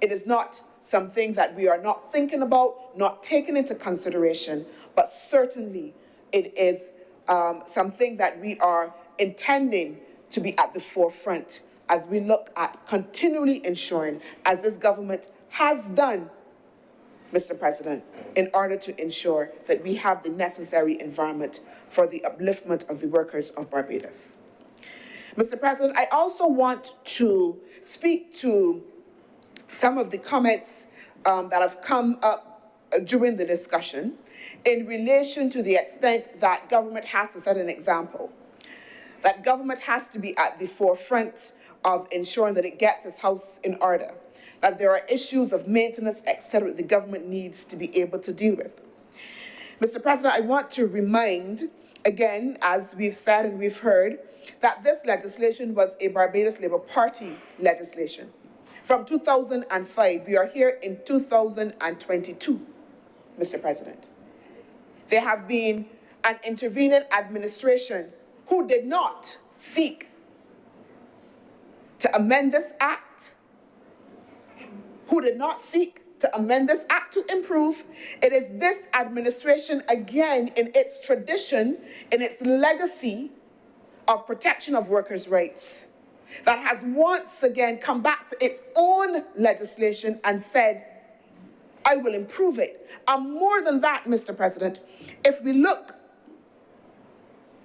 [SPEAKER 8] it is not something that we are not thinking about, not taking into consideration, but certainly it is something that we are intending to be at the forefront as we look at continually ensuring, as this government has done, Mr. President, in order to ensure that we have the necessary environment for the upliftment of the workers of Barbados. Mr. President, I also want to speak to some of the comments that have come up during the discussion in relation to the extent that government has to set an example, that government has to be at the forefront of ensuring that it gets its house in order, that there are issues of maintenance, etc., that the government needs to be able to deal with. Mr. President, I want to remind, again, as we've said and we've heard, that this legislation was a Barbados Labour Party legislation. From 2005, we are here in 2022, Mr. President. There have been an intervening administration who did not seek to amend this act, who did not seek to amend this act to improve. It is this administration, again, in its tradition, in its legacy of protection of workers' rights, that has once again come back to its own legislation and said, I will improve it. And more than that, Mr. President, if we look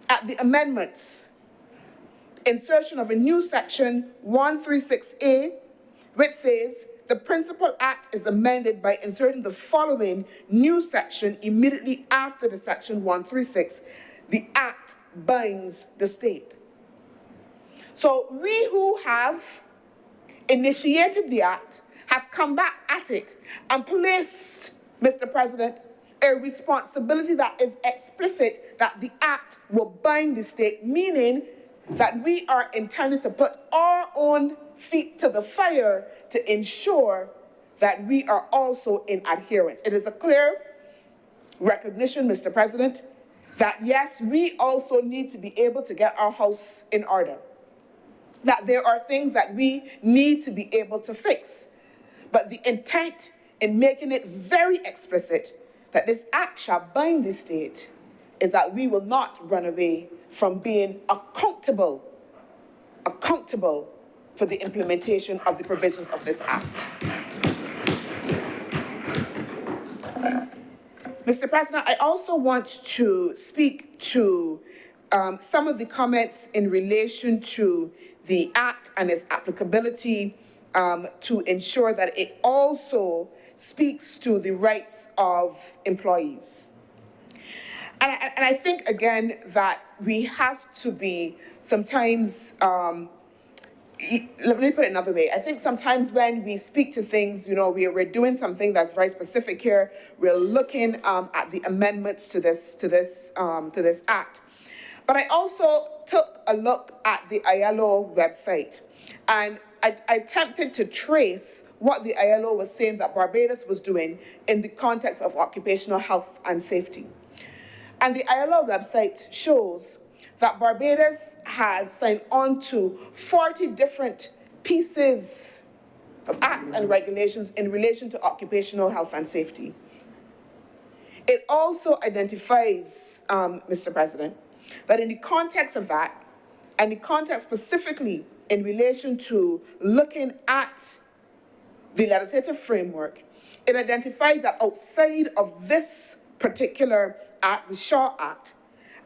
[SPEAKER 8] at the amendments, insertion of a new section 136A, which says, the Principal Act is amended by inserting the following new section immediately after the section 136. The Act binds the state. So we who have initiated the Act have come back at it and placed, Mr. President, a responsibility that is explicit that the Act will bind the state, meaning that we are intended to put our own feet to the fire to ensure that we are also in adherence. It is a clear recognition, Mr. President, that yes, we also need to be able to get our house in order, that there are things that we need to be able to fix. But the intent in making it very explicit that this act shall bind the state is that we will not run away from being accountable for the implementation of the provisions of this act. Mr. President, I also want to speak to some of the comments in relation to the act and its applicability to ensure that it also speaks to the rights of employees. And I think, again, that we have to be sometimes, let me put it another way. I think sometimes when we speak to things, you know, we're doing something that's very specific here. We're looking at the amendments to this act. But I also took a look at the ILO website, and I attempted to trace what the ILO was saying that Barbados was doing in the context of occupational health and safety. And the ILO website shows that Barbados has signed on to 40 different pieces of acts and regulations in relation to occupational health and safety. It also identifies, Mr. President, that in the context of that, and the context specifically in relation to looking at the legislative framework, it identifies that outside of this particular act, the Shaw Act,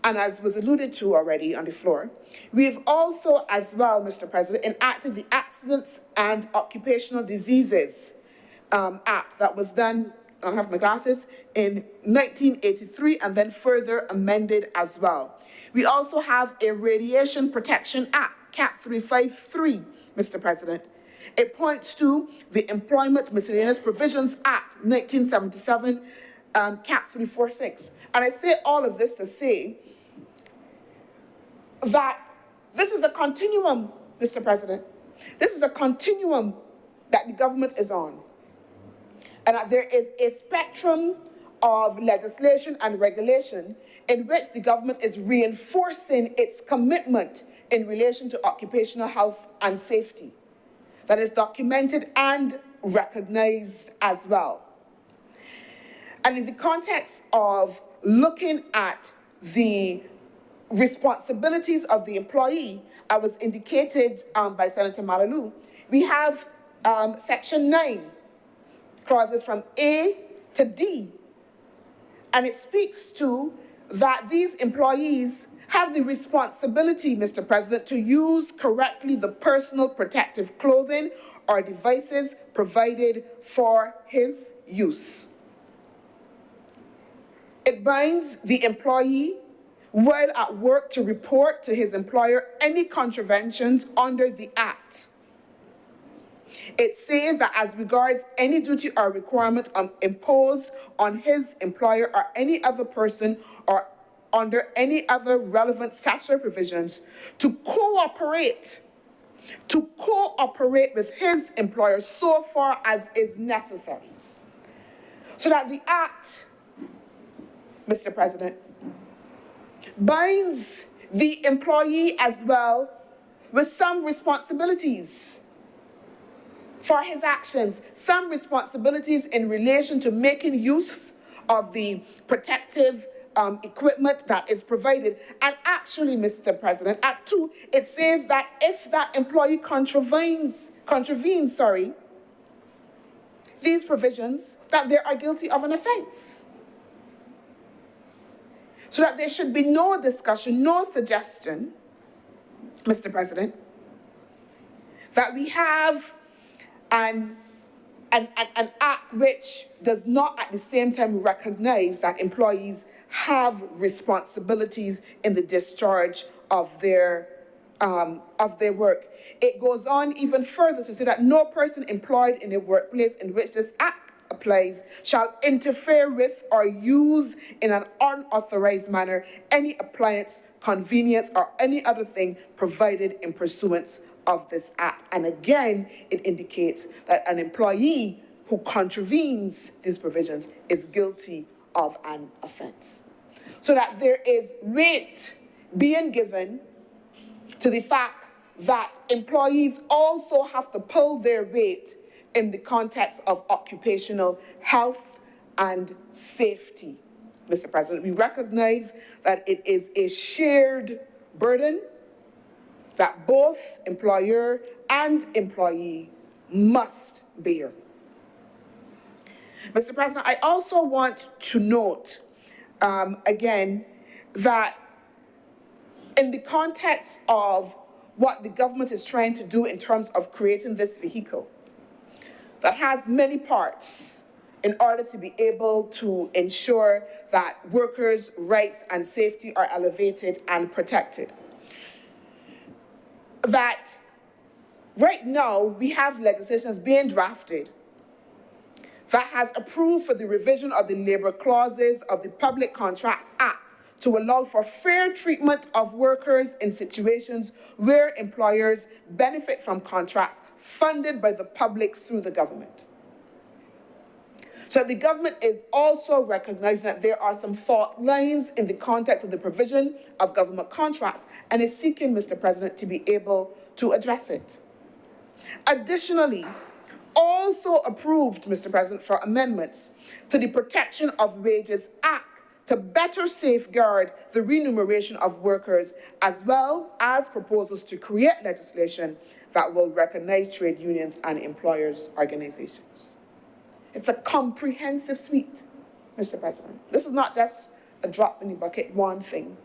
[SPEAKER 8] and as was alluded to already on the floor, we've also as well, Mr. President, enacted the Accidents and Occupational Diseases Act that was done, I don't have my glasses, in 1983 and then further amended as well. We also have a Radiation Protection Act, CAP 353, Mr. President. It points to the Employment Miscellaneous Provisions Act, 1977, CAP 346. And I say all of this to say that this is a continuum, Mr. President. This is a continuum that the government is on. And that there is a spectrum of legislation and regulation in which the government is reinforcing its commitment in relation to occupational health and safety. That is documented and recognized as well. And in the context of looking at the responsibilities of the employee, as was indicated by Senator Malalu, we have Section 9, clauses from A to D. And it speaks to that these employees have the responsibility, Mr. President, to use correctly the personal protective clothing or devices provided for his use. It binds the employee while at work to report to his employer any contraventions under the Act. It says that as regards any duty or requirement imposed on his employer or any other person or under any other relevant statutory provisions, to cooperate with his employer so far as is necessary. So that the Act, Mr. President, binds the employee as well with some responsibilities for his actions, some responsibilities in relation to making use of the protective equipment that is provided. And actually, Mr. President, at 2, it says that if that employee contravenes these provisions, that they are guilty of an offense. So that there should be no discussion, no suggestion, Mr. President, that we have an act which does not at the same time recognize that employees have responsibilities in the discharge of their work. It goes on even further to say that no person employed in a workplace in which this act applies shall interfere with or use in an unauthorized manner any appliance, convenience, or any other thing provided in pursuance of this act. And again, it indicates that an employee who contravenes these provisions is guilty of an offense. So that there is weight being given to the fact that employees also have to pull their weight in the context of occupational health and safety. Mr. President, we recognize that it is a shared burden that both employer and employee must bear. Mr. President, I also want to note, again, that in the context of what the government is trying to do in terms of creating this vehicle that has many parts in order to be able to ensure that workers' rights and safety are elevated and protected, that right now we have legislation being drafted that has approved for the revision of the labor clauses of the Public Contracts Act to allow for fair treatment of workers in situations where employers benefit from contracts funded by the public through the government. So the government is also recognizing that there are some fault lines in the context of the provision of government contracts and is seeking, Mr. President, to be able to address it. Additionally, also approved, Mr. President, for amendments to the Protection of Wages Act to better safeguard the remuneration of workers, as well as proposals to create legislation that will recognize trade unions and employers' organizations. It's a comprehensive suite, Mr. President. This is not just a drop in the bucket, one thing.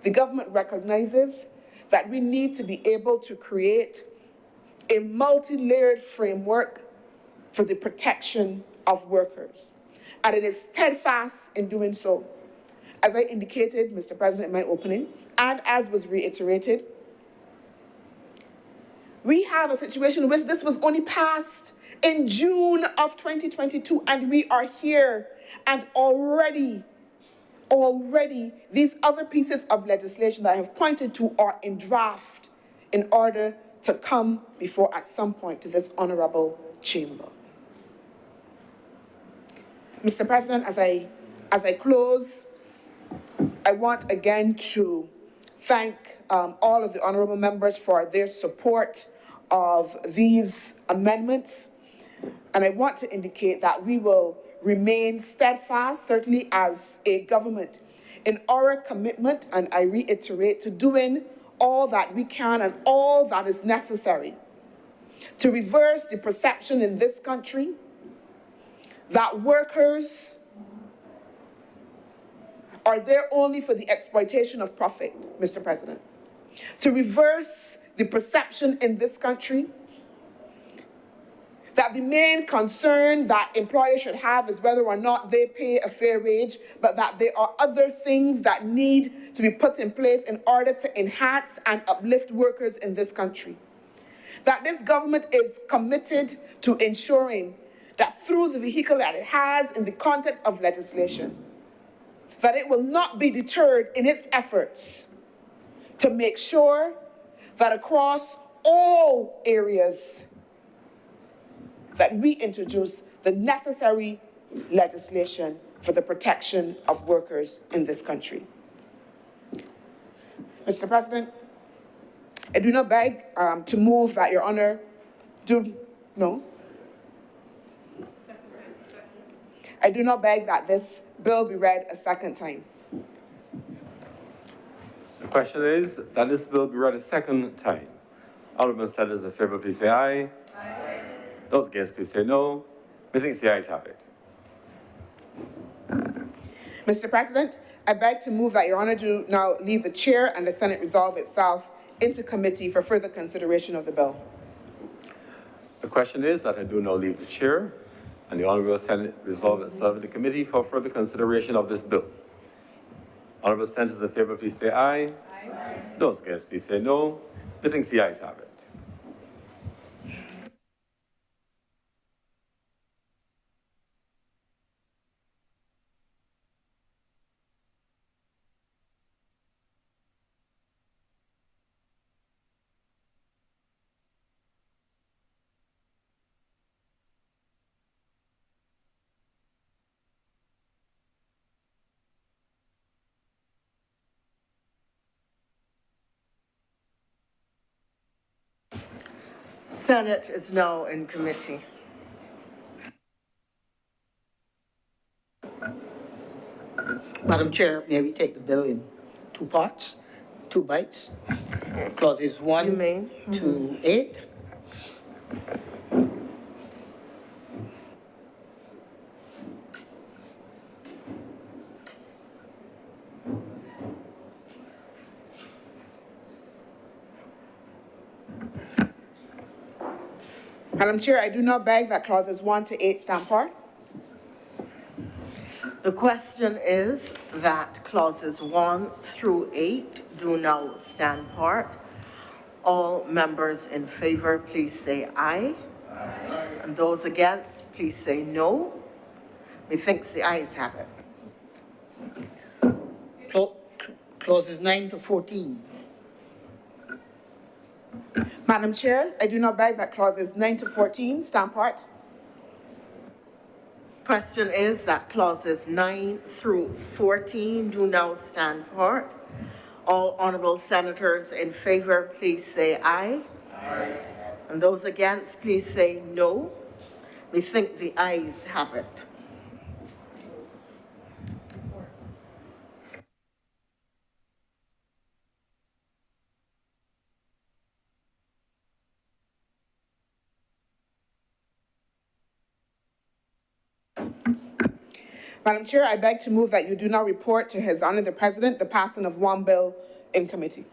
[SPEAKER 8] The government recognizes that we need to be able to create a multi-layered framework for the protection of workers, and it is steadfast in doing so. As I indicated, Mr. President, in my opening, and as was reiterated, we have a situation in which this was only passed in June of 2022, and we are here, and already these other pieces of legislation that I have pointed to are in draft in order to come before, at some point, to this honourable chamber. Mr. President, as I close, I want again to thank all of the honourable members for their support of these amendments. And I want to indicate that we will remain steadfast, certainly as a government, in our commitment, and I reiterate, to doing all that we can and all that is necessary to reverse the perception in this country that workers are there only for the exploitation of profit, Mr. President. To reverse the perception in this country that the main concern that employers should have is whether or not they pay a fair wage, but that there are other things that need to be put in place in order to enhance and uplift workers in this country. That this government is committed to ensuring that through the vehicle that it has in the context of legislation, that it will not be deterred in its efforts to make sure that across all areas that we introduce the necessary legislation for the protection of workers in this country. Mr. President, I do not beg to move that Your Honour I do not beg that this bill be read a second time.
[SPEAKER 2] The question is that this bill be read a second time. Honourable senators in favour, please say aye. Aye. Those against, please say no. Methinks the ayes have it.
[SPEAKER 8] Mr. President, I beg to move that Your Honour do now leave the chair and the Senate resolve itself into committee for further consideration of the bill.
[SPEAKER 2] The question is that I do now leave the chair and the Honourable Senate resolve itself in the committee for further consideration of this bill. Honourable senators in favour, please say aye. Aye. Those against, please say no. Methinks the ayes have it.
[SPEAKER 5] Senate is now in committee.
[SPEAKER 9] Madam Chair, may we take the bill in two parts, two bites? Clauses 1 to 8.
[SPEAKER 8] Madam Chair, I do not beg that clauses 1 to 8 stand part.
[SPEAKER 5] The question is that clauses 1 through 8 do now stand part. All members in favor, please say aye. Aye. And those against, please say no. Methinks the ayes have it.
[SPEAKER 9] Clauses 9 to 14.
[SPEAKER 8] Madam Chair, I do not beg that clauses 9 to 14 stand part.
[SPEAKER 5] Question is that clauses 9 through 14 do now stand part. All honourable senators in favour, please say aye. Aye. And those against, please say no. We think the ayes have it.
[SPEAKER 8] Madam Chair, I beg to move that you do not report to His Honour the President the passing of one bill in committee.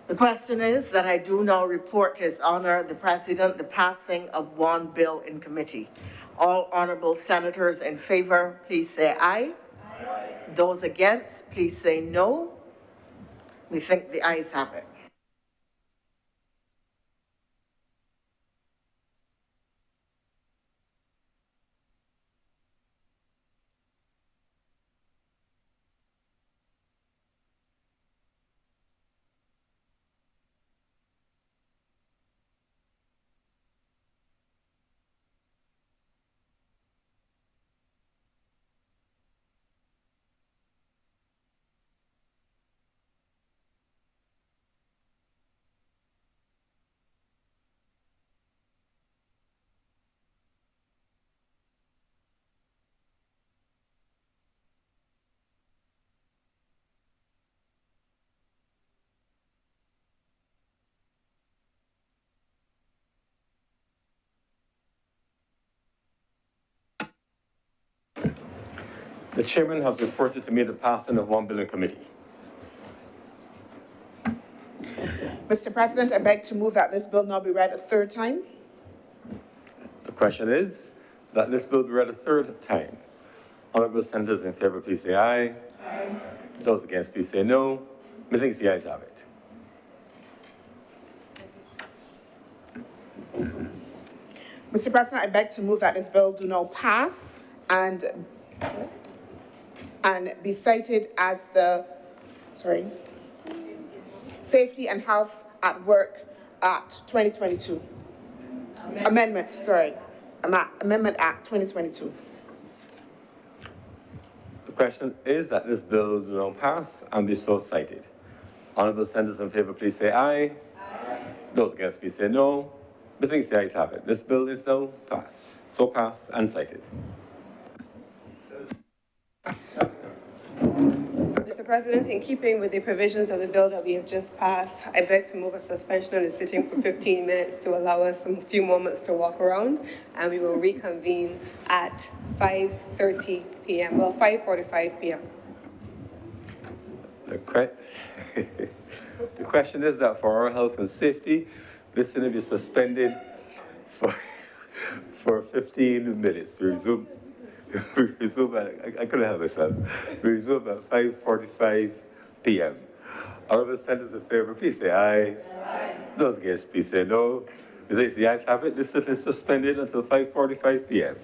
[SPEAKER 5] The question is that I do now report to His Honour the President the passing of one bill in committee. All honourable senators in favour, please say aye. Aye. Those against, please say no. We think the ayes have it.
[SPEAKER 2] The chairman has reported to me the passing of one bill in committee.
[SPEAKER 8] Mr. President, I beg to move that this bill now be read a third time.
[SPEAKER 2] The question is that this bill be read a third time. Honourable senators in favour, please say aye. Aye. Those against, please say no. Methinks the ayes have it.
[SPEAKER 8] Mr. President, I beg to move that this bill do now pass and be cited as the, Safety and Health at Work Act 2022. Amendment Act 2022.
[SPEAKER 2] The question is that this bill do not pass and be so cited. Honourable senators in favour, please say aye. Aye. Those against, please say no. Methinks the ayes have it. This bill is now passed. So passed and cited.
[SPEAKER 10] Mr. President, in keeping with the provisions of the bill that we have just passed, I beg to move a suspension of the sitting for 15 minutes to allow us a few moments to walk around, and we will reconvene at 5:30 p.m., well, 5:45 p.m.
[SPEAKER 2] The question is that for our health and safety, this is going to be suspended for 15 minutes. We resume I couldn't help myself. We resume at 5:45 p.m. Honourable senators in favour, please say aye. Aye. Those against, please say no. The ayes have it. This is suspended until 5:45 p.m.